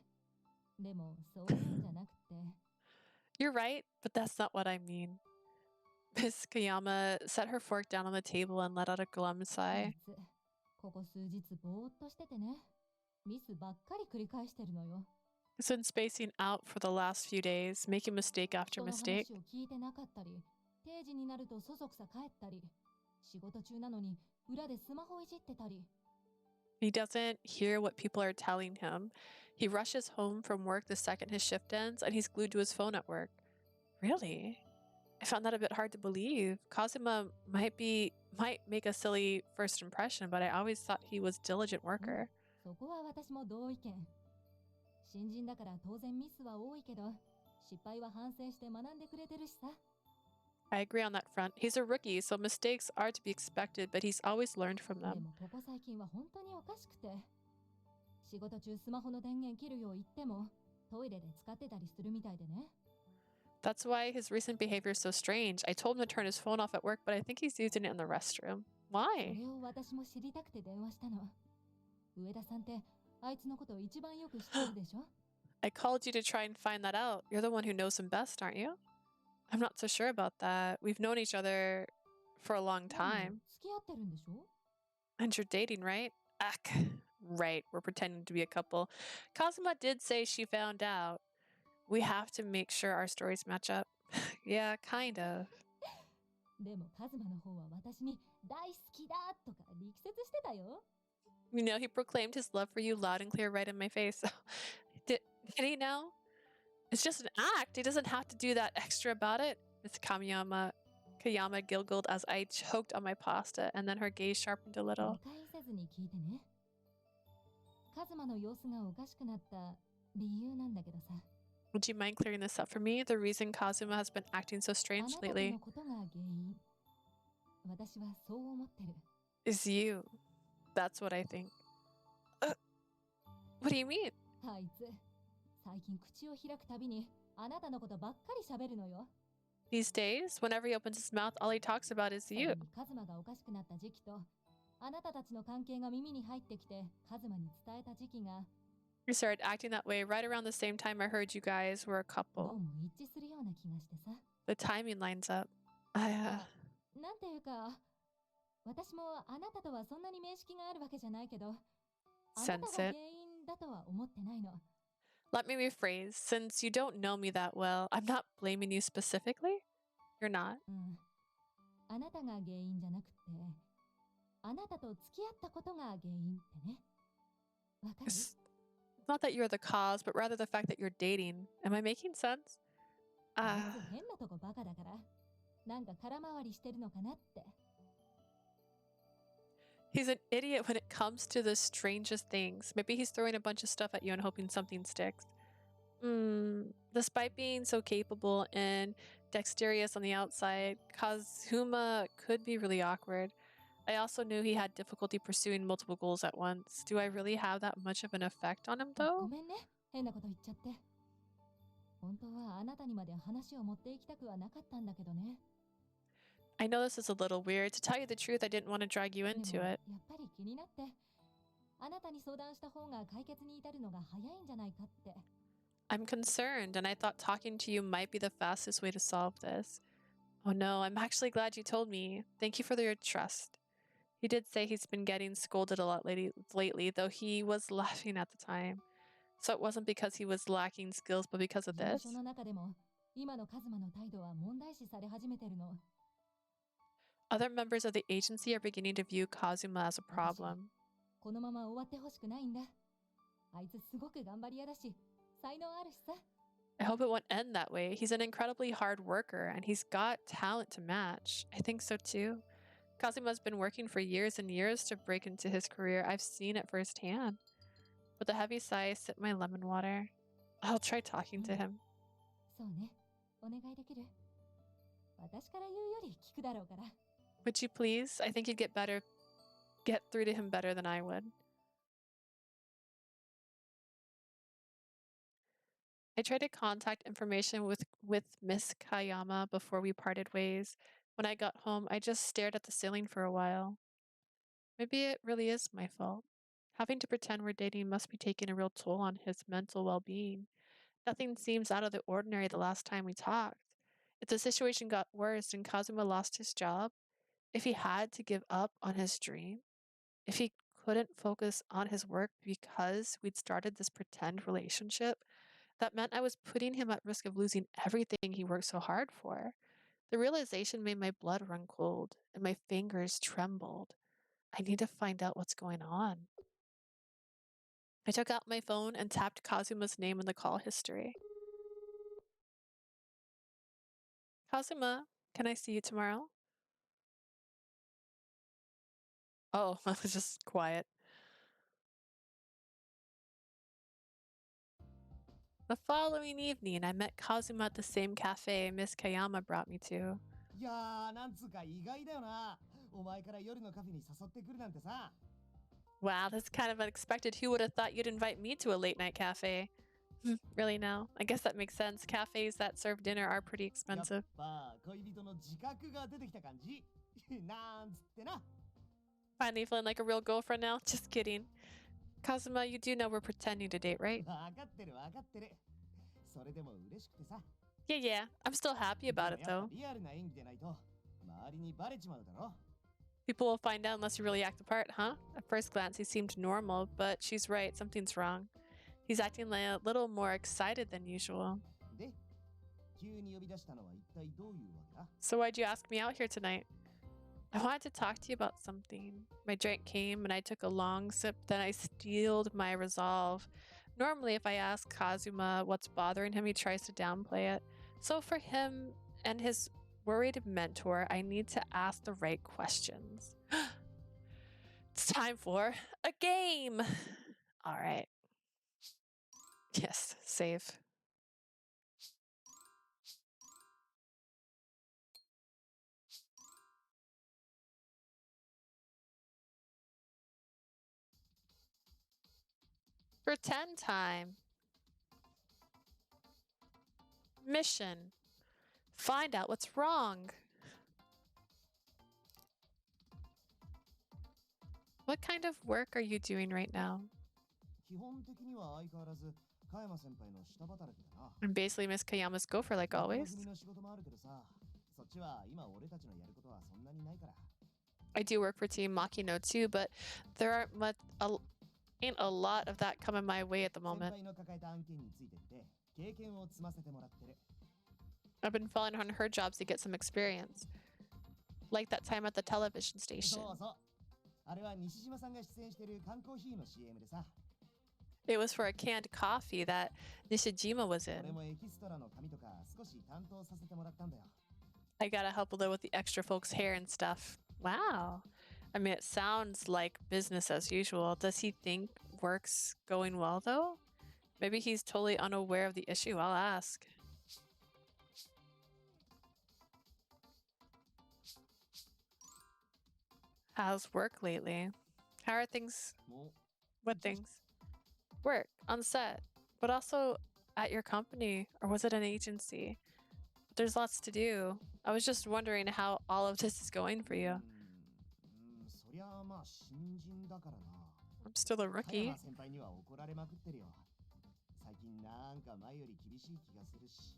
でも、そういうんじゃなくて。 You're right, but that's not what I mean. Miss Kayama set her fork down on the table and let out a glum あ sigh. いつ、ここ数日ぼーっとしててね。ミスばっかり繰り返してるのよ。 He's been spacing out for the last few days, making mistake after 人の mistake. 話を聞いてなかったり、定時になるとそそくさ帰ったり、仕事中なのに裏でスマホいじってたり。 He doesn't hear what people are telling him. He rushes home from work the second his shift ends, and he's glued to his phone at work. Really? I found that a bit hard to believe. Kazuma might make a silly first impression, but I always thought he was a diligent worker. そこは私も同意見。新人だから当然ミスは多いけど、失敗は反省して学んでくれてるしさ。 I agree on that front. He's a rookie, so mistakes are to be expected, but he's always learned from で them. もここ最近は本当におかしくて。仕事中スマホの電源切るよう言っても、トイレで使ってたりするみたいでね。 That's why his recent behavior is so strange. I told him to turn his phone off at work, but I think he's using it in the restroom. そ Why? れを私も知りたくて電話したの。上田さんってあいつのことを一番よく知ってるでしょ？ I called you to try and find that out. You're the one who knows him best, aren't you? I'm not so sure about that. We've known each other for a long でも time. 付き合ってるんでしょ？ And you're dating, right? Ugh. Right, we're pretending to be a couple. Kazuma did say she found out. We have to make sure our stories match up. Yeah, kind of. でもカズマの方は私に大好きだとか力説してたよ。 You know, he proclaimed his love for you loud and clear right in my face. Did he know? It's just an act. He doesn't have to do that extra about it. Miss Kayama giggled as I choked on my pasta, and then her gaze sharpened a 誤 little. 解せずに聞いてね。カズマの様子がおかしくなった理由なんだけどさ。 Would you mind clearing this up for me? The reason Kazuma has been acting so あ strange なたと lately のことが原因。私はそう思ってる。 is you. That's what I think. What do you mean? あいつ、最近口を開くたびにあなたのことばっかり喋るのよ。 These days, whenever he opens his mouth, all he talks about is それ you. にカズマがおかしくなった時期と、あなたたちの関係が耳に入ってきて、カズマに伝えた時期が You started acting that way right around the same time I heard you guys were a どう couple. も一致するような気がしてさ。 The timing lines up. なんていうか、私もあなたとはそんなに面識があるわけじゃないけど、あなたが Sense 原 it. 因だとは思ってないの。 Let me rephrase. Since you don't know me that well, I'm not blaming you specifically. You're not. うん。あなたが原因じゃなくて、あなたと付き合ったことが原因ってね。わかる？ It's not that you're the cause, but rather the fact that you're dating. Am I making sense? あいつ変なとこバカだから、なんか空回りしてるのかなって。 He's an idiot when it comes to the strangest things. Maybe he's throwing a bunch of stuff at you and hoping something sticks. Despite being so capable and dexterous on the outside, Kazuma could be really awkward. I also knew he had difficulty pursuing multiple goals at once. Do I really have that much of an effect on him, ご though? めんね、変なこと言っちゃって。本当はあなたにまで話を持っていきたくはなかったんだけどね。I know this is a little weird. To tell you the truth, I didn't want to drag you でも into や it. っぱり気になって、あなたに相談した方が解決に至るのが早いんじゃないかって。I'm concerned, and I thought talking to you might be the fastest way to solve this. Oh no, I'm actually glad you told me. Thank you for your trust. He did say he's been getting scolded a lot lately, though he was laughing at the time. So it wasn't because he was lacking skills, but because of 事務 this. 所の中でも今のカズマの態度は問題視され始めてるの。 Other members of the agency are beginning to view Kazuma as a problem. このまま終わってほしくないんだ。あいつすごく頑張り屋だし、才能あるしさ。 I hope it won't end that way. He's an incredibly hard worker, and he's got talent to match. I think so too. Kazuma's been working for years and years to break into his career. I've seen it firsthand. With a heavy sigh, I sip my lemon water. I'll try talking to him. そうね、お願いできる？私から言うより聞くだろうから。 Would you please? I think you'd get through to him better than I would. I tried to contact information with Miss Kayama before we parted ways. When I got home, I just stared at the ceiling for a while. Maybe it really is my fault. Having to pretend we're dating must be taking a real toll on his mental well-being. Nothing seems out of the ordinary the last time we talked. If the situation got worse and Kazuma lost his job, if he had to give up on his dream, if he couldn't focus on his work because we'd started this pretend relationship, that meant I was putting him at risk of losing everything he worked so hard for. The realization made my blood run cold and my fingers trembled. I need to find out what's going on. I took out my phone and tapped Kazuma's name in the call history. Kazuma, can I see you tomorrow? Oh, I was just quiet. The following evening, I met Kazuma at the same cafe Miss Kayama brought me to. いやー、なんつうか意外だよな。お前から夜のカフェに誘ってくるなんてさ。Wow, that's kind of unexpected. Who would have thought you'd invite me to a late night cafe? Really now? I guess that makes sense. Cafes that serve dinner are pretty やっ expensive. ぱ恋人の自覚が出てきた感じ。なんつってな。 Finally feeling like a real girlfriend now? Just kidding. Kazuma, you do know we're pretending to date, right? わかってるわかってる。それでも嬉しくてさ。 Yeah, I'm still happy about it でもやっ though. ぱリアルな演技でないと周りにバレちまうだろ。 People will find out unless you really act the part, huh? At first glance, he seemed normal, but she's right, something's wrong. He's acting like a little more excited than usual. で、急に呼び出したのは一体どういうわけだ？ So why'd you ask me out here tonight? I wanted to talk to you about something. My drink came and I took a long sip, then I steeled my resolve. Normally, if I ask Kazuma what's bothering him, he tries to downplay it. So for him and his worried mentor, I need to ask the right questions. It's time for a game. All right. Yes, save. Pretend time. Mission. Find out what's wrong. What kind of work are you doing right now? 基本的には相変わらず加山先輩の下働きだな。 I'm basically Miss Kayama's gopher like 仲間 always. 組の仕事もあるけどさ、そっちは今俺たちのやることはそんなにないから。 I do work for Team Makino too, but there ain't a lot of that coming my way at the 先 moment. 輩の抱えた案件についてって経験を積ませてもらってる。 I've been following on her jobs to get some experience. Like that time at the television station. そうそう。あれは西島さんが出演してる缶コーヒーの CM でさ。 It was for a canned coffee that Nishijima was 俺 in. もエキストラの髪とか少し担当させてもらったんだよ。 I gotta help a little with the extra folks' hair and stuff. Wow. I mean, it sounds like business as usual. Does he think work's going well, though? Maybe he's totally unaware of the issue. I'll ask. How's work lately? How are things? もう What things? Work, on set, but also at your company, or was it an agency? There's lots to do. I was just wondering how all of this is going for you. そりゃあまあ新人だからな。 I'm still a 葉 rookie. 山先輩には怒られまくってるよ。最近なんか前より厳しい気がするし。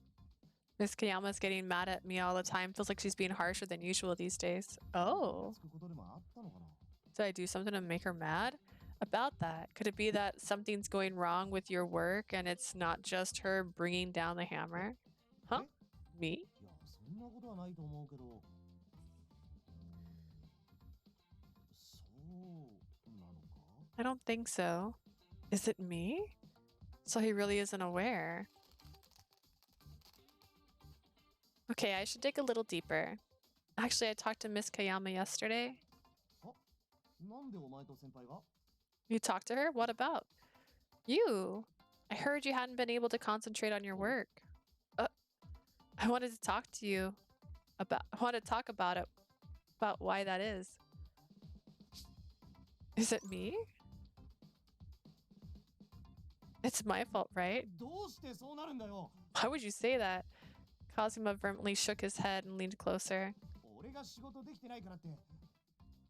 Miss Kayama's getting mad at me all the time. Feels like she's being harsher than usual these days. Oh. つくことでもあったのかな。 Did I do something to make her mad? About that, could it be that something's going wrong with your work and it's not just her bringing down the hammer? Huh? Me? いやそんなことはないと思うけど。そうなのか。 I don't think so. Is it me? So he really isn't aware. Okay, I should dig a little deeper. Actually, I talked to Miss Kayama yesterday. なんでお前と先輩が？ You talked to her? What about? You! I heard you hadn't been able to concentrate on your work. I wanted to talk to you about it, about why that is. Is it me? It's my fault, right? どうしてそうなるんだよ。 Why would you say that? Kazuma firmly shook his head and leaned closer. 俺が仕事できてないからって。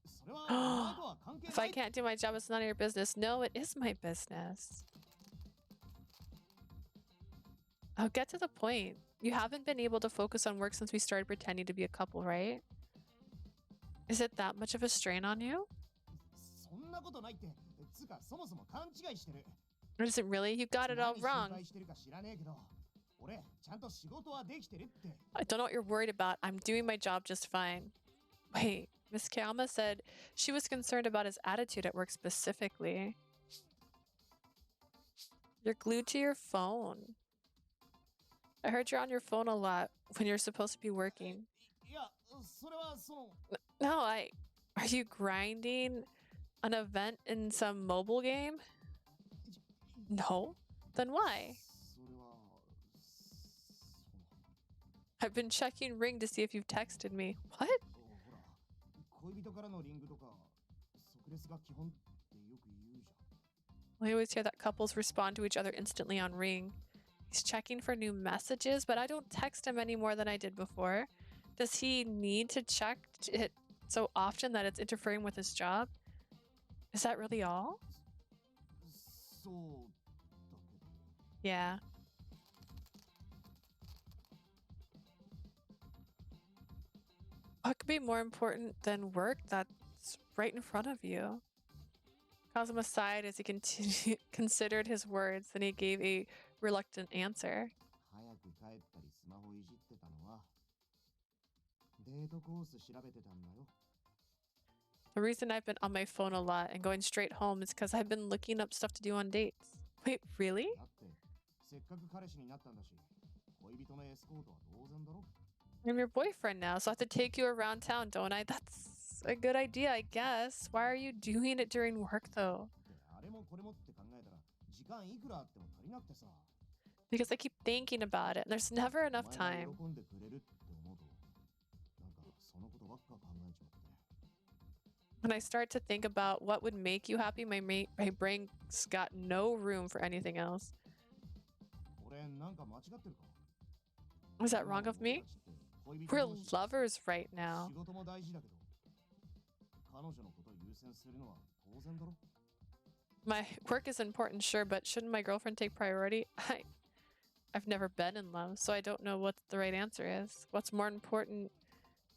それはお前とは関係 If な I い。 can't do my job, it's none of your business. No, it is my business. I'll get to the point. You haven't been able to focus on work since we started pretending to be a couple, right? Is it that much of a strain on you? そんなことないって。つかそもそも勘違いしてる。 Or is it really? You got it all 何心 wrong. 配してるか知らねえけど。俺ちゃんと仕事はできてるって。 I don't know what you're worried about. I'm doing my job just fine. Wait, Miss Kayama said she was concerned about his attitude at work specifically. You're glued to your phone. I heard you're on your phone a lot when you're supposed to be working. いやそれはその。 No, are you grinding an event in some mobile game? No? Then why? それは。 I've been checking Ring to see if you've texted me. What? ほら恋人からのリングとか即レスが基本ってよく言うじゃん。 We always hear that couples respond to each other instantly on Ring. He's checking for new messages, but I don't text him any more than I did before. Does he need to check it so often that it's interfering with his job? Is that really all? そうだけど。 Yeah. What could be more important than work that's right in front of you? Kazuma sighed as he considered his words, then he gave a reluctant answer. 早く帰ったりスマホいじってたのはデートコース調べてたんだよ。 The reason I've been on my phone a lot and going straight home is because I've been looking up stuff to do on dates. Wait, really? だってせっかく彼氏になったんだし恋人のエスコートは当然だろ。 I'm your boyfriend now, so I have to take you around town, don't I? That's a good idea, I guess. Why are you doing it during work, though? ってあれもこれもって考えたら時間いくらあっても足りなくてさ。 Because I keep thinking about it, and there's never enough お前が time. 喜んでくれるって思うとなんかそのことばっか考えちまって。 When I start to think about what would make you happy, my brain's got no room for anything else. 俺なんか間違ってるか。 Is that wrong of me? 恋人 We're 同士 lovers right now. 仕事も大事だけど彼女のことを優先するのは当然だろ。 My work is important, sure, but shouldn't my girlfriend take priority? I've never been in love, so I don't know what the right answer is. What's more important,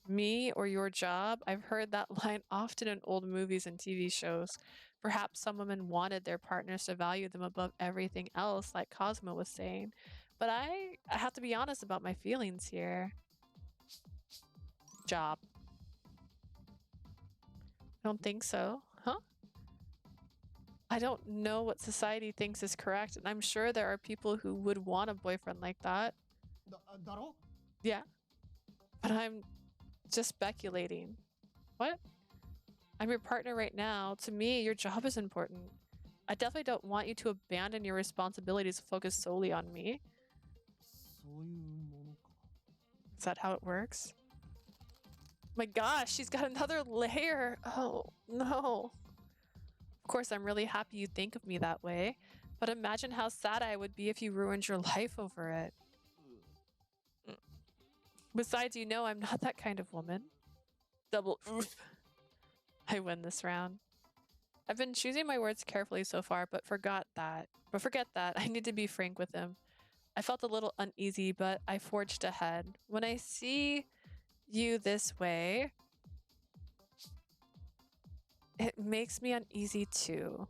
me or your job? I've heard that line often in old movies and TV shows. Perhaps some women wanted their partners to value them above everything else, like Kazuma was saying. But I have to be honest about my feelings here. Job. I don't think so. Huh? I don't know what society thinks is correct, and I'm sure there are people who would want a boyfriend like that. だろ Yeah. But I'm just speculating. What? I'm your partner right now. To me, your job is important. I definitely don't want you to abandon your responsibilities to focus solely on me. そういうものか。 Is that how it works? My gosh, she's got another layer. Oh, no. Of course, I'm really happy you think of me that way, but imagine how sad I would be if you ruined your life over it. Besides, you know I'm not that kind of woman. Double oof. I win this round. I've been choosing my words carefully so far, but forget that. I need to be frank with him. I felt a little uneasy, but I forged ahead. When I see you this way, it makes me uneasy too.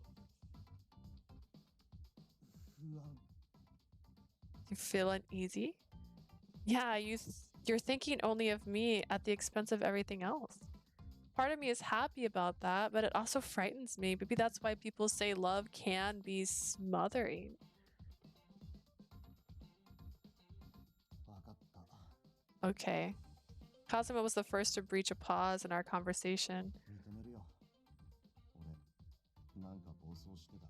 不安 You feel uneasy? Yeah, you're thinking only of me at the expense of everything else. Part of me is happy about that, but it also frightens me. Maybe that's why people say love can be smothering. わかった Okay. Kazuma was the first to breach a pause in our conversation. 認めるよ俺なんか暴走してた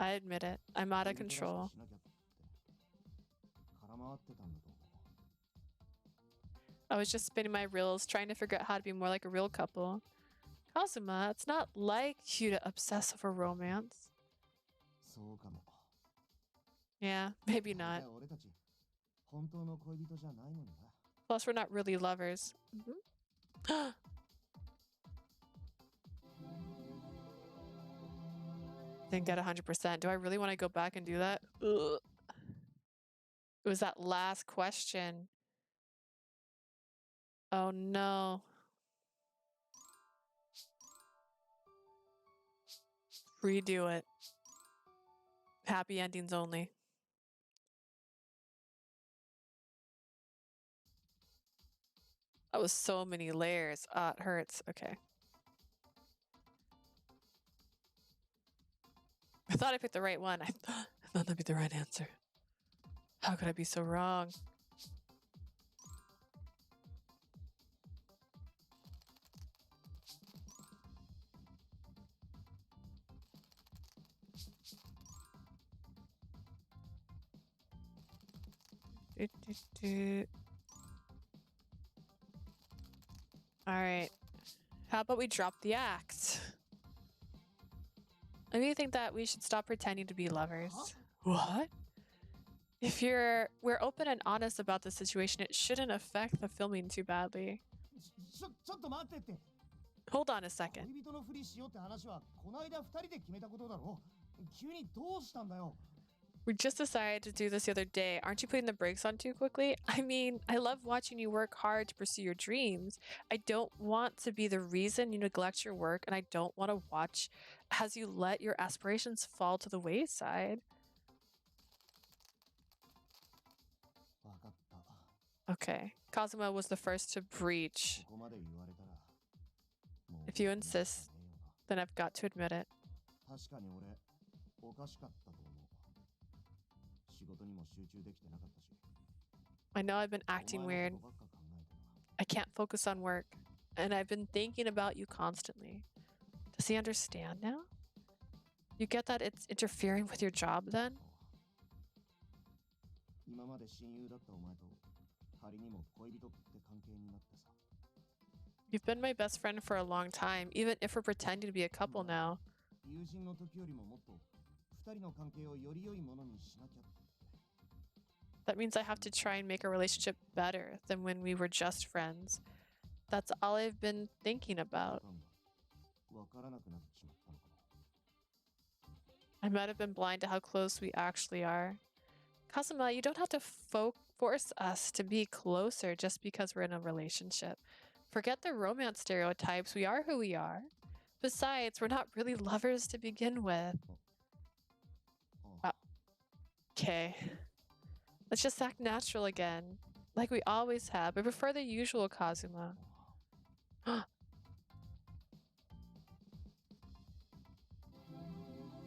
I admit it. I'm out of 恋人ら control. しくしなきゃって空回ってたんだと思う I was just spinning my reels, trying to figure out how to be more like a real couple. Kazuma, it's not like you to obsess over romance. そうかも Yeah, maybe じ not. ゃあ俺たち本当の恋人じゃないのにな Plus, we're not really lovers. Didn't get 100%. Do I really want to go back and do that? Ugh. It was that last question. Oh no. Redo it. Happy endings only. That was so many layers. It hurts. Okay. I thought I picked the right one. I thought that'd be the right answer. How could I be so wrong? All right. How about we drop the act? Maybe you think that we should stop pretending to be lovers. What? If we're open and honest about the situation, it shouldn't affect the filming too badly. ちょっと待ってって Hold on a second. 恋人のふりしようって話はこの間二人で決めたことだろ急にどうしたんだよ We just decided to do this the other day. Aren't you putting the brakes on too quickly? I mean, I love watching you work hard to pursue your dreams. I don't want to be the reason you neglect your work, and I don't want to watch as you let your aspirations fall to the wayside. わかった Okay. Kazuma was the first to breach. ここまで言われたらもう If you insist, then I've got to admit it. 確かに俺おかしかったと思う仕事にも集中できてなかったし I know I've been acting お weird. 前のことばっか考えてた I can't focus on work, and I've been thinking about you constantly. Does he understand now? You get that it's interfering with your job then? 今まで親友だったお前と仮にも恋人って関係になってさ You've been my best friend for a long time, even if we're pretending to be a couple now. 友人の時よりももっと二人の関係をより良いものにしなきゃって That means I have to try and make our relationship better than when we were just friends. That's all I've been thinking about. わからなくなってしまったのかも I might have been blind to how close we actually are. Kazuma, you don't have to force us to be closer just because we're in a relationship. Forget the romance stereotypes. We are who we are. Besides, we're not really lovers to begin with. Okay. Let's just act natural again, like we always have. I prefer the usual Kazuma.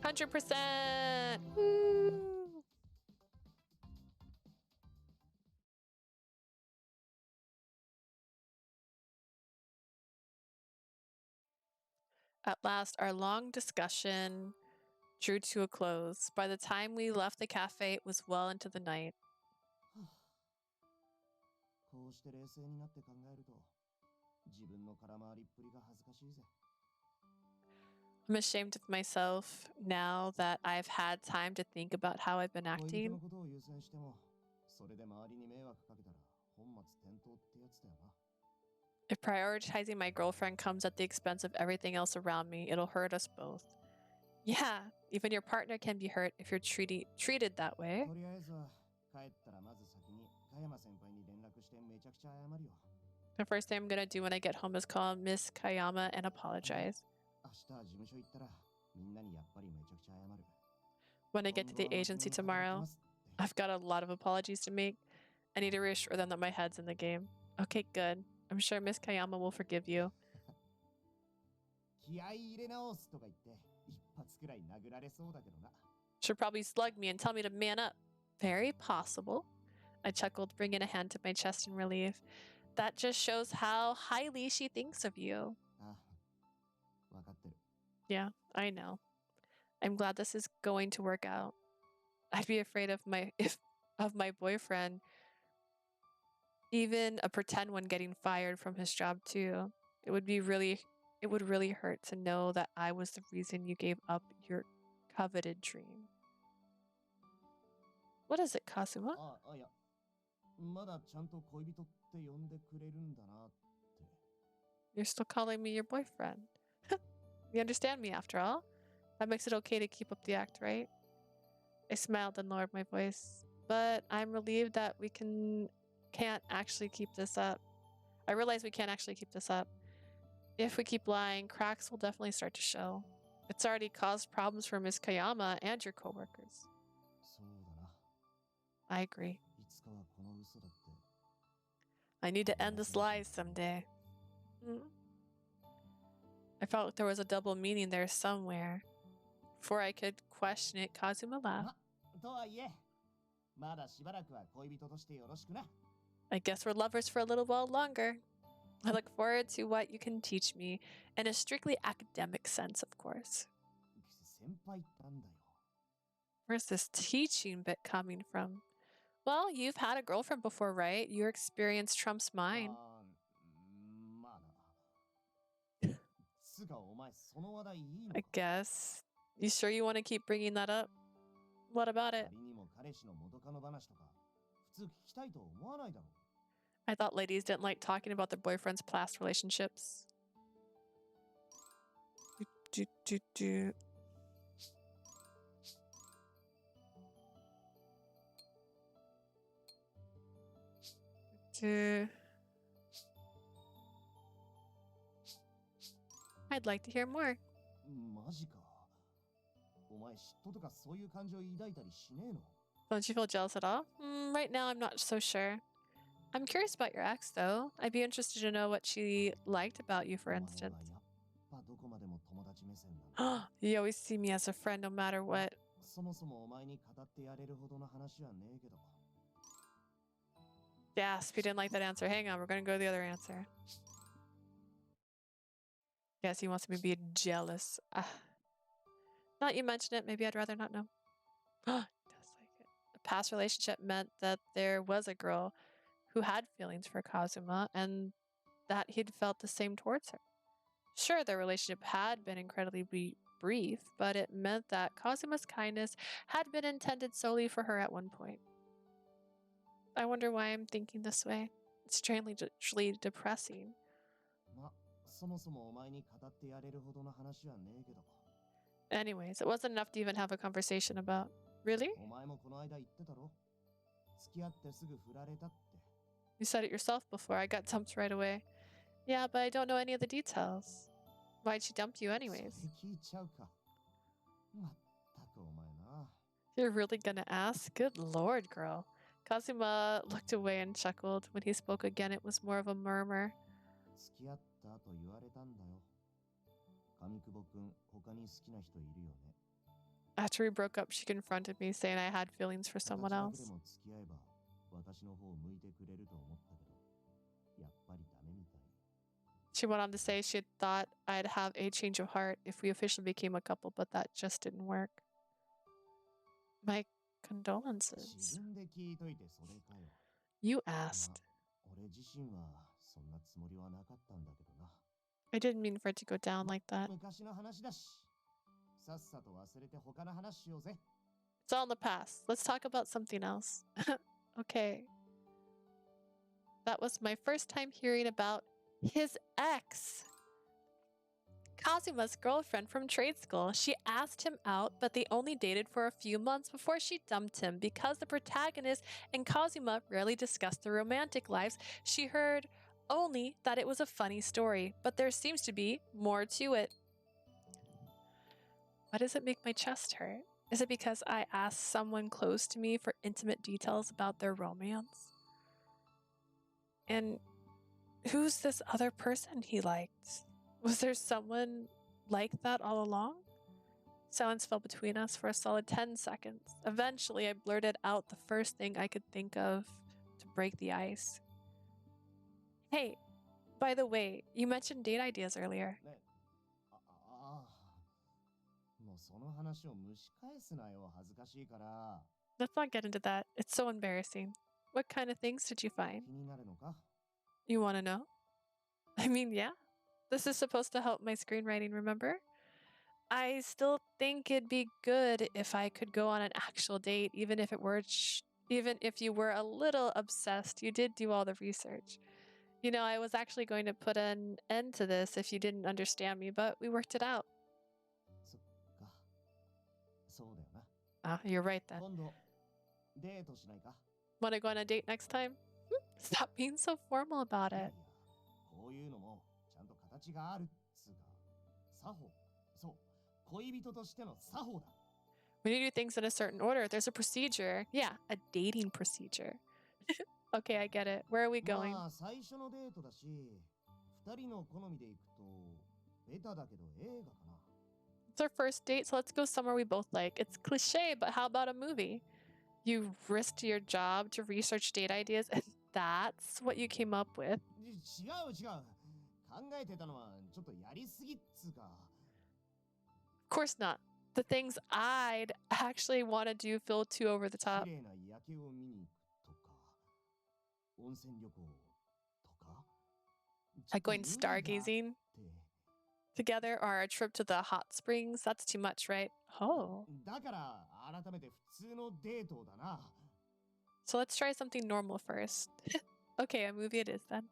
100%! Woo! At last, our long discussion drew to a close. By the time we left the cafe, it was well into the night. こうして冷静になって考えると自分の空回りっぷりが恥ずかしいぜ。 I'm ashamed of myself now that I've had time to think about how I've been 恋人 acting. のことを優先しても、それで周りに迷惑かけたら本末転倒ってやつだよな。 If prioritizing my girlfriend comes at the expense of everything else around me, it'll hurt us both. Yeah, even your partner can be hurt if you're treated that way. とりあえずは帰ったらまず先に加山先輩に連絡してめちゃくちゃ謝るよ。 The first thing I'm gonna do when I get home is call Miss Kayama and apologize. 明日は事務所行ったらみんなにやっぱりめちゃくちゃ謝る。 When I get to the agency tomorrow, I've got a lot of apologies to make. I need to reassure them that my head's in the game. Okay, good. I'm sure Miss Kayama will forgive you. 気合い入れ直すとか言って一発くらい殴られそうだけどな。 She'll probably slug me and tell me to man up. Very possible. I chuckled, bringing a hand to my chest in relief. That just shows how highly she thinks of you. ああ、わかってる。 Yeah, I know. I'm glad this is going to work out. I'd be afraid of my boyfriend, even a pretend one, getting fired from his job too. It would really hurt to know that I was the reason you gave up your coveted dream. What is it, Kazuma? いや、まだちゃんと恋人って呼んでくれるんだなって。 You're still calling me your boyfriend. You understand me after all. That makes it okay to keep up the act, right? I smiled and lowered my voice. But I'm relieved that we can't actually keep this up. I realize we can't actually keep this up. If we keep lying, cracks will definitely start to show. It's already caused problems for Miss Kayama and your coworkers. そうだな。 I agree. いつかはこの嘘だって。 I need to end this lie someday. I felt like there was a double meaning there somewhere. Before I could question it, Kazuma laughed. とはいえ、まだしばらくは恋人としてよろしくな。 I guess we're lovers for a little while longer. I look forward to what you can teach me, in a strictly academic sense, of course. 先輩ってなんだよ。 Where's this teaching bit coming from? Well, you've had a girlfriend before, right? Your experience trumps mine. まあな。つかお前その話題いいのか。 I guess. You sure you want to keep bringing that up? What about it? 仮にも彼氏の元カノ話とか普通聞きたいと思わないだろう。 I thought ladies didn't like talking about their boyfriend's past relationships. I'd like to hear more. マジか。お前嫉妬とかそういう感情抱いたりしねえの？ Don't you feel jealous at all? Right now, I'm not so sure. I'm curious about your ex, though. I'd be interested to know what she liked about you, for instance. お前はやっぱどこまでも友達目線なんだ。 You always see me as a friend no matter what. そもそもお前に語ってやれるほどの話はねえけど。 Gasp, you didn't like that answer. Hang on, we're gonna go to the other answer. Yes, he wants me to be jealous. Now that you mention it, maybe I'd rather not know. He does like it. A past relationship meant that there was a girl who had feelings for Kazuma and that he'd felt the same towards her. Sure, their relationship had been incredibly brief, but it meant that Kazuma's kindness had been intended solely for her at one point. I wonder why I'm thinking this way. It's strangely depressing. ま、そもそもお前に語ってやれるほどの話はねえけど。 Anyways, it wasn't enough to even have a conversation about. Really? お前もこの間言ってたろ？付き合ってすぐ振られたって。 You said it yourself before. I got dumped right away. Yeah, but I don't know any of the details. Why'd she dump you それ anyways? 聞いちゃうか。まったくお前な。 You're really gonna ask? Good lord, girl. Kazuma looked away and chuckled. When he spoke again, it was more of a murmur. 付き合ったと言われたんだよ。上久保くん、他に好きな人いるよね。 After we broke up, she confronted me, saying I had feelings for someone 形だけ else. でも付き合えば、私の方を向いてくれると思ったけど、やっぱりダメみたい。 She went on to say she had thought I'd have a change of heart if we officially became a couple, but that just didn't work. My 自 condolences. 分で聞いといてそれかよ。 You まあ asked. 俺自身はそんなつもりはなかったんだけどな。 I didn't mean for it to go down like that. 昔の話だし、さっさと忘れて他の話しようぜ。 It's all in the past. Let's talk about something else. Okay. That was my first time hearing about his ex. Kazuma's girlfriend from trade school. She asked him out, but they only dated for a few months before she dumped him. Because the protagonist and Kazuma rarely discussed their romantic lives, she heard only that it was a funny story, but there seems to be more to it. Why does it make my chest hurt? Is it because I asked someone close to me for intimate details about their romance? And who's this other person he liked? Was there someone like that all along? Silence fell between us for a solid 10 seconds. Eventually, I blurted out the first thing I could think of to break the ice. Hey, by the way, you mentioned date ideas earlier. ね、ああ、もうその話を蒸し返すなよ、恥ずかしいから。 Let's not get into that. It's so embarrassing. What kind of things did you find? 気になるのか？ You want to know? I mean, yeah. This is supposed to help my screenwriting, remember? I still think it'd be good if I could go on an actual date, even if you were a little obsessed. You did do all the research. You know, I was actually going to put an end to this if you didn't understand me, but we worked it out. そっか。そうだよな。 Ah, you're right then. 今度、デートしないか？ Want to go on a date next time? Stop being so formal about いやい it. や、こういうのもちゃんと形があるっつうか、作法。そう、恋人としての作法だ。 When you do things in a certain order, there's a procedure. Yeah, a dating procedure. Okay, I get it. Where are we going? まあ、最初のデートだし、二人の好みで行くと、ベタだけど映画かな。 It's our first date, so let's go somewhere we both like. It's cliche, but how about a movie? You risked your job to research date ideas, and that's what you came up with. 違う違う。考えてたのはちょっとやりすぎっつうか。 Of course not. The things I'd actually want to do feel too over the 綺 top. 麗な夜景を見に行くとか、温泉旅行とか。 Like going ちょっと無理だって。 stargazing together or a trip to the hot springs. That's too much, right? Oh. だから改めて普通のデートだな。 So let's try something normal first. Okay, a movie it is then.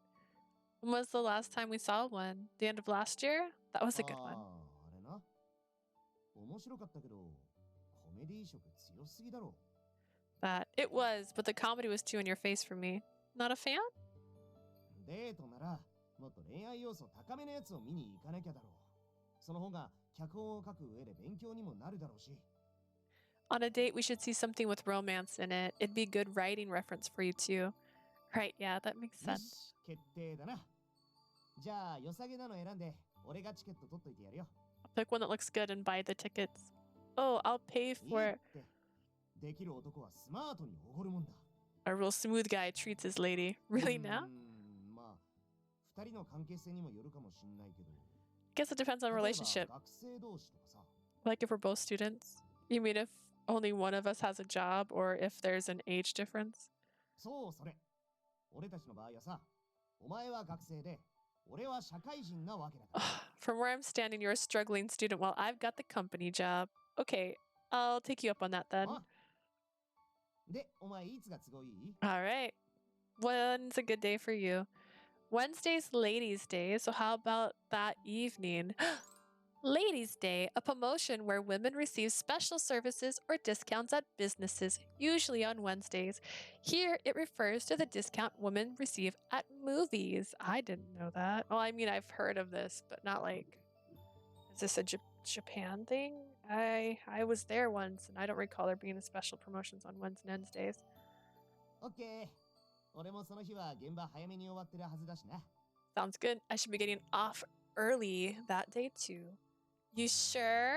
When was the last time we saw one? The end of last year? That was a good one. あれな。面白かったけど、コメディ色強すぎだろ。 That it was, but the comedy was too in your face for me. Not a fan? デートなら、もっと恋愛要素高めのやつを見に行かなきゃだろう。その方が脚本を書く上で勉強にもなるだろうし。 On a date, we should see something with romance in it. It'd be good writing reference for you too. Right, yeah, that makes よ sense. し、決定だな。じゃあ、良さげなの選んで、俺がチケット取っといてやるよ。 Pick one that looks good and buy the tickets. Oh, I'll pay いい for って。できる男はスマートにおごるもんだ。 a real smooth guy treats his lady. Really now? まあ、二人の関係性にもよるかもしんないけど。 Guess it depends on 例えば relationship. 学生同士とかさ。 Like if we're both students? You mean if only one of us has a job or if there's an age difference? そうそれ。俺たちの場合はさ、お前は学生で、俺は社会人なわけだから。 From where I'm standing, you're a struggling student while I've got the company job. Okay, I'll take you up on that then. あで、お前いつが都合いい？ All right. When's a good day for you? Wednesday's Ladies' Day, so how about that evening? Ladies' Day, a promotion where women receive special services or discounts at businesses, usually on Wednesdays. Here, it refers to the discount women receive at movies. I didn't know that. Well, I mean, I've heard of this, but not like... Is this a Japan thing? I was there once, and I don't recall there being special promotions on Wednesdays. オッケー。俺もその日は現場早めに終わってるはずだしな。 Sounds good. I should be getting off early that day too. You sure?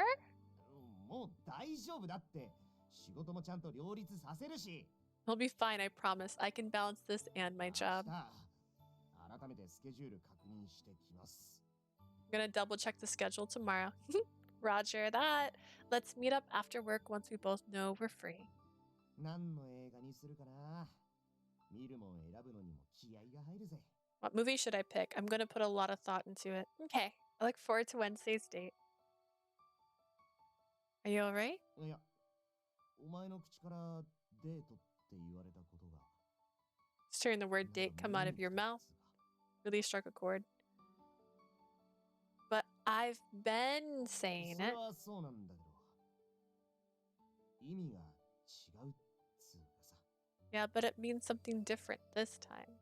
もう大丈夫だって。仕事もちゃんと両立させるし。 I'll be fine, I promise. I can balance this and my job. 改めてスケジュール確認してきます。 I'm gonna double check the schedule tomorrow. Roger that. Let's meet up after work once we both know we're free. 何の映画にするかな。見るもん選ぶのにも気合が入るぜ。What movie should I pick? I'm gonna put a lot of thought into it. Okay. I look forward to Wednesday's date. Are you alright? いや、お前の口からデートって言われたことが。 Just hearing the word date come out of your mouth really struck a chord. But I've been saying それ it. はそうなんだけど、意味が違うっつうかさ。 Yeah, but it means something different this time.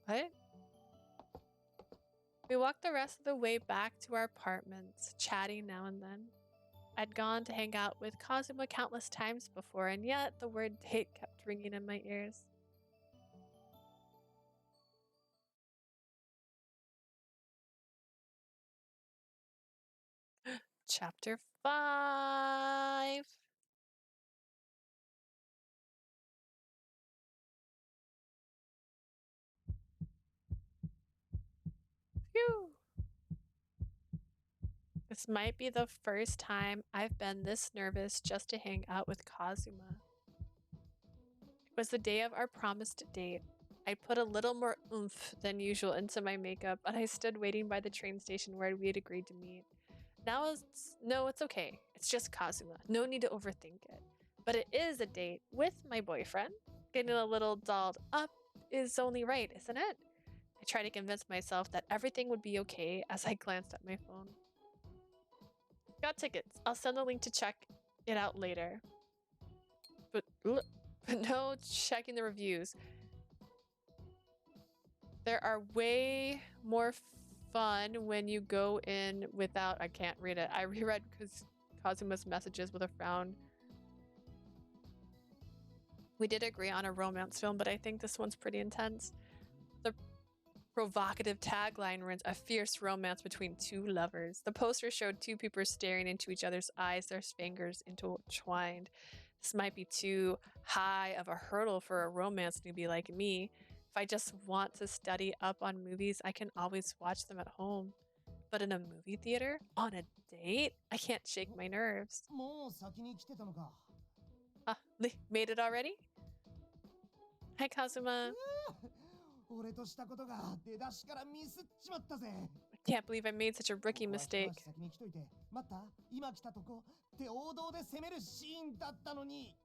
What? We walked the rest of the way back to our apartments, chatting now and then. I'd gone to hang out with Kazuma countless times before, and yet the word date kept ringing in my ears. Chapter 5. Phew. This might be the first time I've been this nervous just to hang out with Kazuma. It was the day of our promised date. I put a little more oomph than usual into my makeup, and I stood waiting by the train station where we had agreed to meet. Now it's okay. It's just Kazuma. No need to overthink it. But it is a date with my boyfriend. Getting a little dolled up is only right, isn't it? I tried to convince myself that everything would be okay as I glanced at my phone. Got tickets. I'll send the link to check it out later. But no checking the reviews. There are way more fun when you go in without... I can't read it. I reread Kazuma's messages with a frown. We did agree on a romance film, but I think this one's pretty intense. The provocative tagline runs a fierce romance between two lovers. The poster showed two people staring into each other's eyes, their fingers intertwined. This might be too high of a hurdle for a romance newbie like me. If I just want to study up on movies, I can always watch them at home. But in a movie theater? On a date? I can't shake my nerves. もう先に来てたのか。 Made it already? Hi, Kazuma. 俺としたことが出だしからミスっちまったぜ。 I can't believe I made such a rookie mistake. 先に来といて、待った？今来たとこって王道で攻めるシーンだったのに。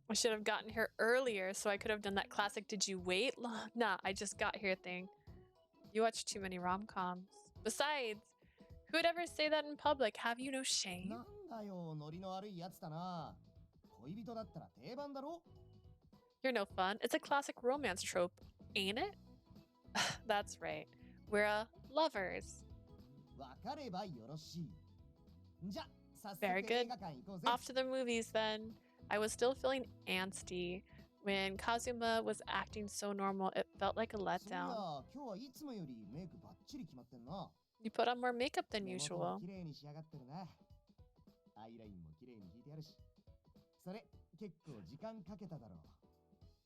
I should have gotten here earlier so I could have done that classic "did you wait?" Nah, I just got here thing. You watch too many rom-coms. Besides, who would ever say that in public? Have you no shame? なんだよ、ノリの悪いやつだな。恋人だったら定番だろ。 You're no fun. It's a classic romance trope, ain't it? That's right. We're lovers. わかればよろしい。じゃ、早速 Very 映 good. 画館行こうぜ。 Off to the movies then. I was still feeling angsty. When Kazuma was acting so normal, it felt like a そういや、 letdown. 今日はいつもよりメイクバッチリ決まってんな。 You put on more makeup than 目元 usual. も綺麗に仕上がってるな。アイラインも綺麗に引いてあるし。それ、結構時間かけただろう。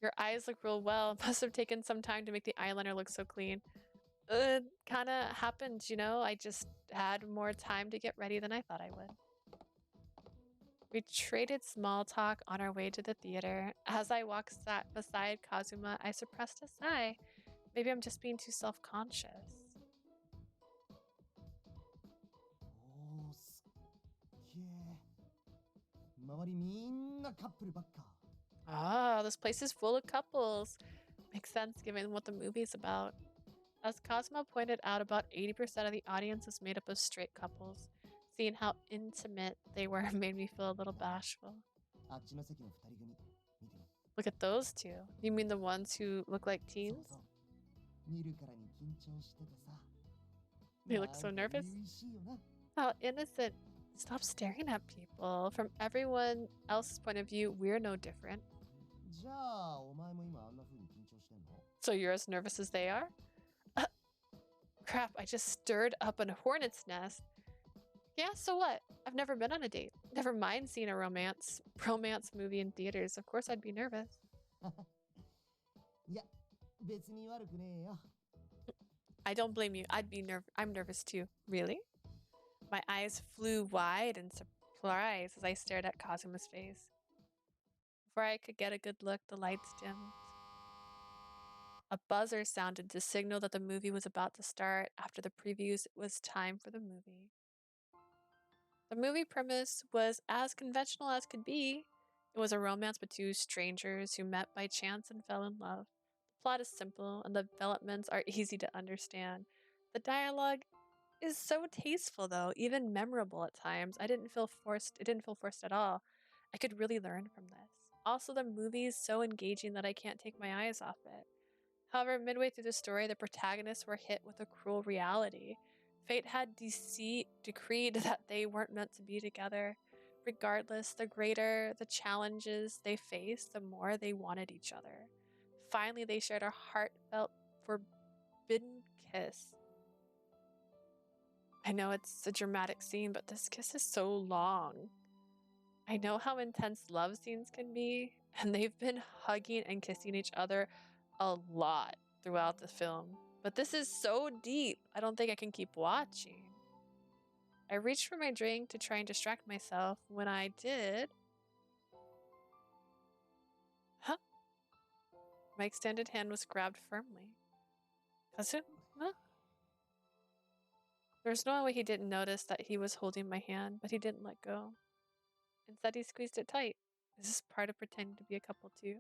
Your eyes look real well. Must have taken some time to make the eyeliner look so clean. It kind of happened, you know? I just had more time to get ready than I thought I would. We traded small talk on our way to the theater. As I sat beside Kazuma, I suppressed a sigh. Maybe I'm just being too self-conscious. おー、すっげえ。周りみんなカップルばっか。 Ah, this place is full of couples. Makes sense given what the movie's about. As Kazuma pointed out, about 80% of the audience is made up of straight couples. Seeing how intimate they were made me feel a little bashful. あっちの席の二人組、見てみ。 Look at those two. You mean the ones who look like そう teens? そう。見るからに緊張しててさ。 They look so なんか nervous. 初々しいよな。 How innocent. Stop staring at people. From everyone else's point of view, we're no different. じゃあ、お前も今あんな風に緊張してんの？ So you're as nervous as they are? Crap, I just stirred up a hornet's nest. Yeah, so what? I've never been on a date. Never mind seeing a romance movie in theaters. Of course I'd be nervous. いや、別に悪くねえよ。 I don't blame you. I'm nervous too. Really? My eyes flew wide in surprise as I stared at Kazuma's face. Before I could get a good look, the lights dimmed. A buzzer sounded to signal that the movie was about to start. After the previews, it was time for the movie. The movie premise was as conventional as could be. It was a romance between two strangers who met by chance and fell in love. The plot is simple, and the developments are easy to understand. The dialogue is so tasteful, though, even memorable at times. I didn't feel forced. It didn't feel forced at all. I could really learn from this. Also, the movie is so engaging that I can't take my eyes off it. However, midway through the story, the protagonists were hit with a cruel reality. Fate had decreed that they weren't meant to be together. Regardless, the greater the challenges they faced, the more they wanted each other. Finally, they shared a heartfelt, forbidden kiss. I know it's a dramatic scene, but this kiss is so long. I know how intense love scenes can be, and they've been hugging and kissing each other a lot throughout the film. But this is so deep, I don't think I can keep watching. I reached for my drink to try and distract myself. When I did... Huh? My extended hand was grabbed firmly. Kazuma? There's no way he didn't notice that he was holding my hand, but he didn't let go. Instead, he squeezed it tight. Is this part of pretending to be a couple too?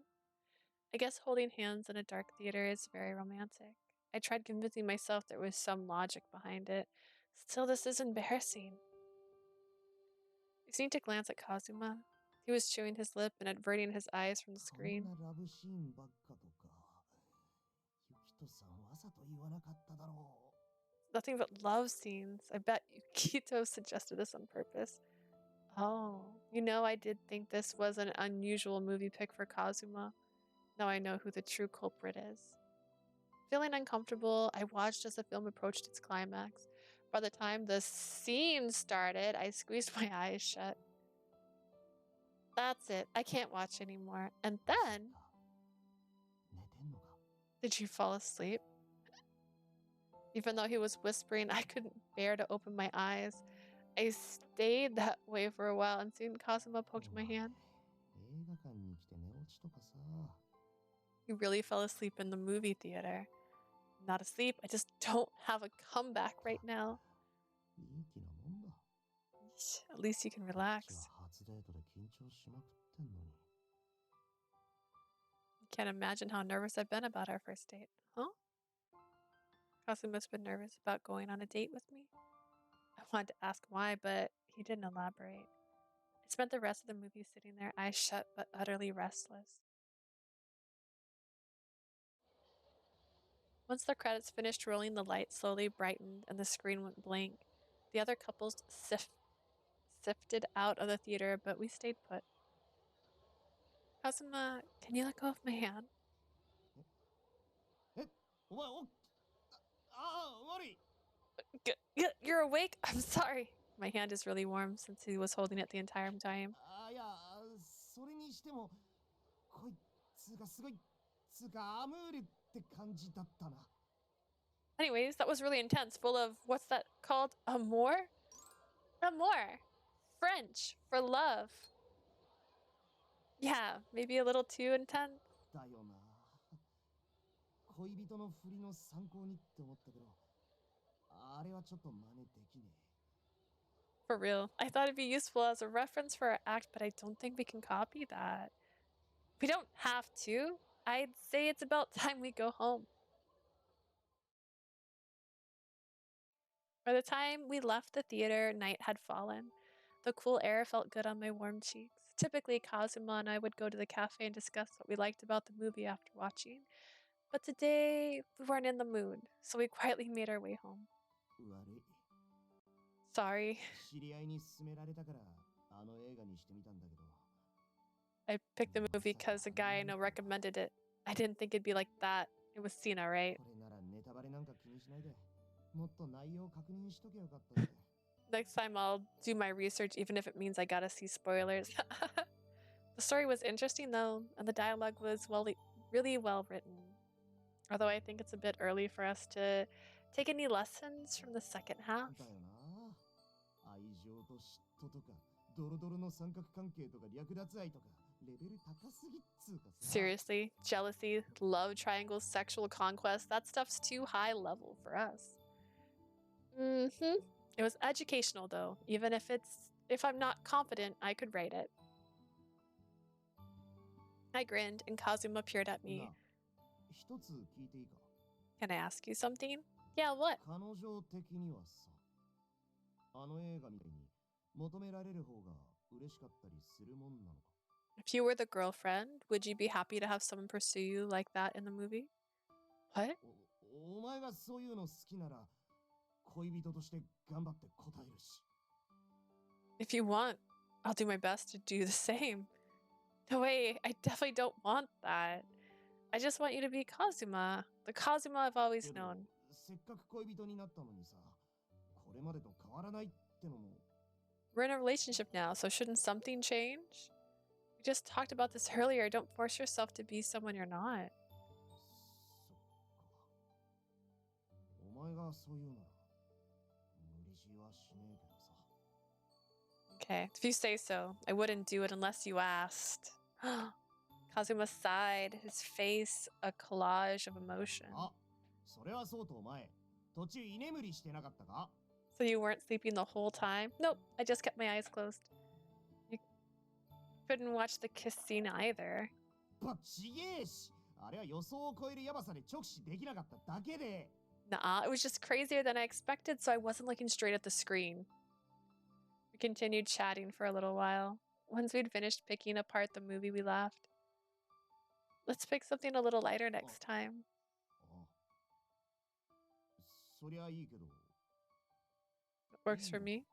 I guess holding hands in a dark theater is very romantic. I tried convincing myself there was some logic behind it. Still, this is embarrassing. I seemed to glance at Kazuma. He was chewing his lip and averting his eyes from the screen. こんなラブシーンばっかとか。ユキトさんわざと言わなかっただろう。 Nothing but love scenes. I bet Yukito suggested this on purpose. Oh, you know, I did think this was an unusual movie pick for Kazuma. Now I know who the true culprit is. Feeling uncomfortable, I watched as the film approached its climax. By the time the scene started, I squeezed my eyes shut. That's it. I can't watch anymore. And then... 寝てんのか？ Did you fall asleep? Even though he was whispering, I couldn't bear to open my eyes. I stayed that way for a while, and soon Kazuma poked my hand. 映画館に来て寝落ちとかさ。 You really fell asleep in the movie theater. Not asleep, I just don't have a comeback right now. いい気なもんだ。 At least you can こっち relax. は初デートで緊張しまくってんのに。 Can't imagine how nervous I've been about our first date. Huh? Kazuma's been nervous about going on a date with me. I wanted to ask why, but he didn't elaborate. I spent the rest of the movie sitting there, eyes shut but utterly restless. Once the credits finished rolling, the light slowly brightened and the screen went blank. The other couples sifted out of the theater, but we stayed put. Kazuma, can you let go of my hand? え、お前お、悪い。 You're awake? I'm sorry. My hand is really warm since he was holding it the entire time. いや、それにしても、こいつがすごい、つうかアムールって感じだったな。 Anyways, that was really intense, full of, what's that called? Amour? Amour. French for love. Yeah, maybe a little too intense. だよな。恋人の振りの参考にって思ったけど、あれはちょっと真似できねえ。 For real. I thought it'd be useful as a reference for our act, but I don't think we can copy that. We don't have to. I'd say it's about time we go home. By the time we left the theater, night had fallen. The cool air felt good on my warm cheeks. Typically, Kazuma and I would go to the cafe and discuss what we liked about the movie after watching. But today, we weren't in the mood, so we quietly made our way home. 悪い。 Sorry. 知り合いに勧められたから、あの映画にしてみたんだけど。 I picked the movie because a guy I know recommended it. I didn't think it'd be like that. It was Cena, right? これならネタバレなんか気にしないで、もっと内容を確認しとけよかったぜ。 Next time I'll do my research even if it means I gotta see spoilers. The story was interesting though, and the dialogue was really well written. Although I think it's a bit early for us to take any lessons from the second half. だよな。愛情と嫉妬とか、ドロドロの三角関係とか略奪愛とか、レベル高すぎっつうかさ。 Seriously, jealousy, love triangles, sexual conquest, that stuff's too high level for us. It was educational though. Even if I'm not confident, I could write it. I grinned and Kazuma peered at な me. 一つ聞いていいか。 Can I ask you something? Yeah, what? 彼女的にはさ、あの映画みたいに求められる方が嬉しかったりするもんなのか。 If you were the girlfriend, would you be happy to have someone pursue you like that in the movie? What? お前がそういうの好きなら恋人として頑張って答えるし。 If you want, I'll do my best to do the same. No way, I definitely don't want that. I just want you to be Kazuma, the Kazuma I've always けど known. せっかく恋人になったのにさ、これまでと変わらないってのも。 We're in a relationship now, so shouldn't something change? We just talked about this earlier. Don't force yourself to be someone you're not. そっか。お前がそう言うなら無理強いはしねえけどさ。 Okay, if you say so. I wouldn't do it unless you asked. Kazuma sighed, his face a collage of emotion. あ、それはそうとお前、途中居眠りしてなかったか？ So you weren't sleeping the whole time? Nope, I just kept my eyes closed. You couldn't watch the kiss scene either. ばちげえし、あれは予想を超えるヤバさで直視できなかっただけで。 Nuh-uh, it was just crazier than I expected, so I wasn't looking straight at the screen. We continued chatting for a little while. Once we'd finished picking apart the movie, we laughed. Let's pick something a little lighter next time. あ、そりゃいいけど。 It works for me.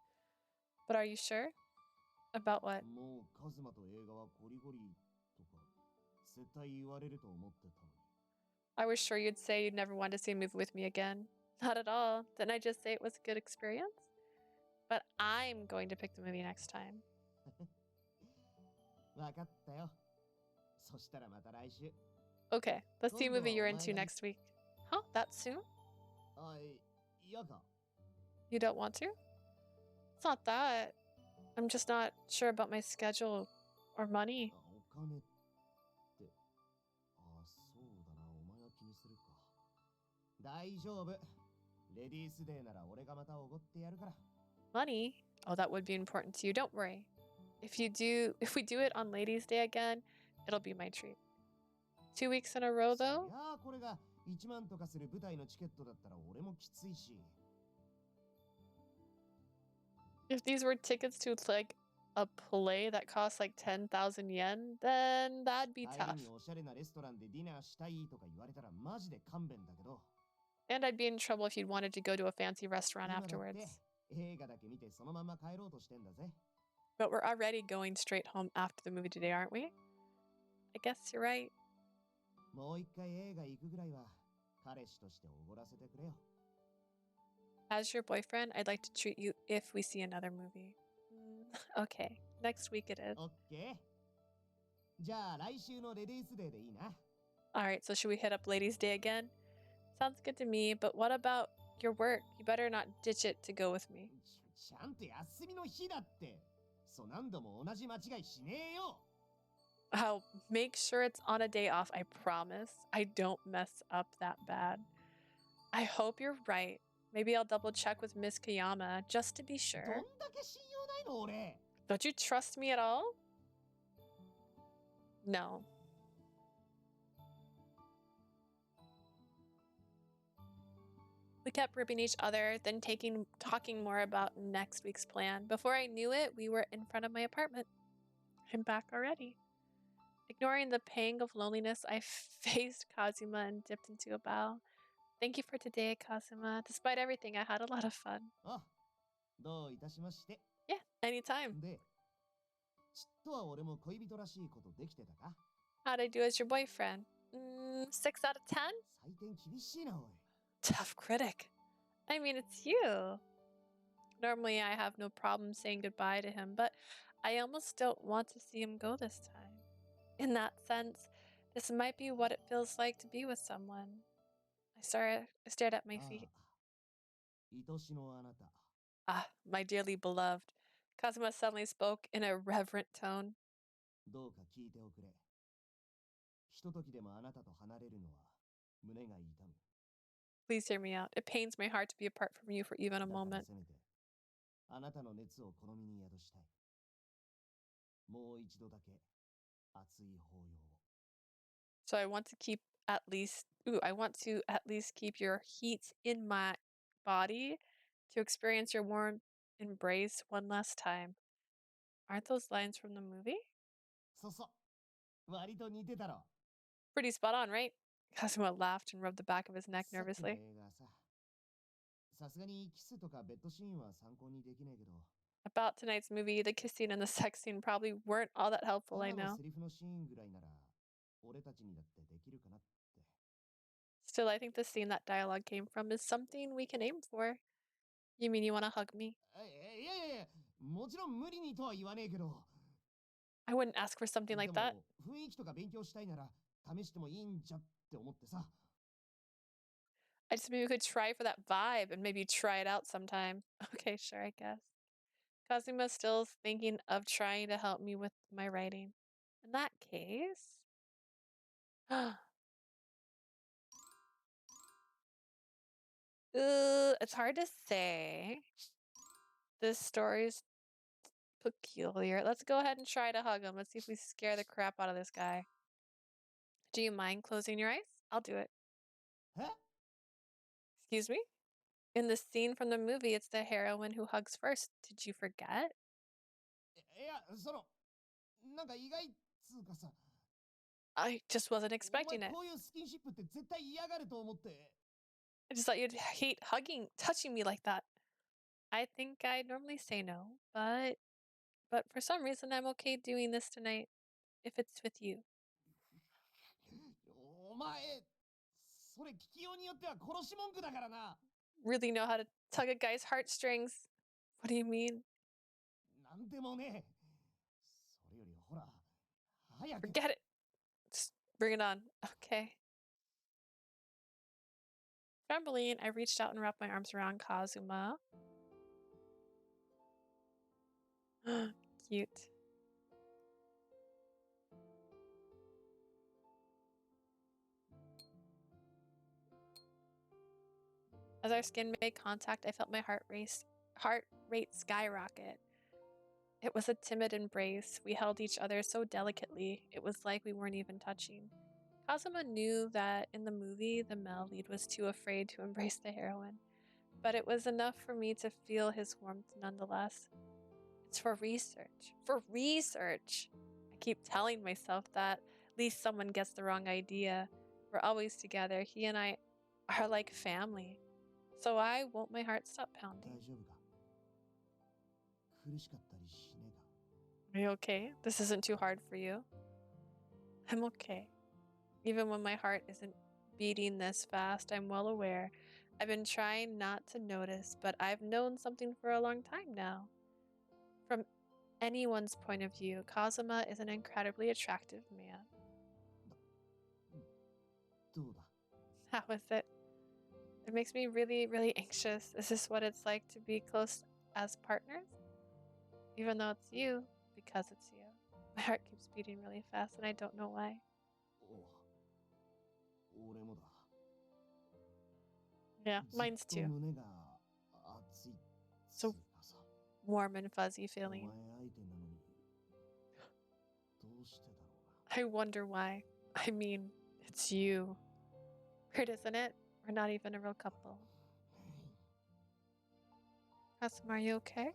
But are you sure? About what? もうカズマと映画はゴリゴリとか絶対言われると思ってたのに。 I was sure you'd say you'd never want to see a movie with me again. Not at all. Didn't I just say it was a good experience? But I'm going to pick the movie next time. わかったよ。そしたらまた来週。 Okay, let's see a movie you're into Bye-bye. next week. Huh? That soon? あ、嫌か。 You don't want to? It's not that. I'm just not sure about my schedule or money. お金って。あ、そうだな。お前が気にするか。大丈夫。レディースデーなら俺がまたおごってやるから。 Money? Oh, that would be important to you. Don't worry. If we do it on Ladies' Day again, it'll be my treat. 2 weeks in a row, い though? やこれが1万とかする舞台のチケットだったら俺もきついし。 If these were tickets to like a play that costs like 10,000 yen, then that'd be 帰 tough. りにおしゃれなレストランでディナーしたいとか言われたらマジで勘弁だけど。 And I'd be in trouble if you'd wanted to go to a fancy restaurant 今だって afterwards. 映画だけ見てそのまま帰ろうとしてんだぜ。 But we're already going straight home after the movie today, aren't we? I guess you're right. もう一回映画行くぐらいは彼氏としておごらせてくれよ。 As your boyfriend, I'd like to treat you if we see another movie. Okay, next week it is. オッケー。じゃあ来週のレディースデーでいいな。 Alright, so should we hit up Ladies' Day again? Sounds good to me, but what about your work? You better not ditch it to go with me. ちゃんと休みの日だって。そう何度も同じ間違いしねえよ。 I'll make sure it's on a day off, I promise. I don't mess up that bad. I hope you're right. Maybe I'll double check with Miss Kayama just to be どん sure. だけ信用ないの俺。 Don't you trust me at all? No. We kept ribbing each other, then talking more about next week's plan. Before I knew it, we were in front of my apartment. I'm back already. Ignoring the pang of loneliness, I faced Kazuma and dipped into a bow. Thank you for today, Kazuma. Despite everything, I had a lot of fun. あ、どういたしまして。 Yeah, anytime. で、ちっとは俺も恋人らしいことできてたか？ How'd I do as your boyfriend? 6 out of 10? 採点厳しいなおい。 Tough critic. I mean, it's you. Normally, I have no problem saying goodbye to him, but I almost don't want to see him go this time. In that sense, this might be what it feels like to be with someone. I stared at my feet. 愛しのあなた。 Ah, my dearly beloved. Kazuma suddenly spoke in a reverent tone. どうか聞いておくれ。ひとときでもあなたと離れるのは胸が痛む。 Please hear me out. It pains my heart to be apart from you for even a だから moment. せめてあなたの熱をこの身に宿したい。もう一度だけ熱い抱擁を。 So I want to keep at least, I want to at least keep your heat in my body to experience your warm embrace one last time. Aren't those lines from the movie? そうそう。割と似てたろ。 Pretty spot on, right? Kazuma laughed and rubbed the back of his neck さっきの nervously. 映画さ、さすがにキスとかベッドシーンは参考にできないけど、 About tonight's movie, the kiss scene and the sex scene probably weren't all that helpful, た I だの know. セリフのシーンぐらいなら俺たちにだってできるかなって。 Still, I think the scene that dialogue came from is something we can aim for. You mean you want to hug me? いやいやいや、もちろん無理にとは言わねえけど、 I wouldn't ask for something で like も that. 雰囲気とか勉強したいなら試してもいいんじゃって思ってさ。 I just maybe we could try for that vibe and maybe try it out sometime. Okay, sure, I guess. Kazuma's still thinking of trying to help me with my writing. In that case. It's hard to say. This story's peculiar. Let's go ahead and try to hug him. Let's see if we scare the crap out of this guy. Do you mind closing your eyes? I'll do it. え Excuse me? In the scene from the movie, it's the heroine who hugs first. Did you forget? いや、なんか意外っつうかさ、 I just wasn't お前 expecting it. こういうスキンシップって絶対嫌がると思って。 I just thought you'd hate touching me like that. I think I'd normally say no, but for some reason I'm okay doing this tonight if it's with you. お前、それ聞きようによっては殺し文句だからな。 Really know how to tug a guy's heartstrings. What do you mean? なんでもねえ。それよりほら、早く。 Forget it. Just bring it on. Okay. Trembling, I reached out and wrapped my arms around Kazuma. Cute. As our skin made contact, I felt my heart rate skyrocket. It was a timid embrace. We held each other so delicately, it was like we weren't even touching. Kazuma knew that in the movie, the male lead was too afraid to embrace the heroine, but it was enough for me to feel his warmth nonetheless. It's for research. For research! I keep telling myself that. At least someone gets the wrong idea. We're always together. He and I are like family. So why won't my heart stop 大 pounding? 丈夫か。苦しかったりしねえか。 Are you okay? This isn't too hard for you? I'm okay. Even when my heart isn't beating this fast, I'm well aware. I've been trying not to notice, but I've known something for a long time now. From anyone's point of view, Kazuma is an incredibly attractive man. どうだ。 How is it? It makes me really, really anxious. Is this what it's like to be close as partners? Even though it's you, because it's you. My heart keeps beating really fast and I don't know why. 俺もだ。 Yeah, ずっ mine's と too. 胸が熱いっつうかさ。 Warm and fuzzy お feeling. 前相手なのに。どうしてだろうな。 I wonder why. I mean, it's you. Weird, isn't it? We're not even a real couple. Kazuma, are you okay?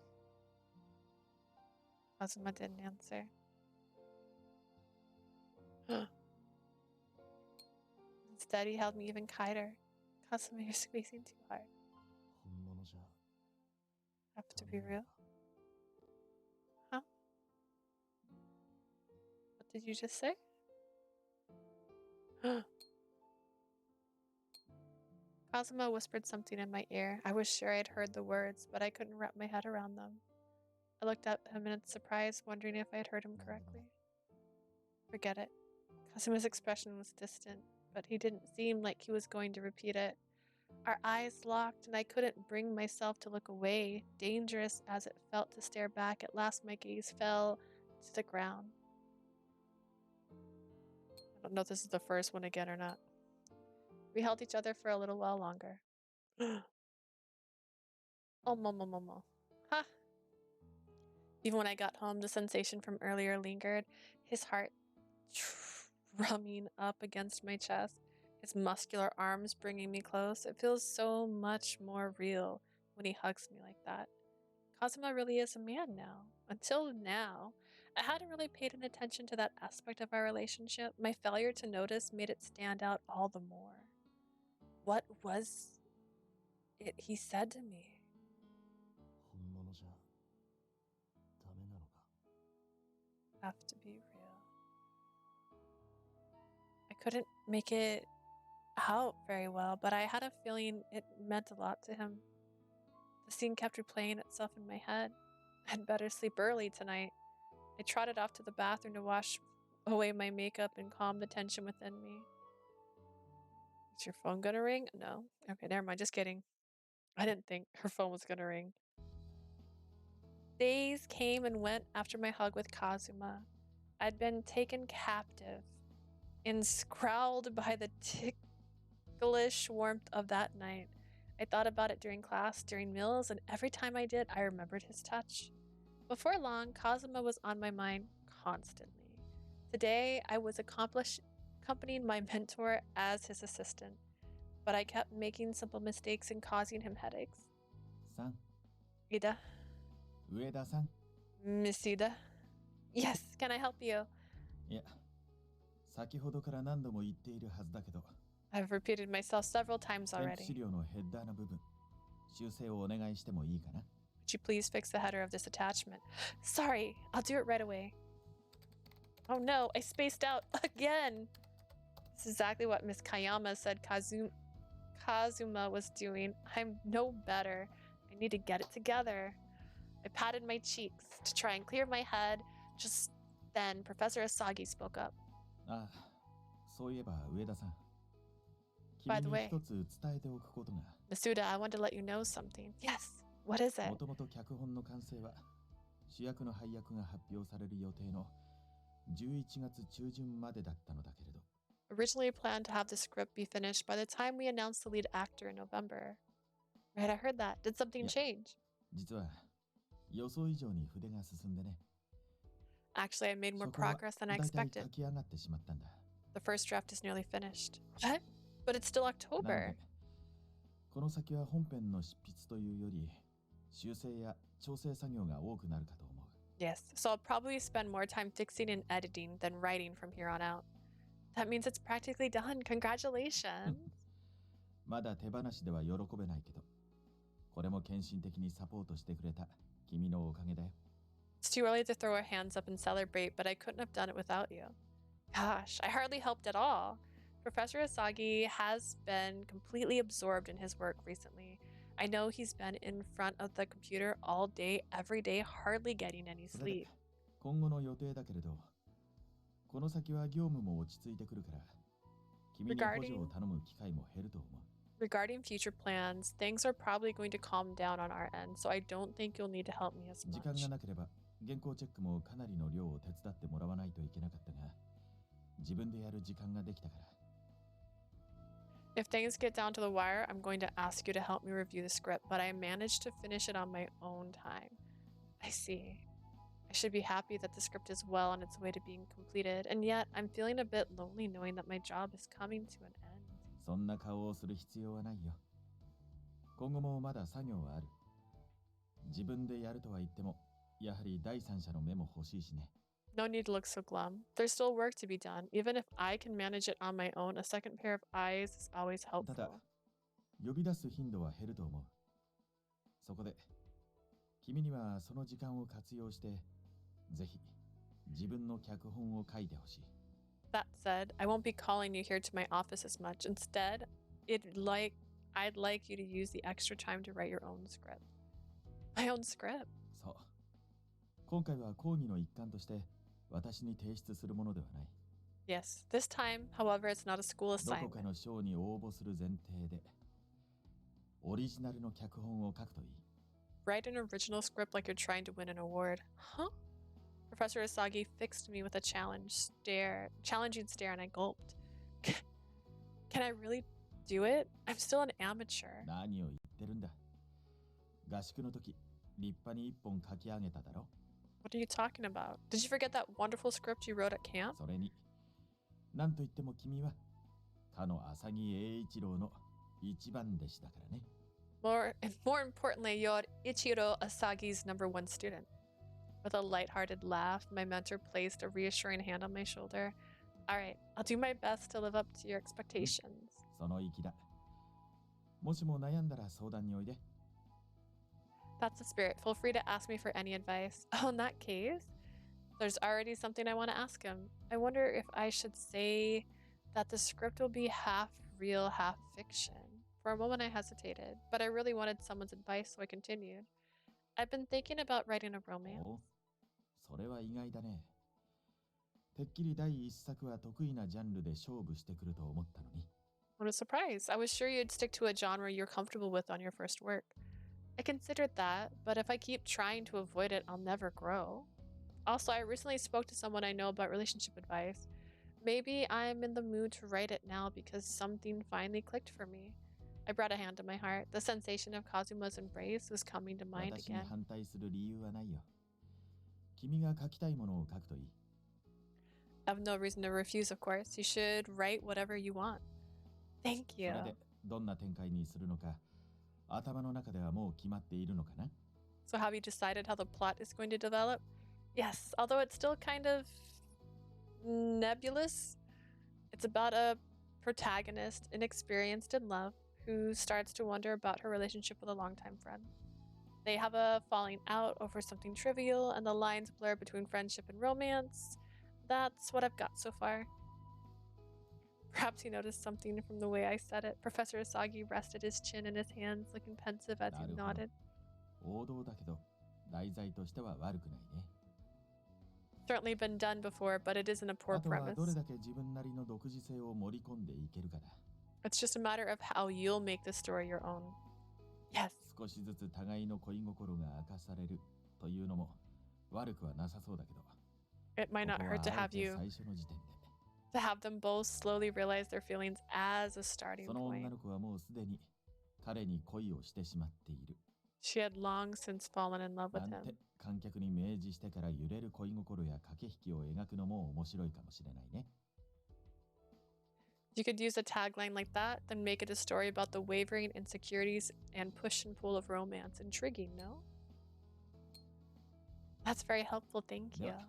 Kazuma didn't answer. Instead, he held me even tighter. Kazuma, you're squeezing too hard. 本物じゃ。 Have to be real. Huh? What did you just say? Kazuma whispered something in my ear. I was sure I'd heard the words, but I couldn't wrap my head around them. I looked at him in surprise, wondering if I'd heard him correctly. Forget it. Kazuma's expression was distant, but he didn't seem like he was going to repeat it. Our eyes locked, and I couldn't bring myself to look away. Dangerous as it felt to stare back, at last my gaze fell to the ground. I don't know if this is the first one again or not. We held each other for a little while longer. Oh, momo. Ha! Even when I got home, the sensation from earlier lingered, his heart drumming up against my chest, his muscular arms bringing me close. It feels so much more real when he hugs me like that. Kazuma really is a man now. Until now, I hadn't really paid any attention to that aspect of our relationship. My failure to notice made it stand out all the more. What was it he said to me? 本物じゃダメなのか。 Have to be real. I couldn't make it out very well, but I had a feeling it meant a lot to him. The scene kept replaying itself in my head. I'd better sleep early tonight. I trotted off to the bathroom to wash away my makeup and calm the tension within me. Is your phone gonna ring? No. Okay, never mind. Just kidding. I didn't think her phone was gonna ring. Days came and went after my hug with Kazuma. I'd been taken captive, enscrawled by the ticklish warmth of that night. I thought about it during class, during meals, and every time I did, I remembered his touch. Before long, Kazuma was on my mind constantly. Today, I was accompanying my mentor as his assistant, but I kept making simple mistakes and causing him headaches. さん、 Ida? 上田さん。 Miss Ida? Yes, can I help you? いや、先ほどから何度も言っているはずだけど、 I've repeated myself several times 添付 already. 資料のヘッダーの部分、修正をお願いしてもいいかな。 Would you please fix the header of this attachment? Sorry, I'll do it right away. Oh no, I spaced out again. This is exactly what Miss Kayama said Kazuma was doing. I'm no better. I need to get it together. I patted my cheeks to try and clear my head. Just then, Professor Asagi spoke up. ああ、そういえば上田さん。 By 君 the に way, 一つ伝えておくことが。 Masuda, I want to let you know something. Yes, what is it? もともと脚本の完成は主役の配役が発表される予定の11月中旬までだったのだけれど、 Originally planned to have the script be finished by the time we announced the lead actor in November. Right, I heard that. Did something change? 実は予想以上に筆が進んでね。 Actually, I made more そこは progress than I 大体 expected. 書き上がってしまったんだ。 The first draft is nearly finished. What? But it's still なの October. で、この先は本編の執筆というより修正や調整作業が多くなるかと思う。 Yes, so I'll probably spend more time fixing and editing than writing from here on out. That means it's practically done. Congratulations. まだ手放しでは喜べないけど、これも献身的にサポートしてくれた君のおかげだよ。 It's too early to throw our hands up and celebrate, but I couldn't have done it without you. Gosh, I hardly helped at all. Professor Asagi has been completely absorbed in his work recently. I know he's been in front of the computer all day, every day, hardly getting any それで sleep. 今後の予定だけれど、この先は業務も落ち着いてくるから、君に補助を頼む機会も減ると思う。 Regarding future plans, things are probably going to calm down on our end, so I don't think you'll need to help me as 時間 much. がなければ原稿チェックもかなりの量を手伝ってもらわないといけなかったが、自分でやる時間ができたから。 If things get down to the wire, I'm going to ask you to help me review the script, but I managed to finish it on my own time. I see. I should be happy that the script is well on its way to being completed, and yet I'm feeling a bit lonely knowing that my job is coming to an end. そんな顔をする必要はないよ。今後もまだ作業はある。自分でやるとは言っても、やはり第三者の目も欲しいしね。 No need to look so glum. There's still work to be done. Even if I can manage it on my own, a second pair of eyes is always ただ helpful. 呼び出す頻度は減ると思う。そこで君にはその時間を活用してぜひ自分の脚本を書いてほしい。 That said, I won't be calling you here to my office as much. Instead, I'd like you to use the extra time to write your own script. My own script? そう。今回は講義の一環として私に提出するものではない。 Yes. This time, however, it's not a school どこか assignment. の賞に応募する前提でオリジナルの脚本を書くといい。 Write an original script like you're trying to win an award. Huh? Professor Asagi fixed me with a challenging stare, and I gulped. Can I really do it? I'm still an amateur. 何を言ってるんだ。合宿の時、立派に一本書き上げただろ。What are you talking about? Did you forget that wonderful script you wrote at camp? それに、なんと言っても君は、かの浅木栄一郎の一番弟子だからね。More importantly, you're Ichiro Asagi's #1 student. With a lighthearted laugh, my mentor placed a reassuring hand on my shoulder. All right, I'll do my best to live up to your expectations. その意気だ。もしも悩んだら相談においで。That's the spirit. Feel free to ask me for any advice. Oh, in that case, there's already something I want to ask him. I wonder if I should say that the script will be half real, half fiction. For a moment, I hesitated, but I really wanted someone's advice, so I continued. I've been thinking about writing a romance. お、それは意外だね。てっきり第一作は得意なジャンルで勝負してくると思ったのに。What a surprise. I was sure you'd stick to a genre you're comfortable with on your first work. I considered that, but if I keep trying to avoid it, I'll never grow. Also, I recently spoke to someone I know about relationship advice. Maybe I'm in the mood to write it now because something finally clicked for me. I brought a hand to my heart. The sensation of Kazuma's embrace was coming to mind 私に again. 反対する理由はないよ。君が書きたいものを書くといい。I have no reason to refuse, of course. You should write whatever you want. Thank そ you. れでどんな展開にするのか、頭の中ではもう決まっているのかな。 So have you decided how the plot is going to develop? Yes, although it's still kind of nebulous. It's about a protagonist, inexperienced in love, who starts to wonder about her relationship with a longtime friend. They have a falling out over something trivial, and the lines blur between friendship and romance. That's what I've got so far. Perhaps you noticed something from the way I said it. Professor Asagi rested his chin in his hands, looking pensive as he なるほど。 nodded. 王道だけど、題材としては悪くないね。 Certainly been done before, but it isn't a poor あとは premise. どれだけ自分なりの独自性を盛り込んでいけるかだ。 It's just a matter of how you'll make the story your own. Yes. 少しずつ互いの恋心が明かされるというのも悪くはなさそうだけど。 It might こ not こ hurt は to あえ have て you 最初の時点で。 to have them both slowly realize their feelings as a starting その point. 女の子はもうすでに彼に恋をしてしまっている。 She had long since fallen in love with なん him. て観客に明示してから揺れる恋心や駆け引きを描くのも面白いかもしれないね。 You could use a tagline like that, then make it a story about the wavering insecurities and push and pull of romance. Intriguing, no? That's very helpful, thank you. では、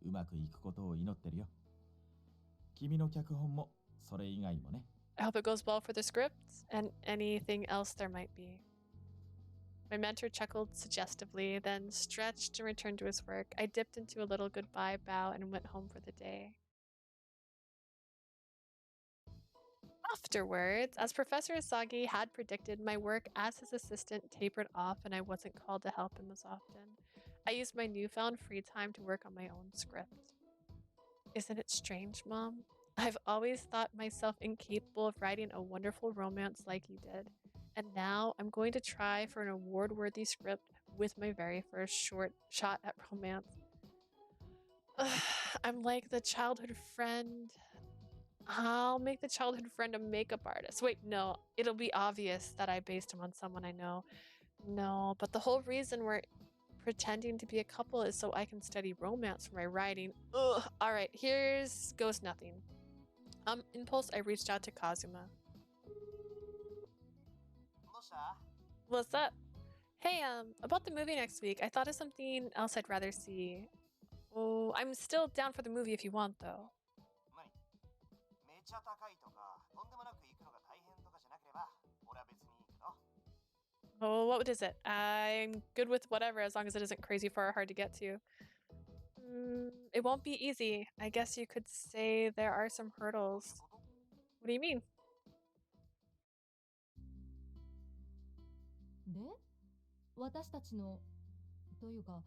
うまくいくことを祈ってるよ。君の脚本もそれ以外もね。 I hope it goes well for the scripts and anything else there might be. My mentor chuckled suggestively, then stretched and returned to his work. I dipped into a little goodbye bow and went home for the day. Afterwards, as Professor Asagi had predicted, my work as his assistant tapered off and I wasn't called to help him as often. I used my newfound free time to work on my own script. Isn't it strange, Mom? I've always thought myself incapable of writing a wonderful romance like you did. And now I'm going to try for an award-worthy script with my very first short shot at romance. I'm like the childhood friend. I'll make the childhood friend a makeup artist. Wait, no, it'll be obvious that I based him on someone I know. No, but the whole reason we're pretending to be a couple is so I can study romance for my writing. Ugh, all right, here's goes nothing. Impulse, I reached out to Kazuma. どうした？ What's up? Hey, about the movie next week, I thought of something else I'd rather see. Oh, I'm still down for the movie if you want, though. 何？めちゃ高いとか、とんでもなく行くのが大変とかじゃなければ、俺は別にいいけど。 Oh, what is it? I'm good with whatever as long as it isn't crazy far or hard to get to. It won't be easy. I guess you could say there are some どういう hurdles. こと？ What do you mean? で、私たちのというか、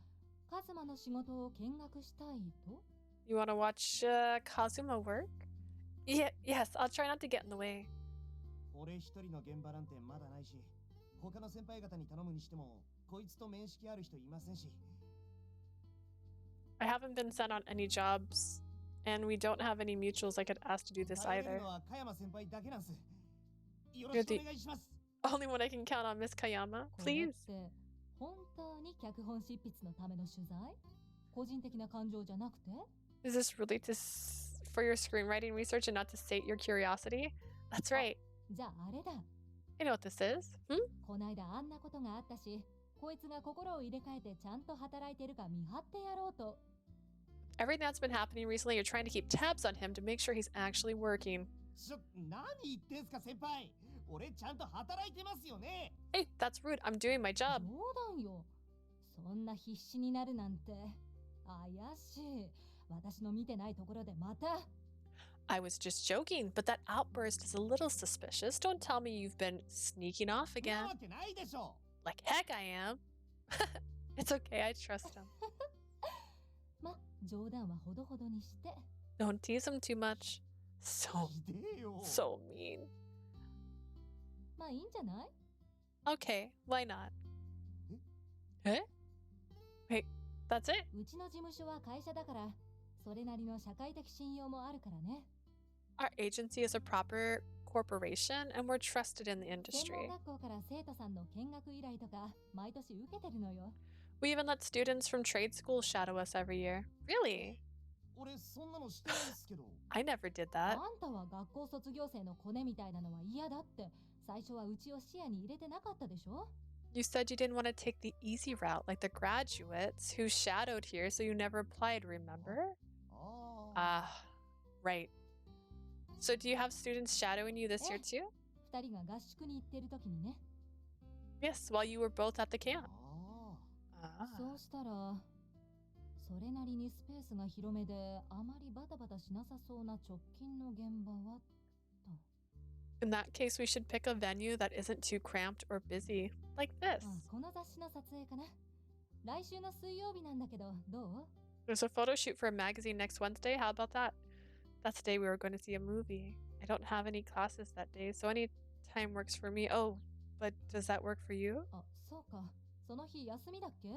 カズマの仕事を見学したいと？ You want to watch Kazuma work? Yes, I'll try not to get in the way. 俺一人の現場なんてまだないし、他の先輩方に頼むにしても、こいつと面識ある人いませんし。I haven't been sent on any jobs, and we don't have any mutuals I could ask to do this 頼れる either. のは香山先輩だけなんす。よろ You're しくお the 願いします。 only one I can count on, Miss Kayama. これっ Please. て本当に脚本執筆のための取材？個人的な感情じゃなくて？ Is this really for your screenwriting research and not to sate your curiosity? That's right. じゃああれだ。 I know what this is. こないだあんなことがあったし、こいつが心を入れ替えてちゃんと働いてるか見張ってやろうと。Everything that's been happening recently, you're trying to keep tabs on him to make sure he's actually working. 何言ってんすか先輩。俺ちゃんと働いてますよね。 Hey, that's rude. I'm doing my 冗 job. 談よ。そんな必死になるなんて怪しい。私の見てないところでまた。I was just joking, but that outburst is a little suspicious. Don't tell me you've been sneaking off そんな again. わけないでしょ。 Like heck I am. It's okay, I trust him. ま、冗談はほどほどにして。 Don't tease him too much. So ひでえよ。 so mean. まあいいんじゃない？ Okay, why not? Eh? Wait, that's it? うちの事務所は会社だから、それなりの社会的信用もあるからね。 Our agency is a proper corporation and we're trusted in the 専 industry. 門学校から生徒さんの見学依頼とか毎年受けてるのよ。 We even let students from trade schools shadow us every year. Really? 俺そんなのしてないっすけど。 I never did あ that. んたは学校卒業生のコネみたいなのは嫌だって最初はうちを視野に入れてなかったでしょ？ You said you didn't want to take the easy route like the graduates who shadowed here, so you never applied, remember? あ Ah, right. So do you have students shadowing you this year too? 二人が合宿に行ってる時にね。 Yes, while you were both at the camp. あ。 Ah. そうしたら、それなりにスペースが広めであまりバタバタしなさそうな直近の現場はと。 In that case, we should pick a venue that isn't too cramped or busy, like this. この雑誌の撮影かな。来週の水曜日なんだけど、どう？ There's a photo shoot for a magazine next Wednesday. How about that? That's the day we were going to see a movie. I don't have any classes that day, so any time works for me. Oh, but does that work for you? あ、そうか。その日休みだっけ？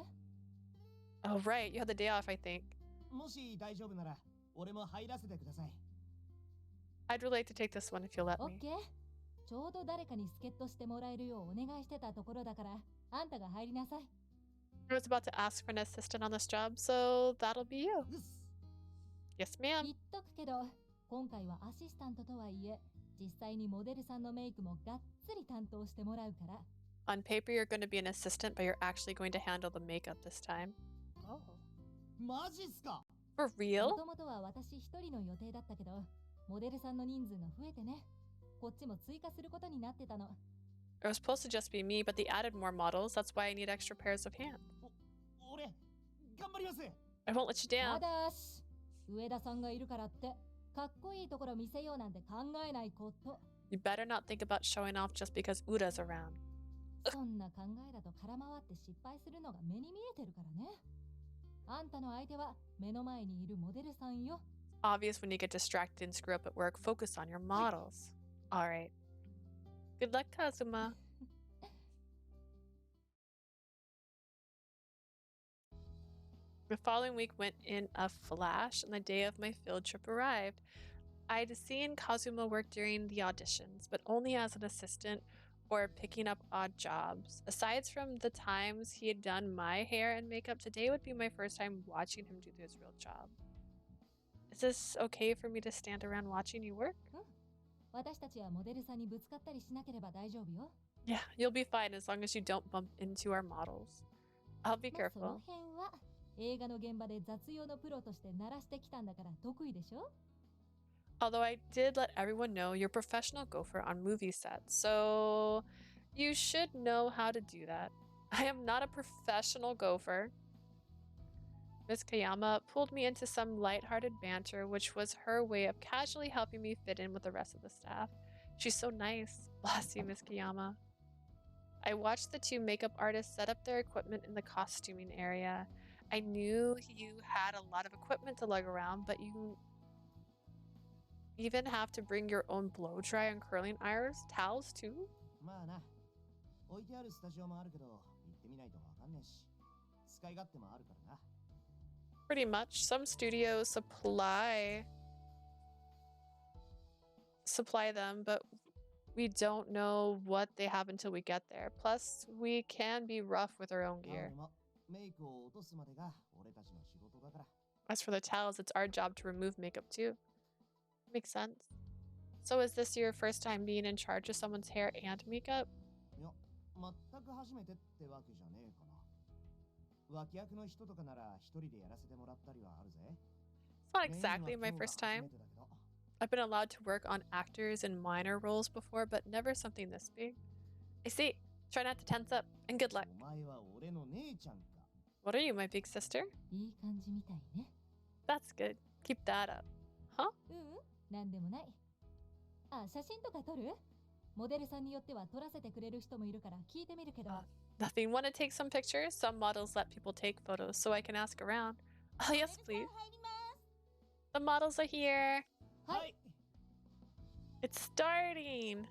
Oh, right. You had the day off, I think. もし大丈夫なら俺も入らせてください。 I'd really like to take this one if you'll let オッ me. ケー。ちょうど誰かに助っ人してもらえるようお願いしてたところだから、あんたが入りなさい。 I was about to ask for an assistant on this job, so that'll be you. うっす。 Yes, ma'am. 言っとくけど、今回はアシスタントとはいえ、実際にモデルさんのメイクもがっつり担当してもらうから。 On paper, you're going to be an assistant, but you're actually going to handle the makeup this time. Oh. マジっすか。 For も real? ともとは私一人の予定だったけど、モデルさんの人数が増えてね。こっちも追加することになってたの。 It was supposed to just be me, but they added more models. That's why I need extra pairs of hands. 俺頑張ります。 I won't let you ま down. だし、上田さんがいるからって、かっこいいところ見せようなんて考えないこと。 You better not think about showing off just because Uda's around. そんな考えだと空回って失敗するのが目に見えてるからね。あんたの相手は目の前にいるモデルさんよ。 Obvious when you get distracted and screw up at work, focus on your models. All right. Good luck, Kazuma. The following week went in a flash, and the day of my field trip arrived. I'd seen Kazuma work during the auditions, but only as an assistant or picking up odd jobs. Aside from the times he had done my hair and makeup, today would be my first time watching him do his real job. Is this okay for me to stand around watching you work? 私たちはモデルさんにぶつかったりしなければ大丈夫よ。 Yeah, you'll be fine as long as you don't bump into our models. I'll be まあその careful. 辺は映画の現場で雑用のプロとして鳴らしてきたんだから得意でしょ？ Although I did let everyone know you're a professional gopher on movie sets, so you should know how to do that. I am not a professional gopher. Miss Kayama pulled me into some lighthearted banter, which was her way of casually helping me fit in with the rest of the staff. She's so nice. Bless you, Miss Kayama. I watched the two makeup artists set up their equipment in the costuming area. I knew you had a lot of equipment to lug around, but you even have to bring your own blow dry and curling irons, towels too? まあな。置いてあるスタジオもあるけど、行ってみないとわかんねえし。使い勝手もあるからな。Pretty much. Some studios supply them, but we don't know what they have until we get there. Plus, we can be rough with our own gear. As for the towels, it's our job to remove makeup too. Makes sense. So is this your first time being in charge of someone's hair and makeup? It's not exactly my first time. I've been allowed to work on actors in minor roles before, but never something this big. I see. Try not to tense up, and good luck. What are you, my big sister? いい感じみたいね。 That's good. Keep that up. Huh? なんでもない。あ、写真とか撮る？モデルさんによっては撮らせてくれる人もいるから聞いてみるけど。Nothing. Want to take some pictures? Some models let people take photos, so I can ask around. Oh, yes, please. The models are here. Hi. It's starting.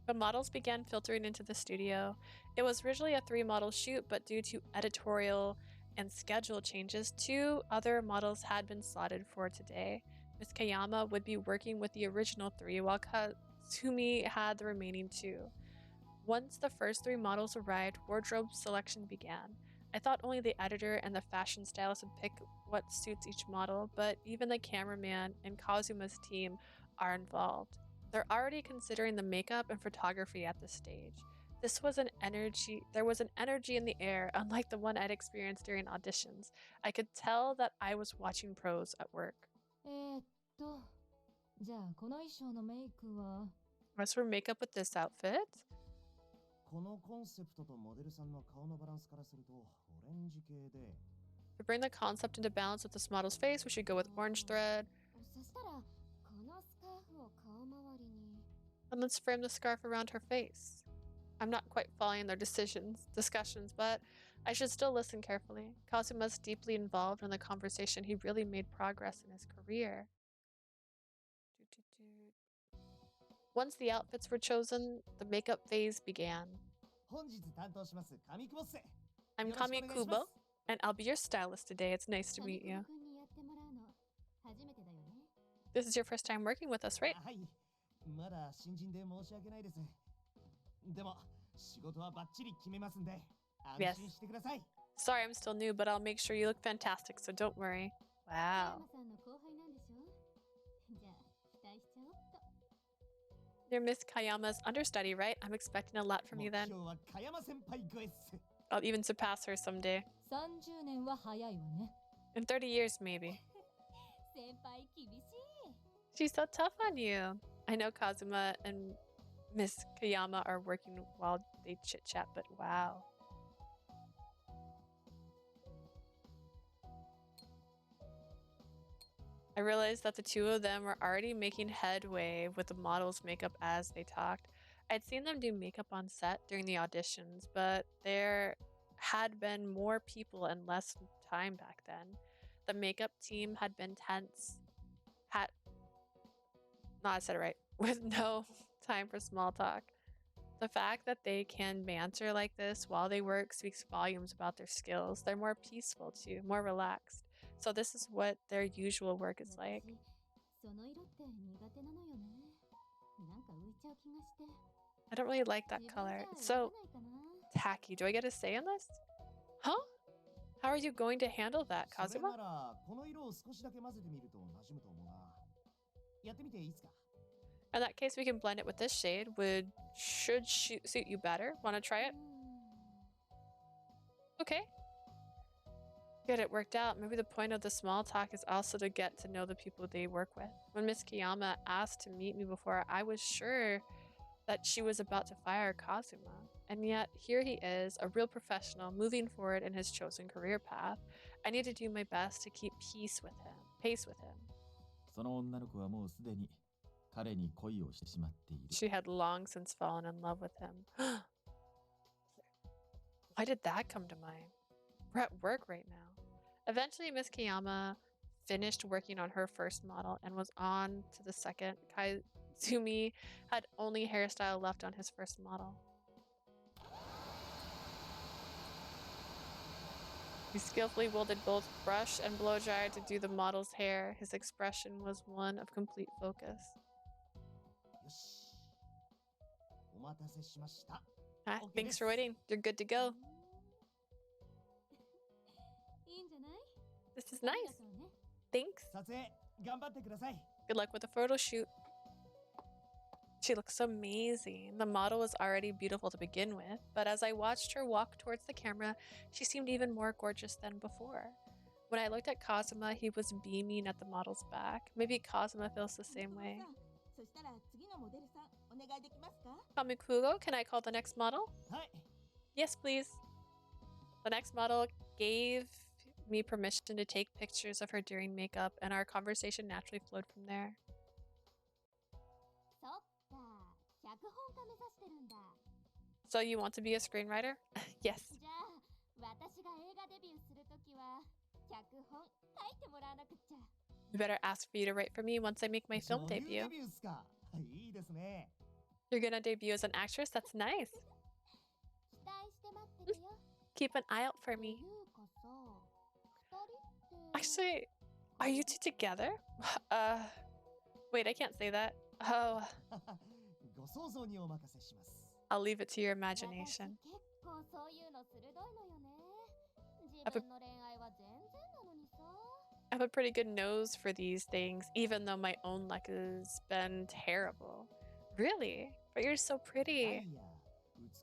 The models began filtering into the studio. It was originally a 3-model shoot, but due to editorial and schedule changes, 2 other models had been slotted for today. Ms. Kayama would be working with the original 3, while Kazumi had the remaining 2. Once the first 3 models arrived, wardrobe selection began. I thought only the editor and the fashion stylist would pick what suits each model, but even the cameraman and Kazuma's team are involved. They're already considering the makeup and photography at this stage. There was an energy in the air, unlike the one I'd experienced during auditions. I could tell that I was watching pros at work. じゃあこの衣装のメイクは As for makeup with this outfit? このコンセプトとモデルさんの顔のバランスからするとオレンジ系で To bring the concept into balance with this model's face, we should go with orange thread. そしたらこのスカーフを顔周りに And let's frame the scarf around her face. I'm not quite following their discussions, but I should still listen carefully. Kazuma's deeply involved in the conversation. He really made progress in his career. Once the outfits were chosen, the makeup phase began. 本日担当しますKamikuboっす I'm よろしくお願いします Kamikubo, and I'll be your stylist today. It's nice to meet you. 君にやってもらうの初めてだよね This is your first time working with us, right? はいまだ新人で申し訳ないですでも仕事はバッチリ決めますんで安心してください Sorry, I'm still new, but I'll make sure you look fantastic, so don't worry. 山 Wow. さんの後輩なんでしょじゃあ期待しちゃおっと You're Miss Kayama's understudy, right? I'm expecting a lot from 目 you then. 標は香山先輩超えっす I'll even surpass her someday. 30年は早いわね。 In 30 years, maybe. 先輩厳しい She's so tough on you. I know Kazuma and Miss Kayama are working while they chit-chat, but wow. I realized that the 2 of them were already making headway with the model's makeup as they talked. I'd seen them do makeup on set during the auditions, but there had been more people and less time back then. The makeup team had been tense. I said it right. With no time for small talk. The fact that they can banter like this while they work speaks volumes about their skills. They're more peaceful too, more relaxed. So this is what their usual work is like. その色って苦手なのよねなんか浮いちゃう気がして I don't really like that 自分 color. じゃ It's 選べ so ないかな tacky. Do I get a say in this? Huh? How are you going to handle that, それ Kazuma? ならこの色を少しだけ混ぜてみると馴染むと思うなやってみていいっすか In that case, we can blend it with this shade. Should suit you better. Want to try it? Okay. Good, it worked out. Maybe the point of the small talk is also to get to know the people they work with. When Miss Kayama asked to meet me before, I was sure that she was about to fire Kazuma. And yet, here he is, a real professional, moving forward in his chosen career path. I need to do my best to keep pace with him. その女の子はもうすでに彼に恋をしてしまっている。 She had long since fallen in love with him. Why did that come to mind? We're at work right now. Eventually, Miss Kayama finished working on her first model and was on to the second. Kazumi had only hairstyle left on his first model. He skillfully wielded both brush and blow dryer to do the model's hair. His expression was one of complete focus. よし。お待たせしました。 Ah, Okay, thanks for this- waiting. You're good to go. いいんじゃない？ This is あり nice. がとうね。 Thanks. 撮影頑張ってください。 Good luck with the photo shoot. She looks amazing. The model was already beautiful to begin with, but as I watched her walk towards the camera, she seemed even more gorgeous than before. When I looked at Kazuma, he was beaming at the model's back. Maybe Kazuma feels the same way. そしたら次のモデルさんお願いできますか？ Kamikubo, can I call the next model? はい。 Yes, please. The next model gave me permission to take pictures of her during makeup, and our conversation naturally flowed from there. そっか、脚本家目指してるんだ。 So you want to be a screenwriter? Yes. じゃあ、私が映画デビューするときは、脚本書いてもらわなくっちゃ。 You better ask for you to write for me once I make my film 女優 debut. デビューっすか。いいですね。 You're gonna debut as an actress? That's nice. 期待して待ってるよ。 Keep an eye out for て me. いうかさ、二人って。 Actually, are you two together? Wait, I can't say that. Oh, ご想像にお任せします。 I'll leave it to your 私 imagination. 結構そういうの鋭いのよね。自 I've a- 分の恋愛は全然なのにさ。 I have a pretty good nose for these things, even though my own luck has been terrible. Really? But you're so い pretty. や、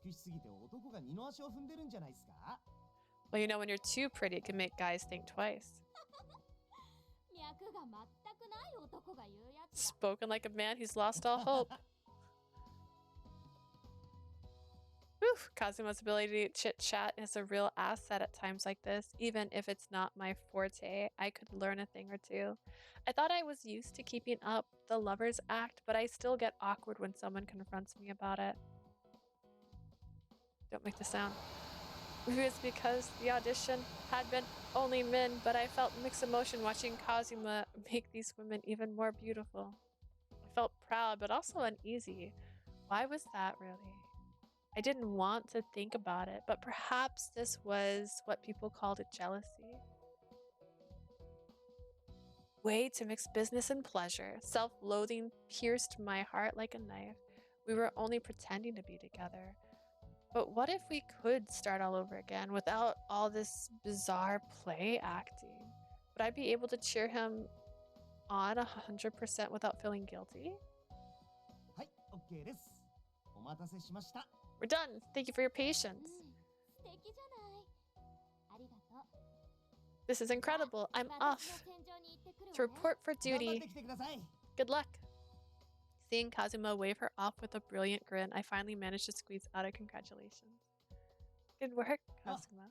美しすぎて男が二の足を踏んでるんじゃないですか。 Well, you know, when you're too pretty, it can make guys think twice. 脈が全くない男が言うやつだ。 Spoken like a man who's lost all hope. Whew, Kazuma's ability to chit chat is a real asset at times like this. Even if it's not my forte, I could learn a thing or two. I thought I was used to keeping up the lover's act, but I still get awkward when someone confronts me about it. Don't make the sound. Maybe it's because the audition had been only men, but I felt mixed emotion watching Kazuma make these women even more beautiful. I felt proud, but also uneasy. Why was that really? I didn't want to think about it, but perhaps this was what people called it jealousy. Way to mix business and pleasure. Self-loathing pierced my heart like a knife. We were only pretending to be together. But what if we could start all over again without all this bizarre play acting? Would I be able to cheer him on 100% without feeling guilty? はい、OK です。お待たせしました。 We're done. Thank you for your う patience. ん、素敵じゃない。ありがとう。 This is incredible. I'm 私 off が戦場に行ってくる to わね。 report for 頑張っ duty. てきてください。 Good luck. Seeing Kazuma wave her off with a brilliant grin, I finally managed to squeeze out a congratulations. Good work, Kazuma.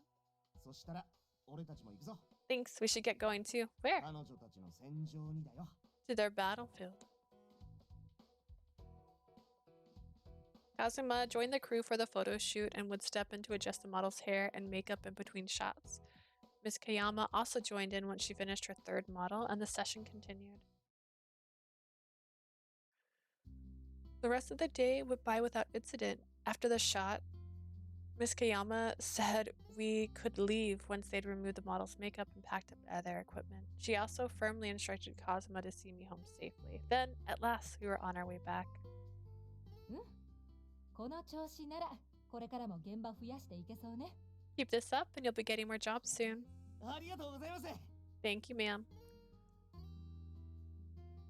そしたら俺たちも行くぞ。 Thanks. We should get going too. Where? 彼女たちの戦場にだよ。 To their battlefield. Kazuma joined the crew for the photo shoot and would step in to adjust the model's hair and makeup in between shots. Miss Kayama also joined in once she finished her third model, and the session continued. The rest of the day went by without incident. After the shot, Miss Kayama said we could leave once they'd removed the model's makeup and packed up their equipment. She also firmly instructed Kazuma to see me home safely. Then, at last, we were on our way back. この調子ならこれからも現場増やしていけそうね。 Keep this up and you'll be getting more jobs soon. ありがとうございます。 Thank you, ma'am.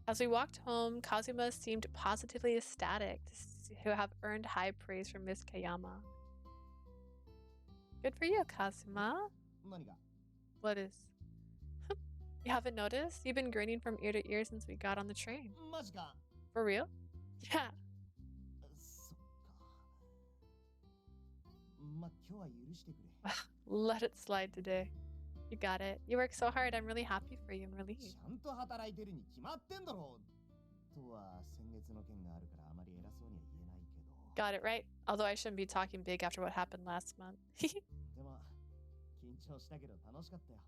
As we walked home, Kazuma seemed positively ecstatic to have earned high praise from Miss Kayama. Good for you, Kazuma. 何が？ What is? You haven't noticed? You've been grinning from ear to ear since we got on the train. マジか。 For real? Yeah. そっか。ま、今日は許してくれ。 Let it slide today. You got it. You work so hard. I'm really happy for you and ち relieved. ゃんと働いてるに決まってんだろう。とは先月の件があるからあまり偉そうには言えないけど。 Got it right. Although I shouldn't be talking big after what happened last month. でも緊張したけど楽しかったよ。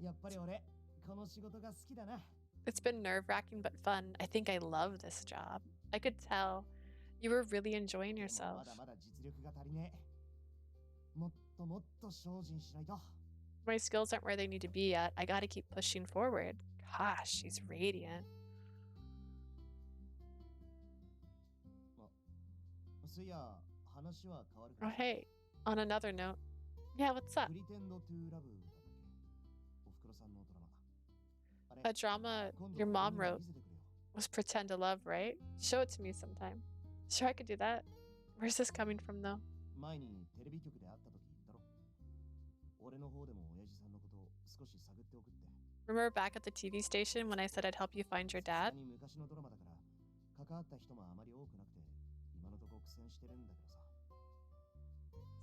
やっぱり俺この仕事が好きだな。 It's been nerve-wracking but fun. I think I love this job. I could tell you were really enjoying でも yourself. まだまだ実力が足りねえ。もっともっと精進しないと。My skills aren't where they need to be yet. I gotta keep pushing forward. Gosh, she's radiant. そういや、話は変わる Oh, か。 hey. On another note. Yeah, what's up? プリテンドトゥーラブだったっけ、おふくろさんのドラマ。あれ、 That drama 今度 your 俺 mom にも wrote 見せてくれよ。 was Pretend to Love, right? Show it to me sometime. Sure, I could do that. Where's this coming from, though? 前にテレビ局で会った時言ったろ。俺の方でも親父さんのことを少し探っておくって。 Remember back at the TV station when I said I'd help you find your さ dad? すがに昔のドラマだから関わった人もあまり多くなくて今のとこ苦戦してるんだけどさ。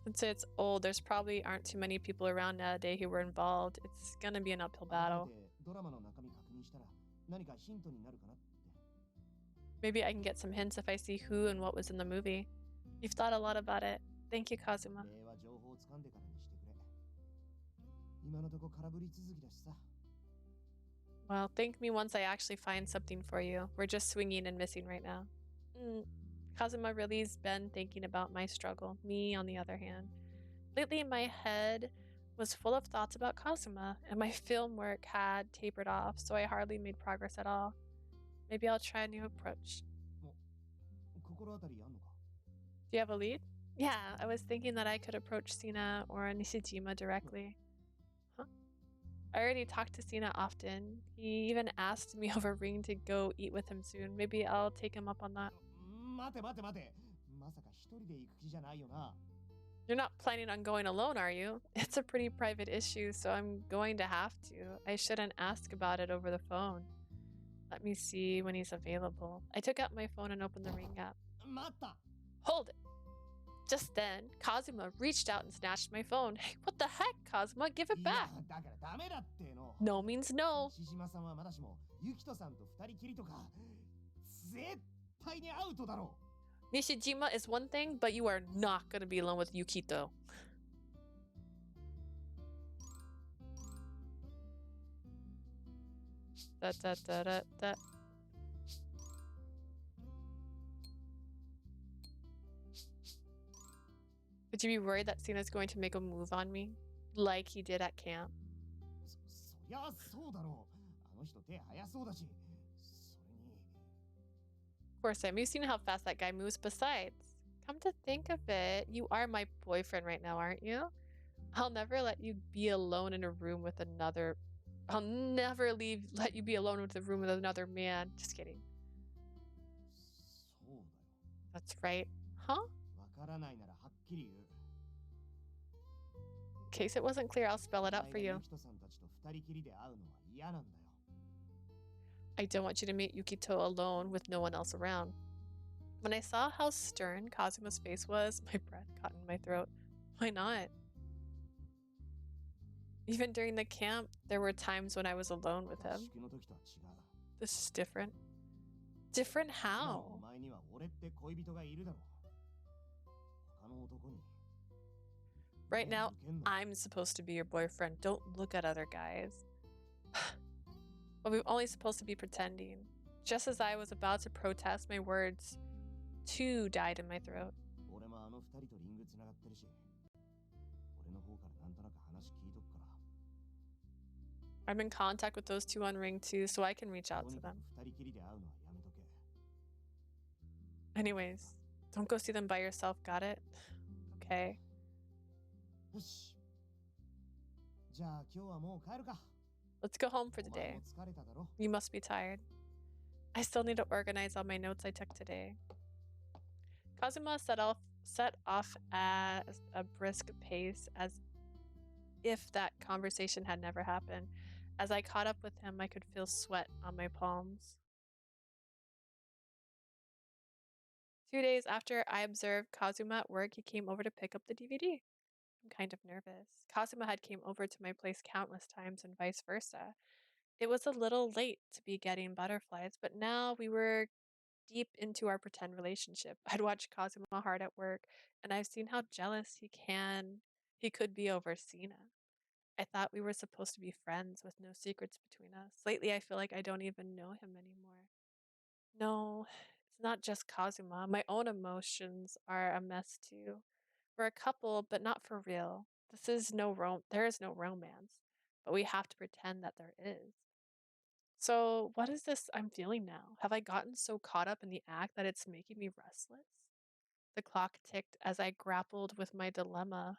Since it's old, there's probably aren't too many people around nowadays who were involved. It's gonna be an uphill 改 battle. めてドラマの中身確認したら何かヒントになるかなって。 Maybe I can get some hints if I see who and what was in the movie. You've thought a lot about it. Thank you, Kazuma. 礼は情報をつかんでからにしてくれ。今のとこ空振り続きだしさ。 Well, thank me once I actually find something for you. We're just swinging and missing right now. Kazuma really's been thinking about my struggle. Me, on the other hand. Lately, my head was full of thoughts about Kazuma, and my film work had tapered off, so I hardly made progress at all. Maybe I'll try a new approach. 心当たりあんのか。 Do you have a lead? Yeah, I was thinking that I could approach Sina or Nishijima directly. Huh? I already talk to Sina often. He even asked me over Ring to go eat with him soon. Maybe I'll take him up on that. 待て待て待て。まさか一人で行く気じゃないよな。 You're not planning on going alone, are you? It's a pretty private issue, so I'm going to have to. I shouldn't ask about it over the phone. Let me see when he's available. I took out my phone and opened the Ring app. 待った。 Hold it! Just then, Kazuma reached out and snatched my phone. Hey, what the heck, Kazuma? Give it いや back! だからダメだっての。 No means no. 西島さんはまだしもユキトさんと二人きりとか絶対にアウトだろう。 Nishijima is one thing, but you are not going to be alone with Yukito. Da, da, da, da, da. Would you be worried that Sina's going to make a move on me? Like he did at camp? そりゃそうだろう。あの人手早そうだし。それに。 Of course, Sam, you've seen how fast that guy moves. Besides, come to think of it, you are my boyfriend right now, aren't you? I'll never let you be alone in a room with another. I'll never let you be alone with a room with another man. Just kidding. そうだよ。 That's right. Huh? わからないならはっきり言う。 In case it wasn't clear, I'll spell it out for お前が you. ユキトさんたちと二人きりで会うのは嫌なんだよ。 I don't want you to meet Yukito alone with no one else around. When I saw how stern Kazuma's face was, my breath caught in my throat. Why not? Even during the camp, there were times when I was alone with 合 him. 宿の時とは違う。 This is different. Different お how? 前には俺って恋人がいるだろう。他の男に。 Right now, 受けんの I'm supposed to be your boyfriend. Don't look at other guys. But we're only supposed to be pretending. Just as I was about to protest, my words, too, died in my throat. 俺もあの二人とリングつながってるし。俺の方からなんとなく話聞いとくから。 I'm in contact with those two on Ring too, so I can reach out と to にか them. く二人きりで会うのはやめとけ。 Anyways, don't go see them by yourself, got it? Okay. よし。じゃあ今日はもう帰るか。 Let's go home for お the 前 day. も疲れただろ。 You must be tired. I still need to organize all my notes I took today. Kazuma set off at a brisk pace as if that conversation had never happened. As I caught up with him, I could feel sweat on my palms. 2 days after I observed Kazuma at work, he came over to pick up the DVD. I'm kind of nervous. Kazuma had came over to my place countless times and vice versa. It was a little late to be getting butterflies, but now we were deep into our pretend relationship. I'd watched Kazuma hard at work, and I've seen how jealous he could be over Sina. I thought we were supposed to be friends with no secrets between us. Lately, I feel like I don't even know him anymore. No, it's not just Kazuma. My own emotions are a mess too. We're a couple, but not for real. There is no romance, but we have to pretend that there is. So, what is this I'm feeling now? Have I gotten so caught up in the act that it's making me restless? The clock ticked as I grappled with my dilemma.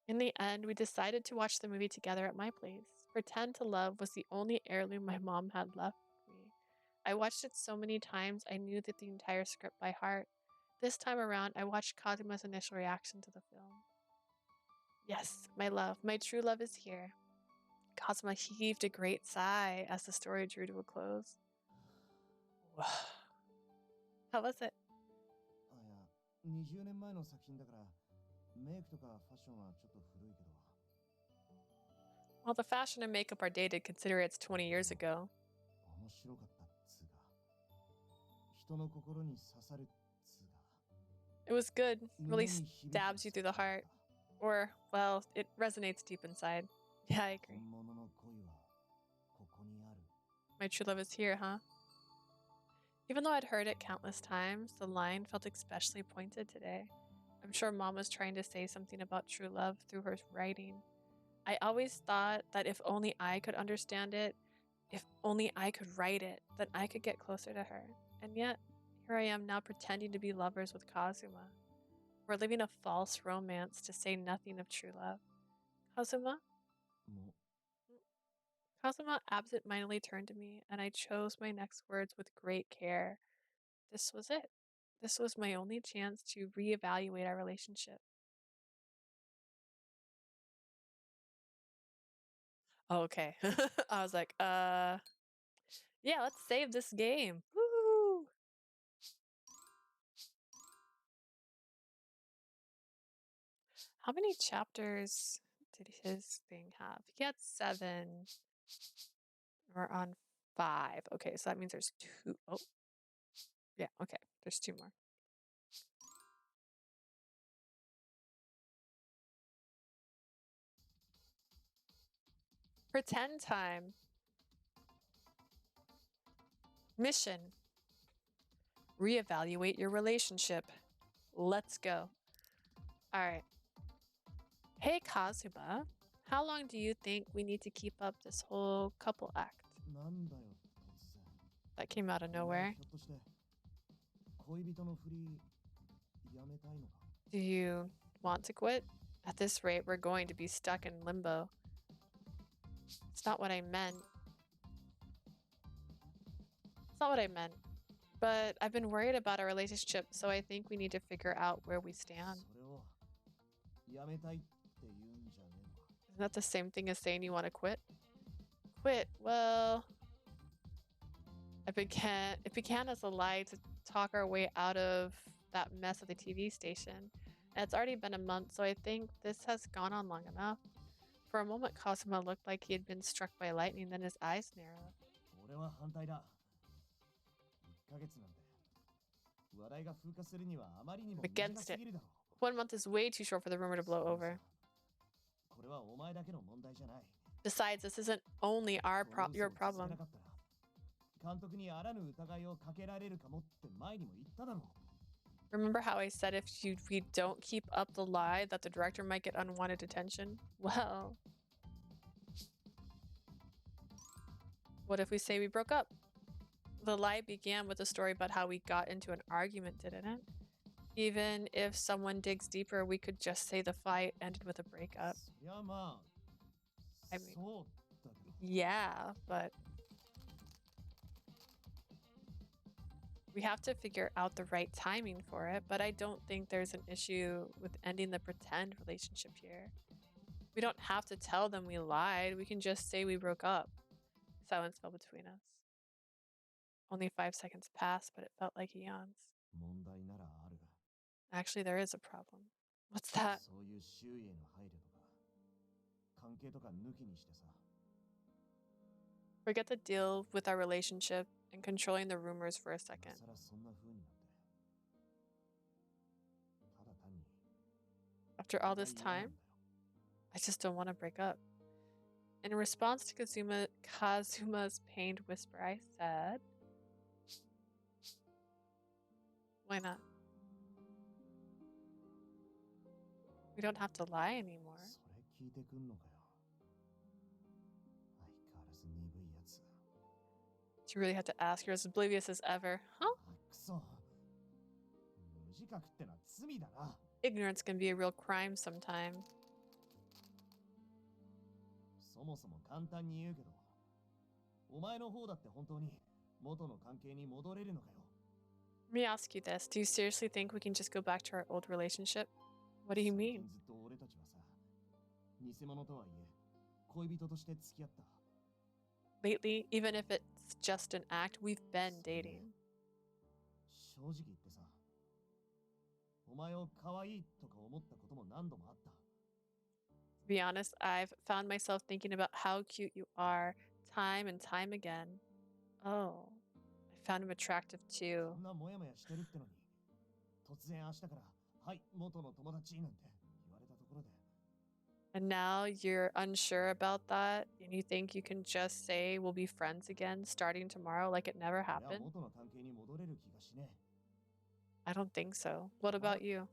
In the end, we decided to watch the movie together at my place. Pretend to Love was the only heirloom my mom had left me. I watched it so many times I knew the entire script by heart. This time around, I watched Kazuma's initial reaction to the film. Yes, my love, my true love is here. Kazuma heaved a great sigh as the story drew to a close. How was it? あ、いや、20年前の作品だから、メイクとかファッションはちょっと古いけど。Well, the fashion and makeup are dated, consider it's 20 years ago. 面白かったっつうか、人の心に刺さるっつうか。It was good. Really 胸に響く stabs you through the 作品だ heart. った。 Or, well, it resonates deep inside. Yeah, I agree. 本物の恋はここにある。 My true love is here, huh? Even though I'd heard it countless times, the line felt especially pointed today. I'm sure Mom was trying to say something about true love through her writing. I always thought that if only I could understand it, if only I could write it, then I could get closer to her. And yet, here I am now pretending to be lovers with Kazuma. We're living a false romance to say nothing of true love. Kazuma? もう Kazuma absent-mindedly turned to me, and I chose my next words with great care. This was it. This was my only chance to reevaluate our relationship. Oh, okay. I was like, yeah, let's save this game. Woo! How many chapters did his thing have? He had 7. We're on 5. Okay, so that means there's 2. Oh, yeah, okay. There's 2 more. Pretend time. Mission. Reevaluate your relationship. Let's go. All right. Hey, Kazuma. How long do you think we need to keep up this whole couple act? なんだよ、突然。 That came out of お前 nowhere. ひょっとして恋人のふりやめたいのか？ Do you want to quit? At this rate, we're going to be stuck in limbo. It's not what I meant. It's not what I meant. But I've been worried about our relationship, so I think we need to figure out where we stand. それをやめたいって言うんじゃねえのか？ Isn't that the same thing as saying you want to quit? Quit? Well, it began as a lie to talk our way out of that mess at the TV station. And it's already been a month, so I think this has gone on long enough. For a moment, Kazuma looked like he had been struck by lightning, then his eyes narrowed. 俺は反対だ。1ヶ月なんて。話題が風化するにはあまりにも短 Against す it. ぎるだろ。 1 month is way too short for the rumor to blow そう over. さ。これはお前だけの問題じゃない。 Besides, this isn't only your その嘘をつけ problem. なかったら監督にあらぬ疑いをかけられるかもって前にも言っただろう。 Remember how I said if we don't keep up the lie that the director might get unwanted attention? Well, what if we say we broke up? The lie began with a story about how we got into an argument, didn't it? Even if someone digs deeper, we could just say the fight ended with a breakup. そりゃまあ、 I mean- そうだけど。 Yeah, but we have to figure out the right timing for it, but I don't think there's an issue with ending the pretend relationship here. We don't have to tell them we lied. We can just say we broke up. Silence fell between us. Only 5 seconds passed, but it felt like eons. 問題ならある。 Actually, there is a problem. What's that? そういう周囲への配慮とか、関係とか抜きにしてさ。 Forget the deal with our relationship and controlling the rumors for a 今 second. 更そんな風になって。ただ単に。 After all 俺 this が嫌なんだ time, よ。 I just don't want to break up. In response to Kazuma's pained whisper, I said, why not? We don't have to lie anymore. それ聞いてくんのかよ。相変わらず鈍いやつ。 You really have to ask. You're as oblivious as ever. Huh? あ、くそ。無自覚ってのは罪だな。 Ignorance can be a real crime sometime. そもそも簡単に言うけど、お前の方だって本当に元の関係に戻れるのかよ。 Let me ask you this. Do you seriously think we can just go back to our old relationship? What do you 最 mean? 近ずっと俺たちはさ、偽物とはいえ、恋人として付き合った。 Lately, even if it's just an act, we've been dating. 正直言ってさ、お前を可愛いとか思ったことも何度もあった。 To be honest, I've found myself thinking about how cute you are time and time again. Oh, I found him attractive そ too. んなモヤモヤしてるってのに、突然明日から、はい、元の友達なんて言われたところで。 And now you're unsure about that, and you think you can just say we'll be friends again starting tomorrow like it never いや、 happened? 元の関係に戻れる気がしね I don't think so. What about you?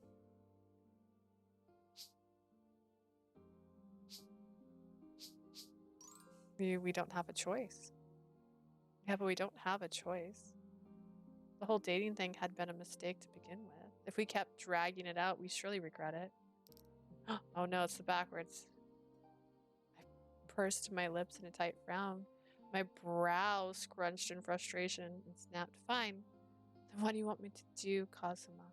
We don't have a choice. Yeah, but we don't have a choice. The whole dating thing had been a mistake to begin with. If we kept dragging it out, we surely regret it. Oh no, it's the backwards. I pursed my lips in a tight frown. My brow scrunched in frustration and snapped. Fine. Then what do you want me to do, Kazuma?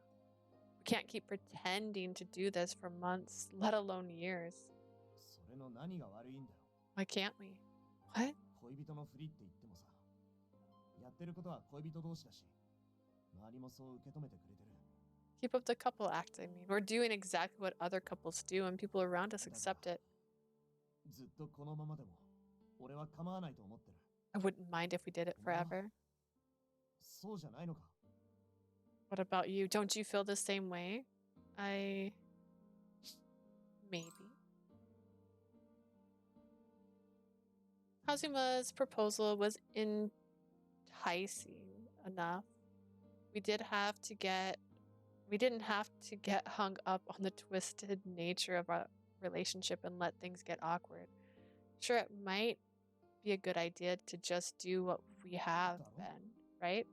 We can't keep pretending to do this for months, let alone years. それの何が悪いんだよ。 Why can't we? What? 恋人のふりって言ってもさ、やってることは恋人同士だし、周りもそう受け止めてくれてる。 Keep up the couple act, I mean. We're doing exactly what other couples do, and people around us accept it. ずっとこのままでも、俺は構わないと思ってる。 I wouldn't mind if we did it forever. そうじゃないのか。 What about you? Don't you feel the same way? Maybe. Kazuma's proposal was enticing enough. We didn't have to get hung up on the twisted nature of our relationship and let things get awkward. Sure, it might be a good idea to just do what we have been, right?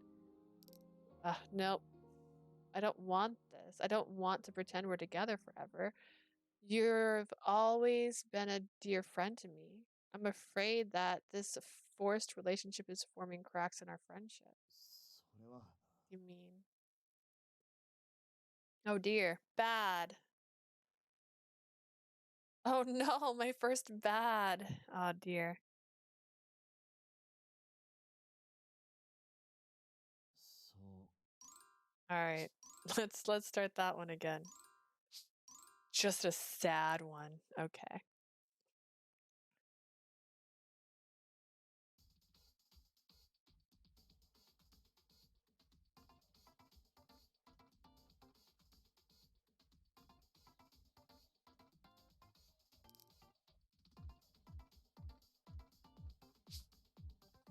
Nope. I don't want this. I don't want to pretend we're together forever. You've always been a dear friend to me. I'm afraid that this forced relationship is forming cracks in our friendship. それは。 You mean? Oh dear. Bad. Oh no, my first bad. Oh dear. そう。 All right. Let's start that one again. Just a sad one. Okay.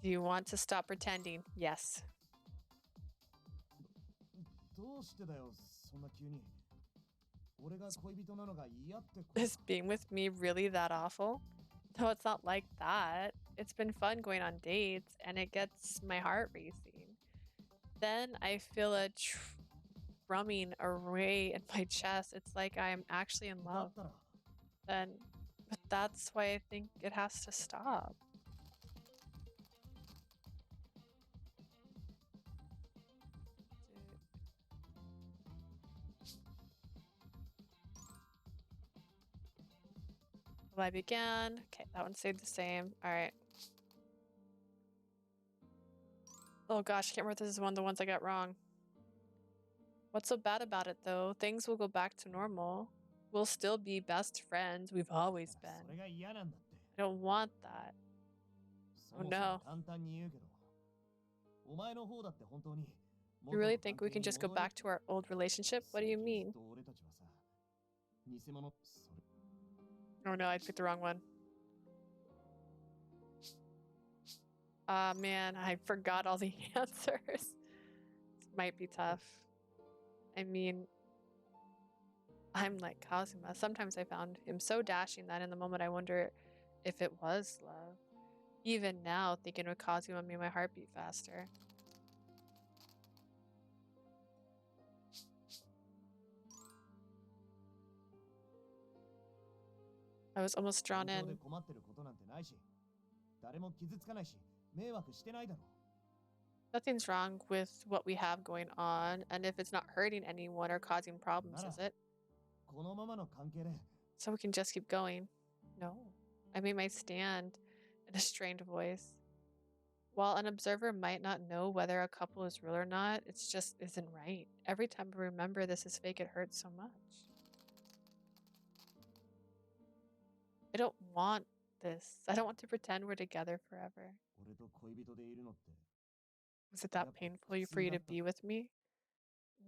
Do you want to stop pretending? Yes. どうしてだよ、そんな急に。俺が恋人なのが嫌ってこと。 Is being with me really that awful? No, it's not like that. It's been fun going on dates, and it gets my heart racing. Then I feel a drumming array in my chest. It's like I am actually in だ love. ったら、 But that's why I think it has to stop. I began. Okay, that one stayed the same. All right. Oh gosh, I can't remember if this is one of the ones I got wrong. What's so bad about it though? Things will go back to normal. We'll still be best friends. We've always そ been. れが嫌なんだって。 I don't want that. そもそも簡単に言うけど、お前の方だって本当に。 You really think we can just go back to our old relationship? What do you mean? 俺たちはさ、偽物、それ。 Oh no, I picked the wrong one. Ah, man, I forgot all the answers. This might be tough. I mean, I'm like Kazuma. Sometimes I found him so dashing that in the moment I wonder if it was love. Even now, thinking of Kazuma made my heart beat faster. I was almost drawn 勉強で in. 困ってることなんてないし、誰も傷つかないし、迷惑してないだろ。 Nothing's wrong with what we have going on, and if it's not hurting anyone or causing problems, is it? このままの関係で So we can just keep going. No. I made my stand in a strained voice. While an observer might not know whether a couple is real or not, it just isn't right. Every time I remember this is fake, it hurts so much. I don't want this. I don't want to pretend we're together forever. 俺と恋人でいるのって Was it that painful for you to be with me?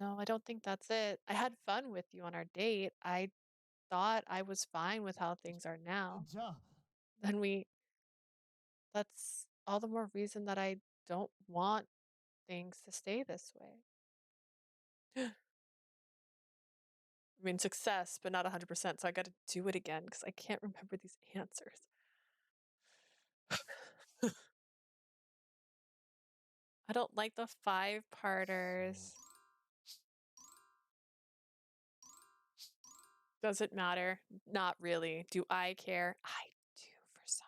No, I don't think that's it. I had fun with you on our date. I thought I was fine with how things are now. じゃあ Then that's all the more reason that I don't want things to stay this way. I mean, success, but not 100%. So I got to do it again because I can't remember these answers. I don't like the 5-parters. Does it matter? Not really. Do I care? I do for some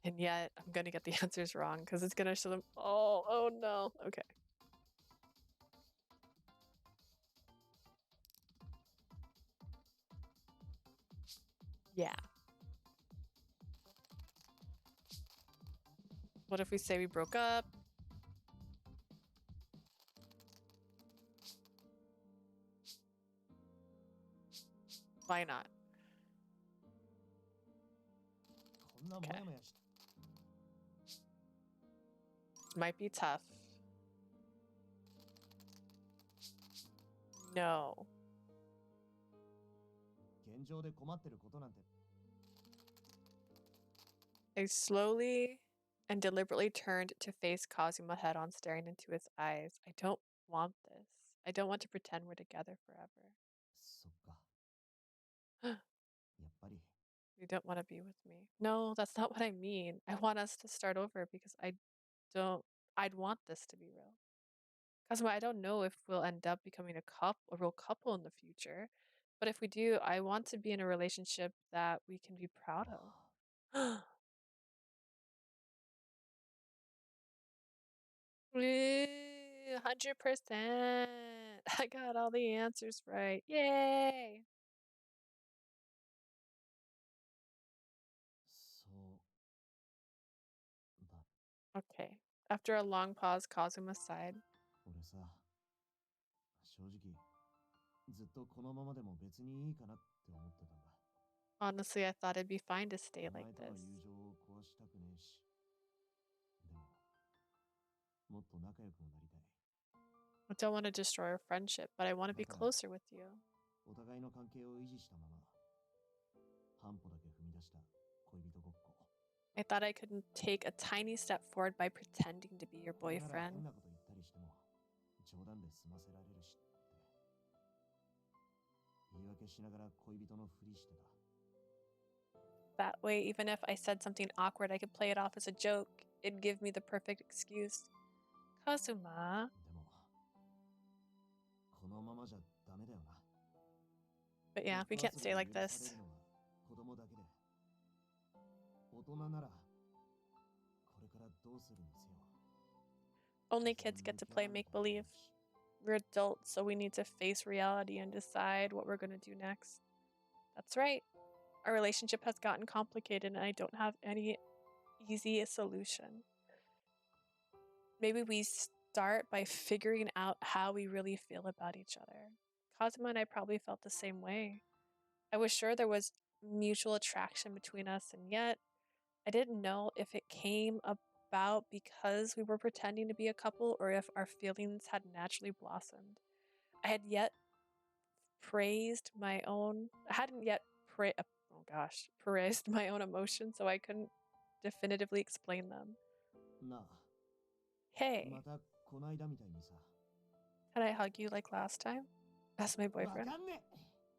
reason. And yet, I'm going to get the answers wrong because it's going to show them. Oh no. Okay. Yeah. What if we say we broke up? Why not? こんなモヤモヤし Might be tough. No. 現状で困ってることなんて I slowly and deliberately turned to face Kazuma head on, staring into his eyes. I don't want this. I don't want to pretend we're together forever. そっかやっぱり You don't want to be with me. No, that's not what I mean. I want us to start over because I'd want this to be real. Kazuma, I don't know if we'll end up becoming a real couple in the future. But if we do, I want to be in a relationship that we can be proud of. 100%. I got all the answers right. Yay! そうだ Okay. After a long pause, Kazuma sighed. 俺さ正直ずっとこのままでも別にいいかなって思ってたんだ Honestly, I thought it'd be fine to stay お前 like との this. 友情を壊したくねえしでももっと仲良くもなりたい I don't want to destroy our friendship, but I want to be closer with you. お互いの関係を維持したまま半歩だけ踏み出した恋人ごっこ I thought I could take a tiny step forward by pretending to be your これなら boyfriend. 変なこと言ったりしても冗談で済ませられるしって言い訳しながら恋人のふりしてた That way, even if I said something awkward, I could play it off as a joke. It'd give me the perfect excuse. Kazuma. でもこのままじゃダメだよな But yeah, we can't stay like this. 子供だけで大人ならこれからどうするにせよ Only kids get to play make-believe. We're adults, so we need to face reality and decide what we're going to do next. That's right. Our relationship has gotten complicated and I don't have any easy solution. Maybe we start by figuring out how we really feel about each other. Kazuma and I probably felt the same way. I was sure there was mutual attraction between us, and yet I didn't know if it came about because we were pretending to be a couple or if our feelings had naturally blossomed. I hadn't yet praised my own emotions, so I couldn't definitively explain them. なあ Hey, またこないだみたいにさ Can I hug you like last time? As my わ boyfriend? かんね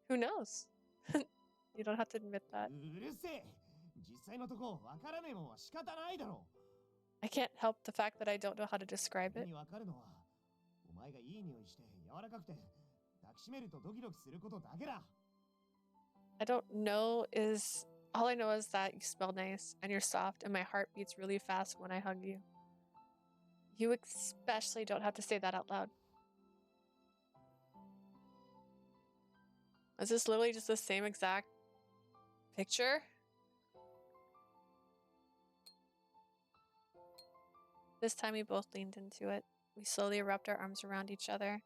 Who knows? You don't have to admit え that. うるせえ実際のとこわからねえもんは仕方ないだろ I can't help the fact that I don't know how to describe 目 it. にわかるのはお前がいい匂いして柔らかくて抱きしめるとドキドキすることだけだ I don't know is all I know is that you smell nice and you're soft and my heart beats really fast when I hug you. You especially don't have to say that out loud. Is this literally just the same exact picture? This time we both leaned into it. We slowly wrapped our arms around each other.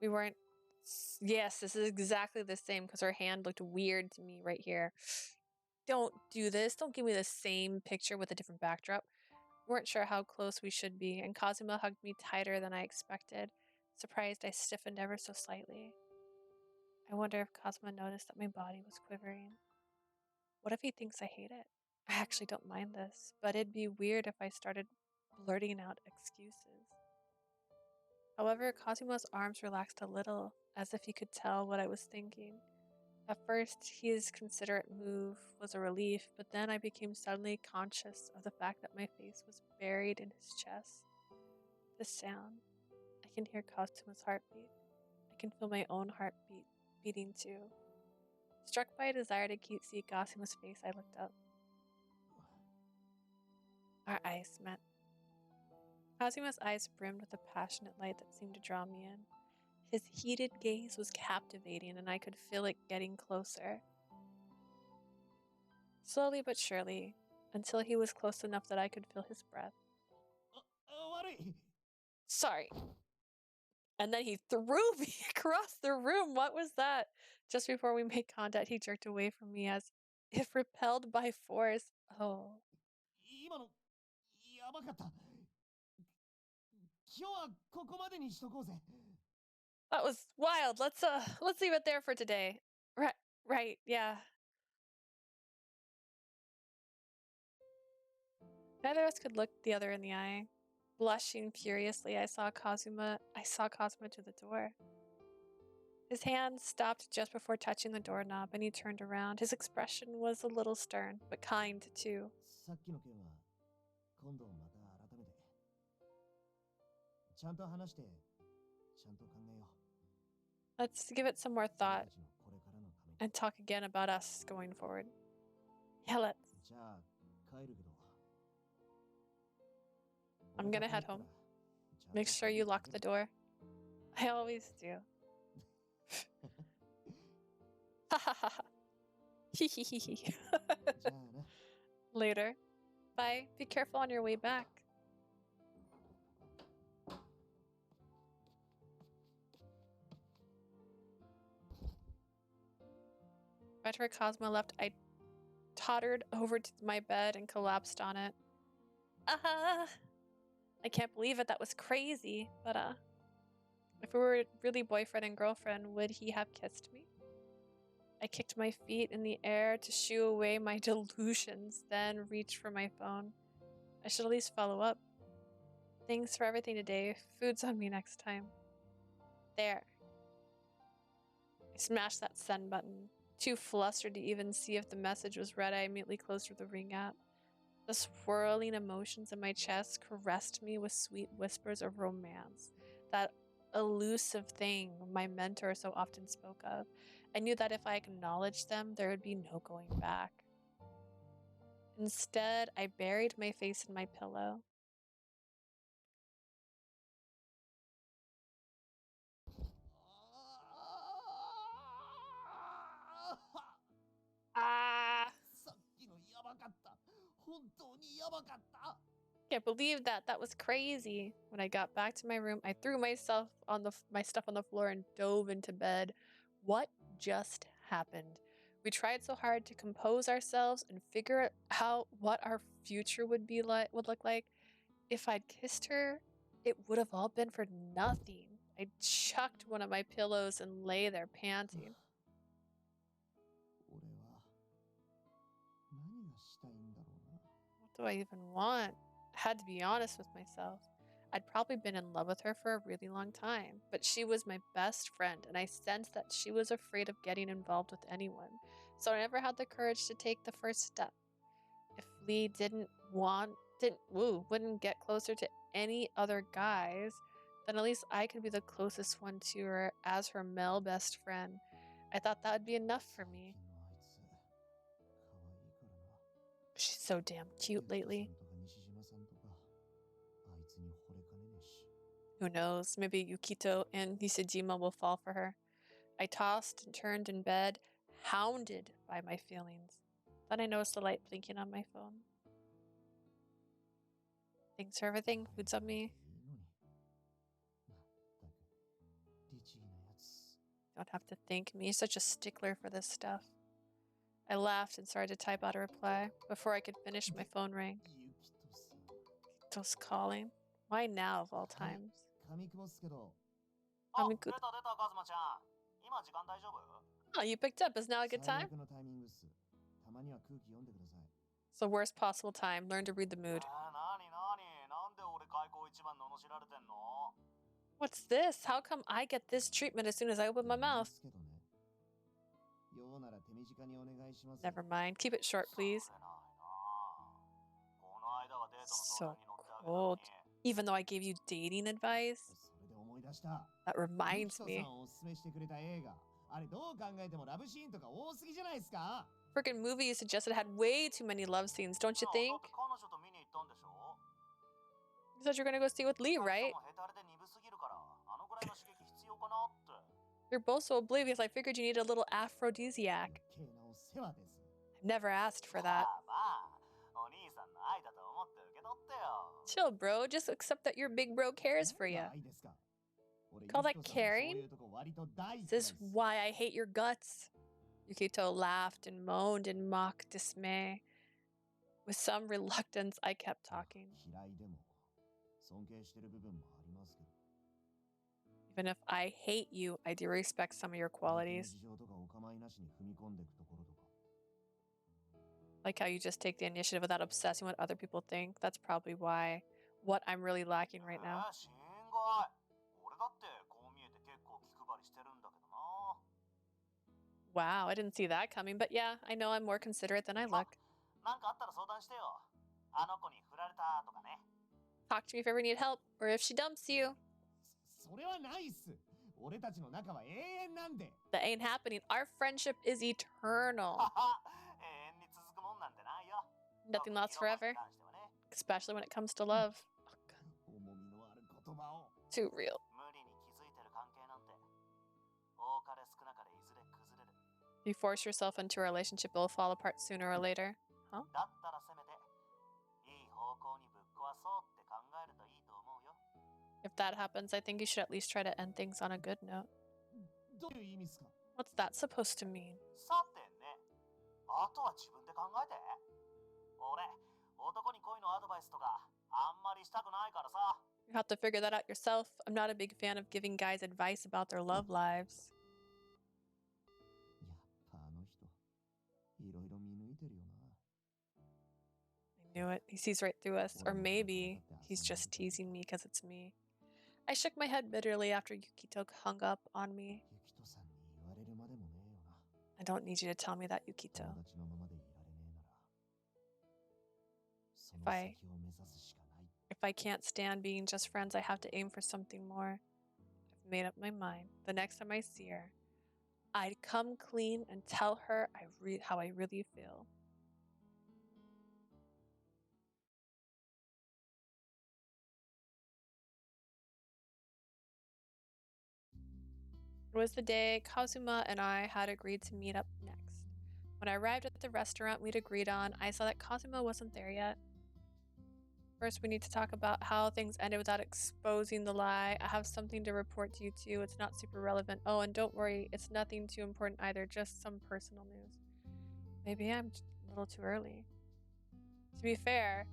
We weren't. Yes, this is exactly the same because her hand looked weird to me right here. Don't do this. Don't give me the same picture with a different backdrop. We weren't sure how close we should be, and Kazuma hugged me tighter than I expected. Surprised, I stiffened ever so slightly. I wonder if Kazuma noticed that my body was quivering. What if he thinks I hate it? I actually don't mind this, but it'd be weird if I started blurting out excuses. However, Kazuma's arms relaxed a little, as if he could tell what I was thinking. At first, his considerate move was a relief, but then I became suddenly conscious of the fact that my face was buried in his chest. The sound. I can hear Kazuma's heartbeat. I can feel my own heartbeat beating too. Struck by a desire to see Kazuma's face, I looked up. Our eyes met. Kazuma's eyes brimmed with a passionate light that seemed to draw me in. His heated gaze was captivating, and I could feel it getting closer. Slowly but surely, until he was close enough that I could feel his breath. 悪い Sorry. And then he threw me across the room. What was that? Just before we made contact, he jerked away from me as if repelled by force. Oh. 今のやばかった今日はここまでにしとこうぜ That was wild. Let's leave it there for today. Right, yeah. Neither of us could look the other in the eye. Blushing furiously, I saw Kazuma to the door. His hand stopped just before touching the doorknob, and he turned around. His expression was a little stern, but kind too. さっきの件は今度また改めてちゃんと話してちゃんと考えよう Let's give it some more 俺 thought たちのこれからのために and talk again about us going forward. Yeah, let's. じゃあ帰るけど I'm gonna head home. Make sure you lock the door. I always do. Ha ha ha ha. Hee hee hee hee. じゃあな Later. Bye. Be careful on your way back. Right where Cosmo left, I tottered over to my bed and collapsed on it. I can't believe it. That was crazy. But if we were really boyfriend and girlfriend, would he have kissed me? I kicked my feet in the air to shoo away my delusions, then reached for my phone. I should at least follow up. Thanks for everything today. Food's on me next time. There. I smashed that send button. Too flustered to even see if the message was read, I immediately closed the Ring app. The swirling emotions in my chest caressed me with sweet whispers of romance. That elusive thing my mentor so often spoke of. I knew that if I acknowledged them, there would be no going back. Instead, I buried my face in my pillow. Ah! さっきのやばかった本当にやばかった Can't believe that. That was crazy. When I got back to my room, I threw my stuff on the floor and dove into bed. What just happened? We tried so hard to compose ourselves and figure out what our future would look like. If I'd kissed her, it would have all been for nothing. I chucked one of my pillows and lay there panting. 俺は何がしたいんだろうな What do I even want? I had to be honest with myself. I'd probably been in love with her for a really long time, but she was my best friend, and I sensed that she was afraid of getting involved with anyone, so I never had the courage to take the first step. If Lee wouldn't get closer to any other guys, then at least I could be the closest one to her as her male best friend. I thought that would be enough for me. 最近のあいつ可愛いからな。 She's so damn cute lately. ユキトさんとか西島さんとかあいつに惚れかねねえし。 Who knows? Maybe Yukito and Nisejima will fall for her. I tossed and turned in bed, hounded by my feelings. Then I noticed the light blinking on my phone. Thanks for everything, Futsumi. いいのに。まったく、律儀なやつ。 Don't have to thank me. Such a stickler for this stuff. I laughed and started to type out a reply. Before I could finish, my phone rang. ユキトさん。 Yukito's calling. Why now of all times? Kamikubo っすけど。Kamikubo. 出たカズマちゃん。今時間大丈夫？ Oh, you picked up. Is now a good 最 time? 悪のタイミングっす。たまには空気読んでください。 It's the worst possible time. Learn to read the mood. なんで俺開口一番罵られてんの？ What's this? How come I get this treatment as soon as I open my mouth? ですけどね。ようなら手短にお願いします。 Never mind. Keep it short, please. それないな。この間はデートの So 相談に乗ってあげたの cold. に。 Even though I gave you dating advice, それで思い出した。 that ユ reminds キト me. さんおすすめしてくれた映画。あれどう考えてもラブシーンとか多すぎじゃないですか。 Freaking movie you suggested had way too many love scenes, don't you だ think? って彼女と見に行ったんでしょ？ You said you're gonna go see with Lee, 二人 right? ともヘタレで鈍すぎるから、あのぐらいの刺激必要かなって。 You're both so oblivious, I figured you needed a little aphrodisiac. 余計なお世話です。 I never asked for ま that. あまあ、お兄さんの愛だと思って受け取ってよ。 Chill, bro. Just accept that your big bro cares for you. ないですか。俺 Call that ユキトさんのそう caring? いうとこ割と大好き Is で this す。 why I hate your guts? Yukito laughed and moaned in mock dismay. With some reluctance, I kept talking. 嫌いでも尊敬してる部分もありますけど。 Even if I hate you, I do respect some of your 相手の qualities. 事情とかお構いなしに踏み込んでいくところとか。 Like how you just take the initiative without obsessing what other people think. That's probably what I'm really lacking right now. 心外。俺だってこう見えて結構気配りしてるんだけどな。 Wow, I didn't see that coming, but yeah, I know I'm more considerate than I look. なんかあったら相談してよ。あの子に振られたとかね。 Talk to me if you ever need help, or if she dumps you. それはないっす。俺たちの仲は永遠なんで。 That ain't happening. Our friendship is eternal. はは、永遠に続くもんなんてないよ。 Nothing lasts 特に色 forever, に関してはね。 especially when it comes to love. Oh, God, 重みのある言葉を。 too real. 無理に気づいてる関係なんて。多かれ少なかれいずれ崩れる。 If you force yourself into a relationship, it will fall apart sooner or later. だったらせめて、いい方向にぶっ壊そうって考えるといいと思うよ。 If that happens, I think you should at least try to end things on a good note. どういう意味っすか。 What's that supposed to mean? さてね、あとは自分で考えて。俺、男に恋のアドバイスとかあんまりしたくないからさ。 You have to figure that out yourself. I'm not a big fan of giving guys advice about their love lives. やっぱあの人、いろいろ見抜いてるよな。 I knew it. He sees right through us. Or maybe he's just teasing me because it's me. I shook my head bitterly after Yukito hung up on me. ユキトさんに言われるまでもねえよな。 I don't need you to tell me that, Yukito. 友達のままでいられねえなら、その If I- 先を目指すしかない。 If I can't stand being just friends, I have to aim for something more. I've made up my mind. The next time I see her, I'd come clean and tell her how I really feel. It was the day Kazuma and I had agreed to meet up next. When I arrived at the restaurant we'd agreed on, I saw that Kazuma wasn't there yet. First, we need to talk about how things ended without exposing the lie. I have something to report to you too. It's not super relevant. Oh, and don't worry, it's nothing too important either, just some personal news. Maybe I'm a little too early. To be fair,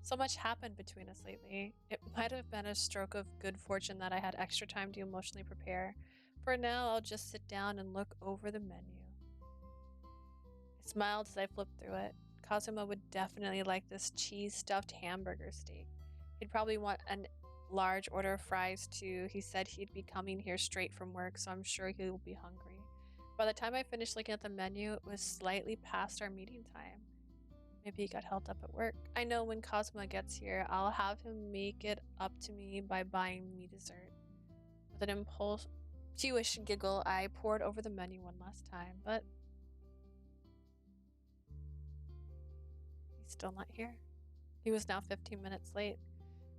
so much happened between us lately. It might have been a stroke of good fortune that I had extra time to emotionally prepare. For now, I'll just sit down and look over the menu. I smiled as I flipped through it. Kazuma would definitely like this cheese-stuffed hamburger steak. He'd probably want an large order of fries too. He said he'd be coming here straight from work, so I'm sure he'll be hungry. By the time I finished looking at the menu, it was slightly past our meeting time. Maybe he got held up at work. I know when Kazuma gets here, I'll have him make it up to me by buying me dessert. With an impulsive giggle, I poured over the menu one last time, but he's still not here. He was now 15 minutes late.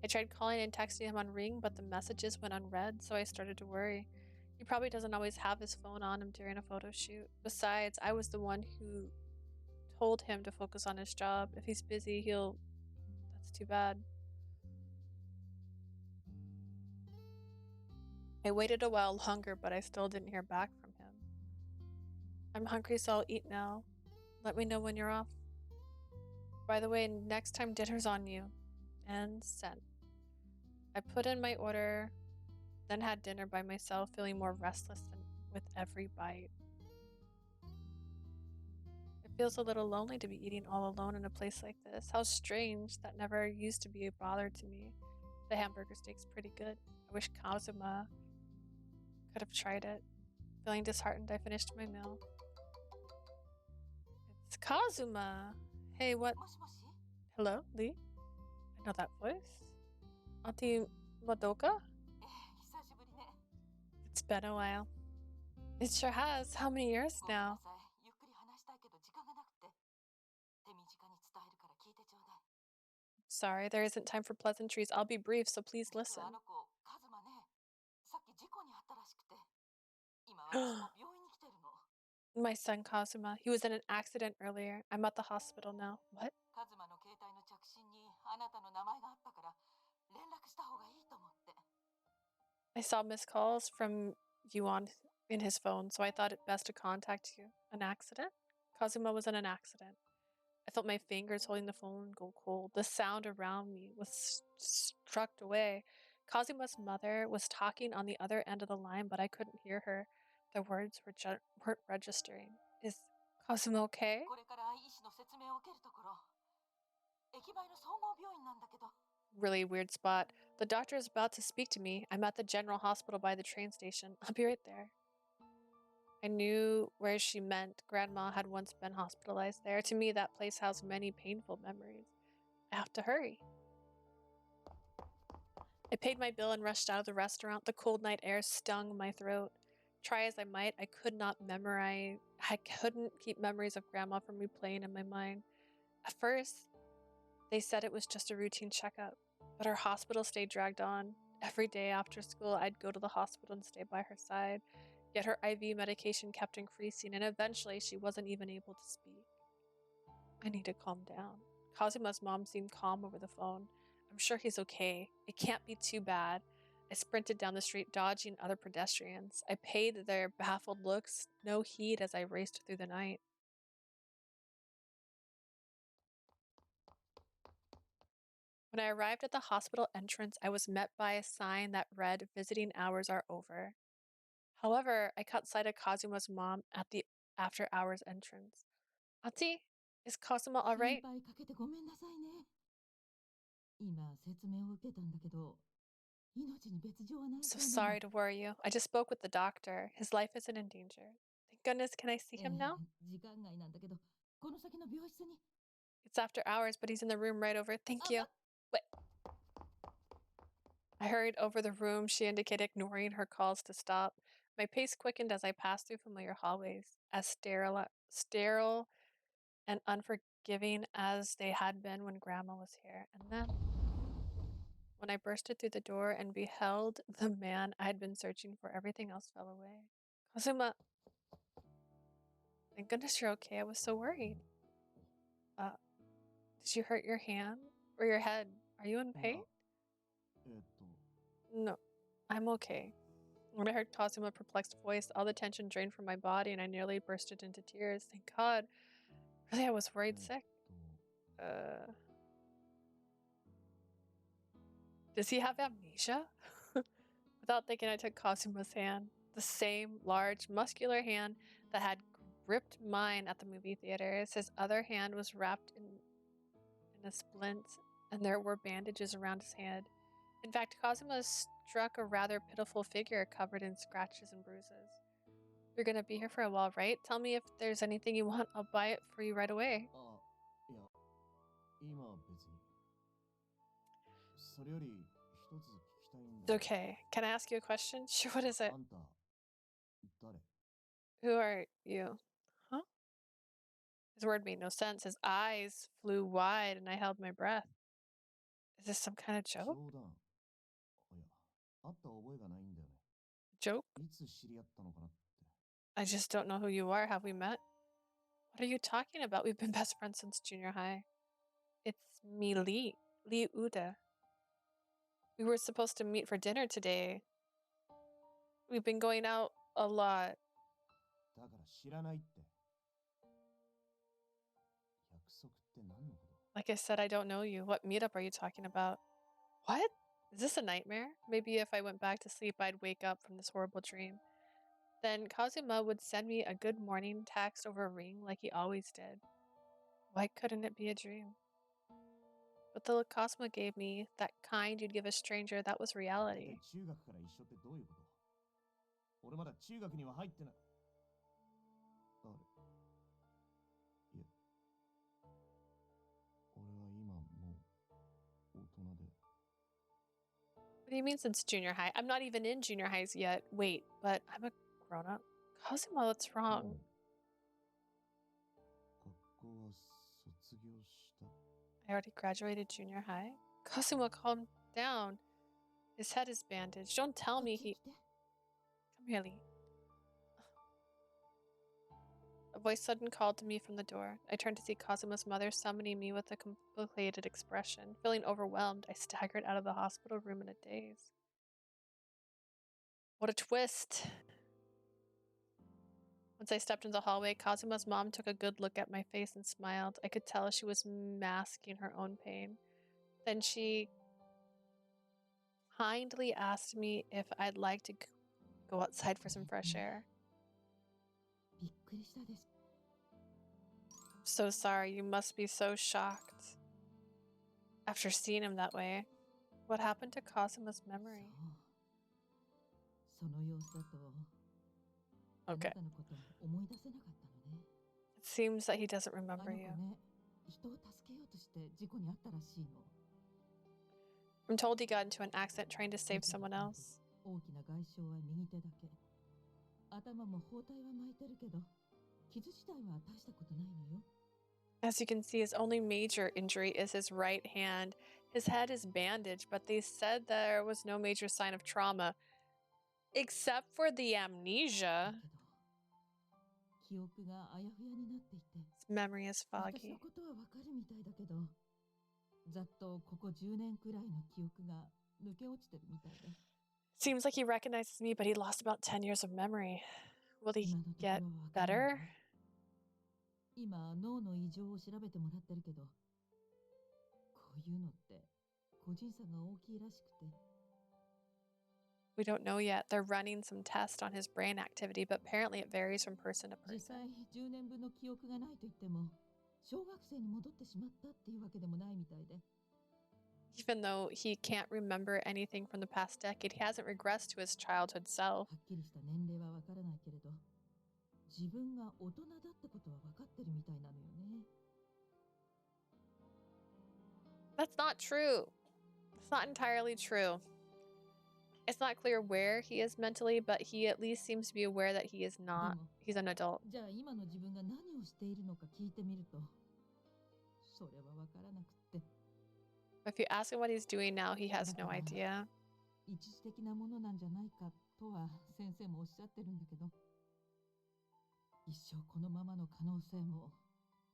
I tried calling and texting him on Ring, but the messages went unread, so I started to worry. He probably doesn't always have his phone on him during a photo shoot. Besides, I was the one who told him to focus on his job. If he's busy, that's too bad. I waited a while longer, but I still didn't hear back from him. I'm hungry, so I'll eat now. Let me know when you're off. By the way, next time dinner's on you. And sent. I put in my order, then had dinner by myself, feeling more restless than with every bite. It feels a little lonely to be eating all alone in a place like this. How strange, that never used to be a bother to me. The hamburger steak's pretty good. I wish Kazuma could have tried it. Feeling disheartened, I finished my meal. It's Kazuma! Hey, what? もしもし Hello, Lee? I know that voice. Auntie Madoka? 久しぶりね It's been a while. It sure has. How many years ごめん now? なさいゆっくり話したいけど時間がなくて手短に伝えるから聞いてちょうだい Sorry, there isn't time for pleasantries. I'll be brief, so please 実 listen. はあの子カズマねさっき事故に遭ったらしくて今私も病院に来てるの My son Kazuma. He was in an accident earlier. I'm at the hospital now. What? カズマの携帯の着信にあなたの名前があったから連絡した方がいいと思って I saw missed calls from Yuan in his phone, so I thought it best to contact you. An accident? Kazuma was in an accident. I felt my fingers holding the phone go cold. The sound around me was struck away. Kazuma's mother was talking on the other end of the line, but I couldn't hear her. The words weren't registering. Is Kazuma okay? これから医師の説明を受けるところ駅前の総合病院なんだけど Really weird spot. The doctor is about to speak to me. I'm at the general hospital by the train station. I'll be right there. I knew where she meant. Grandma had once been hospitalized there. To me, that place housed many painful memories. I have to hurry. I paid my bill and rushed out of the restaurant. The cold night air stung my throat. Try as I might, I couldn't keep memories of Grandma from replaying in my mind. At first, they said it was just a routine checkup, but her hospital stay dragged on. Every day after school, I'd go to the hospital and stay by her side. Yet her IV medication kept increasing, and eventually she wasn't even able to speak. I need to calm down. Kazuma's mom seemed calm over the phone. I'm sure he's okay. It can't be too bad. I sprinted down the street, dodging other pedestrians. I paid their baffled looks no heed as I raced through the night. When I arrived at the hospital entrance, I was met by a sign that read, "Visiting hours are over." However, I caught sight of Kazuma's mom at the after-hours entrance. Auntie, is Kazuma 心 alright? 配かけてごめんなさいね今説明を受けたんだけど命に別状はない I'm so そうなの sorry to worry you. I just spoke with the doctor. His life isn't in danger. Thank goodness, can I see him now? 時間外なんだけどこの先の病室に It's after hours, but he's in the room right over. Thank you. Wait. I hurried over the room. She indicated, ignoring her calls to stop. My pace quickened as I passed through familiar hallways, as sterile and unforgiving as they had been when Grandma was here. And then, when I bursted through the door and beheld the man I had been searching for, everything else fell away. Kazuma! Thank goodness you're okay. I was so worried. Did you hurt your hand or your head? Are you in pain? No, I'm okay. When I heard Kazuma's perplexed voice, all the tension drained from my body and I nearly bursted into tears. Thank God. Really, I was worried sick. Does he have amnesia? Without thinking, I took Kazuma's hand. The same large, muscular hand that had gripped mine at the movie theaters. His other hand was wrapped in a splint, and there were bandages around his head. In fact, Kazuma struck a rather pitiful figure covered in scratches and bruises. You're gonna be here for a while, right? Tell me if there's anything you want. I'll buy it for you right away. あ、いや、今は別に。それより一つ聞きたいんだ。 Okay, can I ask you a question? Sure, what is it? あんた、誰？ Who are you? Huh? His word made no sense. His eyes flew wide and I held my breath. Is this some kind of joke? 冗談。いや、会った覚えがないんだよね。 Joke? いつ知り合ったのかなって。 I just don't know who you are. Have we met? What are you talking about? We've been best friends since junior high. It's me, Lee Uda. We were supposed to meet for dinner today. We've been going out a lot. だから知らないって。約束って何のこと？ Like I said, I don't know you. What meetup are you talking about? What? Is this a nightmare? Maybe if I went back to sleep, I'd wake up from this horrible dream. Then Kazuma would send me a good morning text over a ring like he always did. Why couldn't it be a dream? But the look Kazuma gave me, that kind you'd give a stranger, that was reality. 中学から一緒ってどういうこと？俺まだ中学には入ってない。あれ？いや、俺は今もう大人で。 What do you mean since junior high? I'm not even in junior highs yet. Wait, but I'm a grown up. Kazuma, what's wrong? 学校は卒業した。 I already graduated junior high. Kazuma, calm down. His head is bandaged. Don't tell me he... Come here, Lee. A voice suddenly called to me from the door. I turned to see Kazuma's mother summoning me with a complicated expression. Feeling overwhelmed, I staggered out of the hospital room in a daze. What a twist! Once I stepped into the hallway, Kazuma's mom took a good look at my face and smiled. I could tell she was masking her own pain. Then she kindly asked me if I'd like to go outside for some fresh air. びっくりしたです。 I'm so sorry, you must be so shocked. After seeing him that way, what happened to Kazuma's そう。 memory? その様子だと、あな Okay. たのこと思い出せなかったのね。 It seems that he doesn't あの remember 子 you. ね、人を助けようとして事故に遭ったらしいの。 I'm told he got into an accident trying to save 見た someone ところ else. 大きな外傷は右手だけ。頭も包帯は巻いてるけど、傷自体は大したことないのよ。 As you can see, his only major injury is his right hand. His head is bandaged, but they said there was no major sign of trauma, except for the だ amnesia. けど、記憶があやふやになっていて、 His memory is 私 foggy. のことはわかるみたいだけど、ざっとここ10年くらいの記憶が抜け落ちてるみたいで。 Seems like he recognizes me, but he lost about 10 years of memory. Will he 今のとこ get ろはわからない better? わ。今、脳の異常を調べてもらってるけど、こういうのって個人差が大きいらしくて。 We don't know yet. They're running some tests on his brain activity, but apparently it varies from person to 実 person. 際10年分の記憶がないと言っても、小学生に戻ってしまったっていうわけでもないみたいで。 Even though he can't remember anything from the past decade, he hasn't regressed to his childhood self. はっきりした年齢はわからないけれど、自分が大人だってことは分かってるみたいなのよね。 That's not true. It's not entirely true. It's not clear where he is mentally, but he at least seems to be aware that he is で not. も、 He's an adult. じゃあ今の自分が何をしているのか聞いてみると、それは分からなくって。 If you ask him what he's doing now, he has no idea. 一時的なものなんじゃないかとは先生もおっしゃってるんだけど、一生このままの可能性も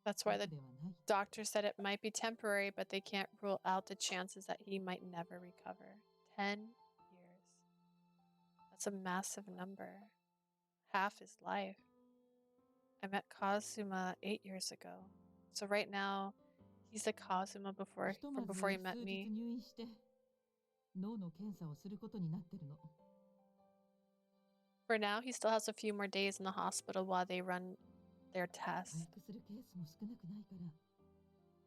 That's な why く the ではない。 doctor said it might be temporary, but they can't rule out the chances that he might never recover. 10 years. That's a massive number. Half his life. I met Kazuma 8 years ago. So right now, he's the Kazuma ひと from まず before he met 数日 me. 入院して脳の検査をすることになってるの。 For now, he still has a few more days in the hospital while they run their 回 tests. 復するケースも少なくないから、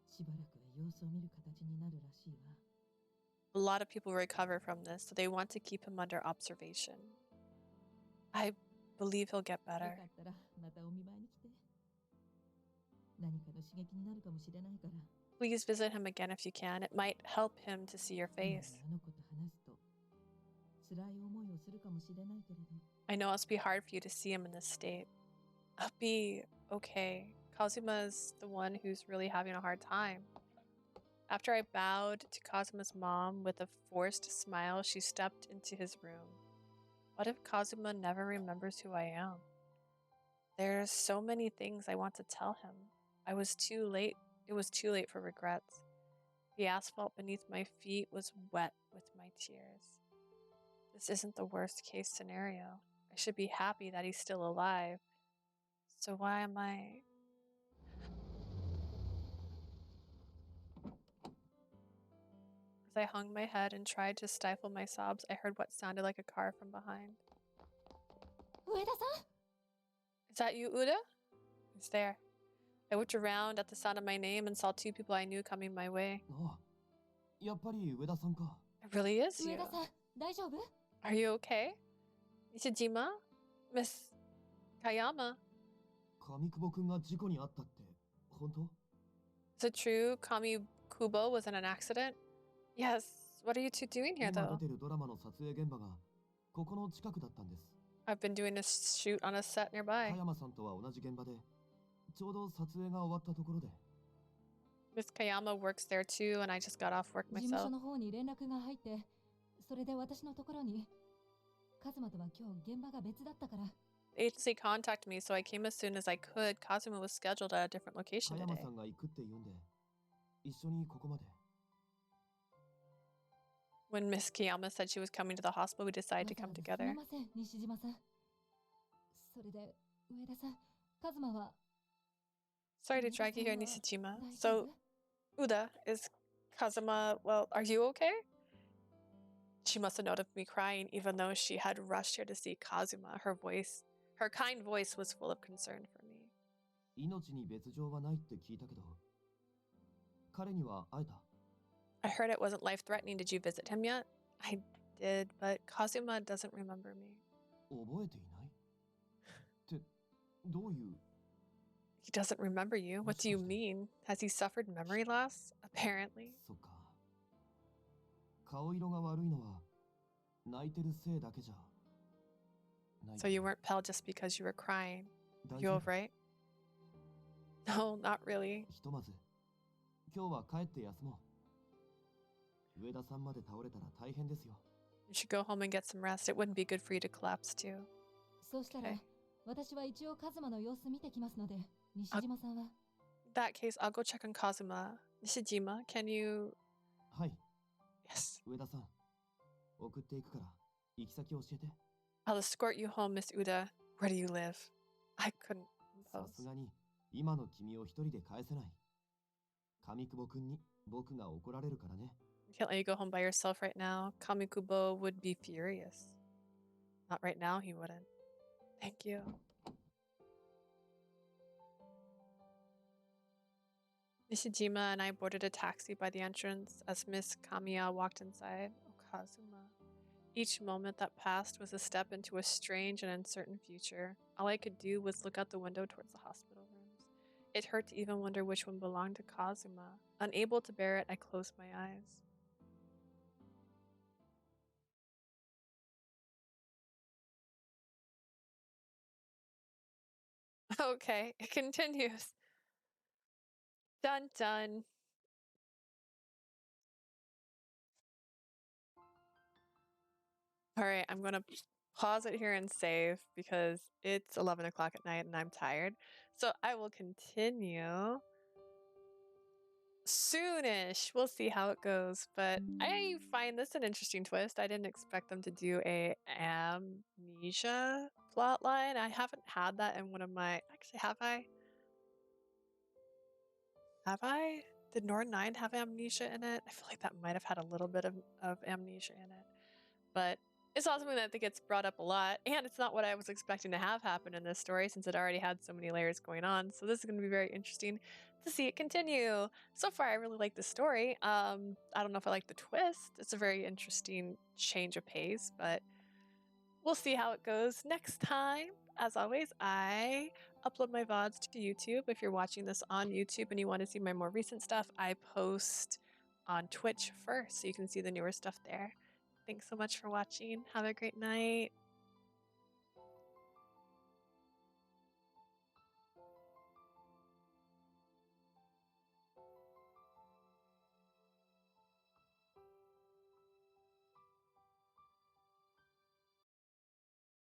しばらくは様子を見る形になるらしいわ。A lot of people recover from this, so they want to keep him under observation. I believe he'll get よか better. ったらまたお見舞いに来て。何かの刺激になるかもしれないから。 Please visit him again if you can. It might help him to see your 今 face. あの子と話すと辛い思いをするかもしれないけれど。 I know it must be hard for you to see him in this state. I'll be okay. Kazuma's the one who's really having a hard time. After I bowed to Kazuma's mom with a forced smile, she stepped into his room. What if Kazuma never remembers who I am? There's so many things I want to tell him. I was too late. It was too late for regrets. The asphalt beneath my feet was wet with my tears. This isn't the worst case scenario. I should be happy that he's still alive. So why am I... As I hung my head and tried to stifle my sobs, I heard what sounded like a car from behind. 上田さん Is that you, Uda? He's there. I looked around at the sound of my name and saw two people I knew coming my way. ああ、やっぱり上田さんか。 It really is 上 you. 田さん大丈夫 Are you okay? Nishijima? Miss Kayama? 上久保くんが事故に遭ったって本当？ Is it true Kamikubo was in an accident? Yes. What are you two doing here, 今 though? 出てるドラマの撮影現場がここの近くだったんです。 I've been doing a shoot on a set nearby. 加山さんとは同じ現場でちょうど撮影が終わったところで。 Miss Kayama works there too, and I just got off work 事務 myself. 所の方に連絡が入ってそれで私のところにカズマとは今日現場が別だったから The agency contacted me, so I came as soon as I could. Kazuma was scheduled at a different 加 location 山 today. さんが行くって言うんで一緒にここまで。 When Miss Kayama said she was coming to the hospital, we decided to わ come ざわざすみ together. ません西島さんそれで上田さんカズマは Sorry to 上田 drag you さ here, んは Nishijima. 大丈 So, 夫 Uda, is Kazuma, well, are you okay? She must have noticed me crying, even though she had rushed here to see Kazuma. Her kind voice was full of concern for me. 命に別状はないって聞いたけど彼には会えた？ I heard it wasn't life-threatening. Did you visit him yet? I did, but Kazuma doesn't remember me. 覚えていないってどういう？ He doesn't remember you? What do you mean? Has he suffered memory loss? Apparently. そっか。顔色が悪いのは泣いてるせいだけじゃない。 So you weren't pale just because you were crying. 大 You 丈夫？ alright? No, not really. ひとまず今日は帰って休もう。上田さんまで倒れたら大変ですよ。 You should go home and get some rest. It wouldn't be good for you to collapse too. そうしたら Okay. 私は一応カズマの様子見てきますので西島さんは In that case, I'll go check on Kazuma. Nishijima, can you... はい、 Yes. 上田さん。送っていくから行き先教えて。 I'll escort you home, Miss Uda. Where do you live? I couldn't さ impose. すがに今の君を一人で返せない。上久保くんに僕が怒られるからね。 I can't let you go home by yourself right now. Kamikubo would be furious. Not right now, he wouldn't. Thank you. Nishijima and I boarded a taxi by the entrance as Miss Kamiya walked inside. Oh, Kazuma. Each moment that passed was a step into a strange and uncertain future. All I could do was look out the window towards the hospital rooms. It hurt to even wonder which one belonged to Kazuma. Unable to bear it, I closed my eyes. Okay, it continues. Dun dun. All right, I'm gonna pause it here and save because it's 11 o'clock at night and I'm tired. So I will continue soonish. We'll see how it goes. But I find this an interesting twist. I didn't expect them to do a amnesia plotline. I haven't had that in one of my... Actually, have I? Have I? Did Nord 9 have amnesia in it? I feel like that might have had a little bit of amnesia in it. But it's not something that I think gets brought up a lot. And it's not what I was expecting to have happen in this story since it already had so many layers going on. So this is going to be very interesting. to see it continue. So far, I really like the story. I don't know if I like the twist. It's a very interesting change of pace, but we'll see how it goes next time. As always, I upload my VODs to YouTube. If you're watching this on YouTube and you want to see my more recent stuff, I post on Twitch first, so you can see the newer stuff there. Thanks so much for watching. Have a great night.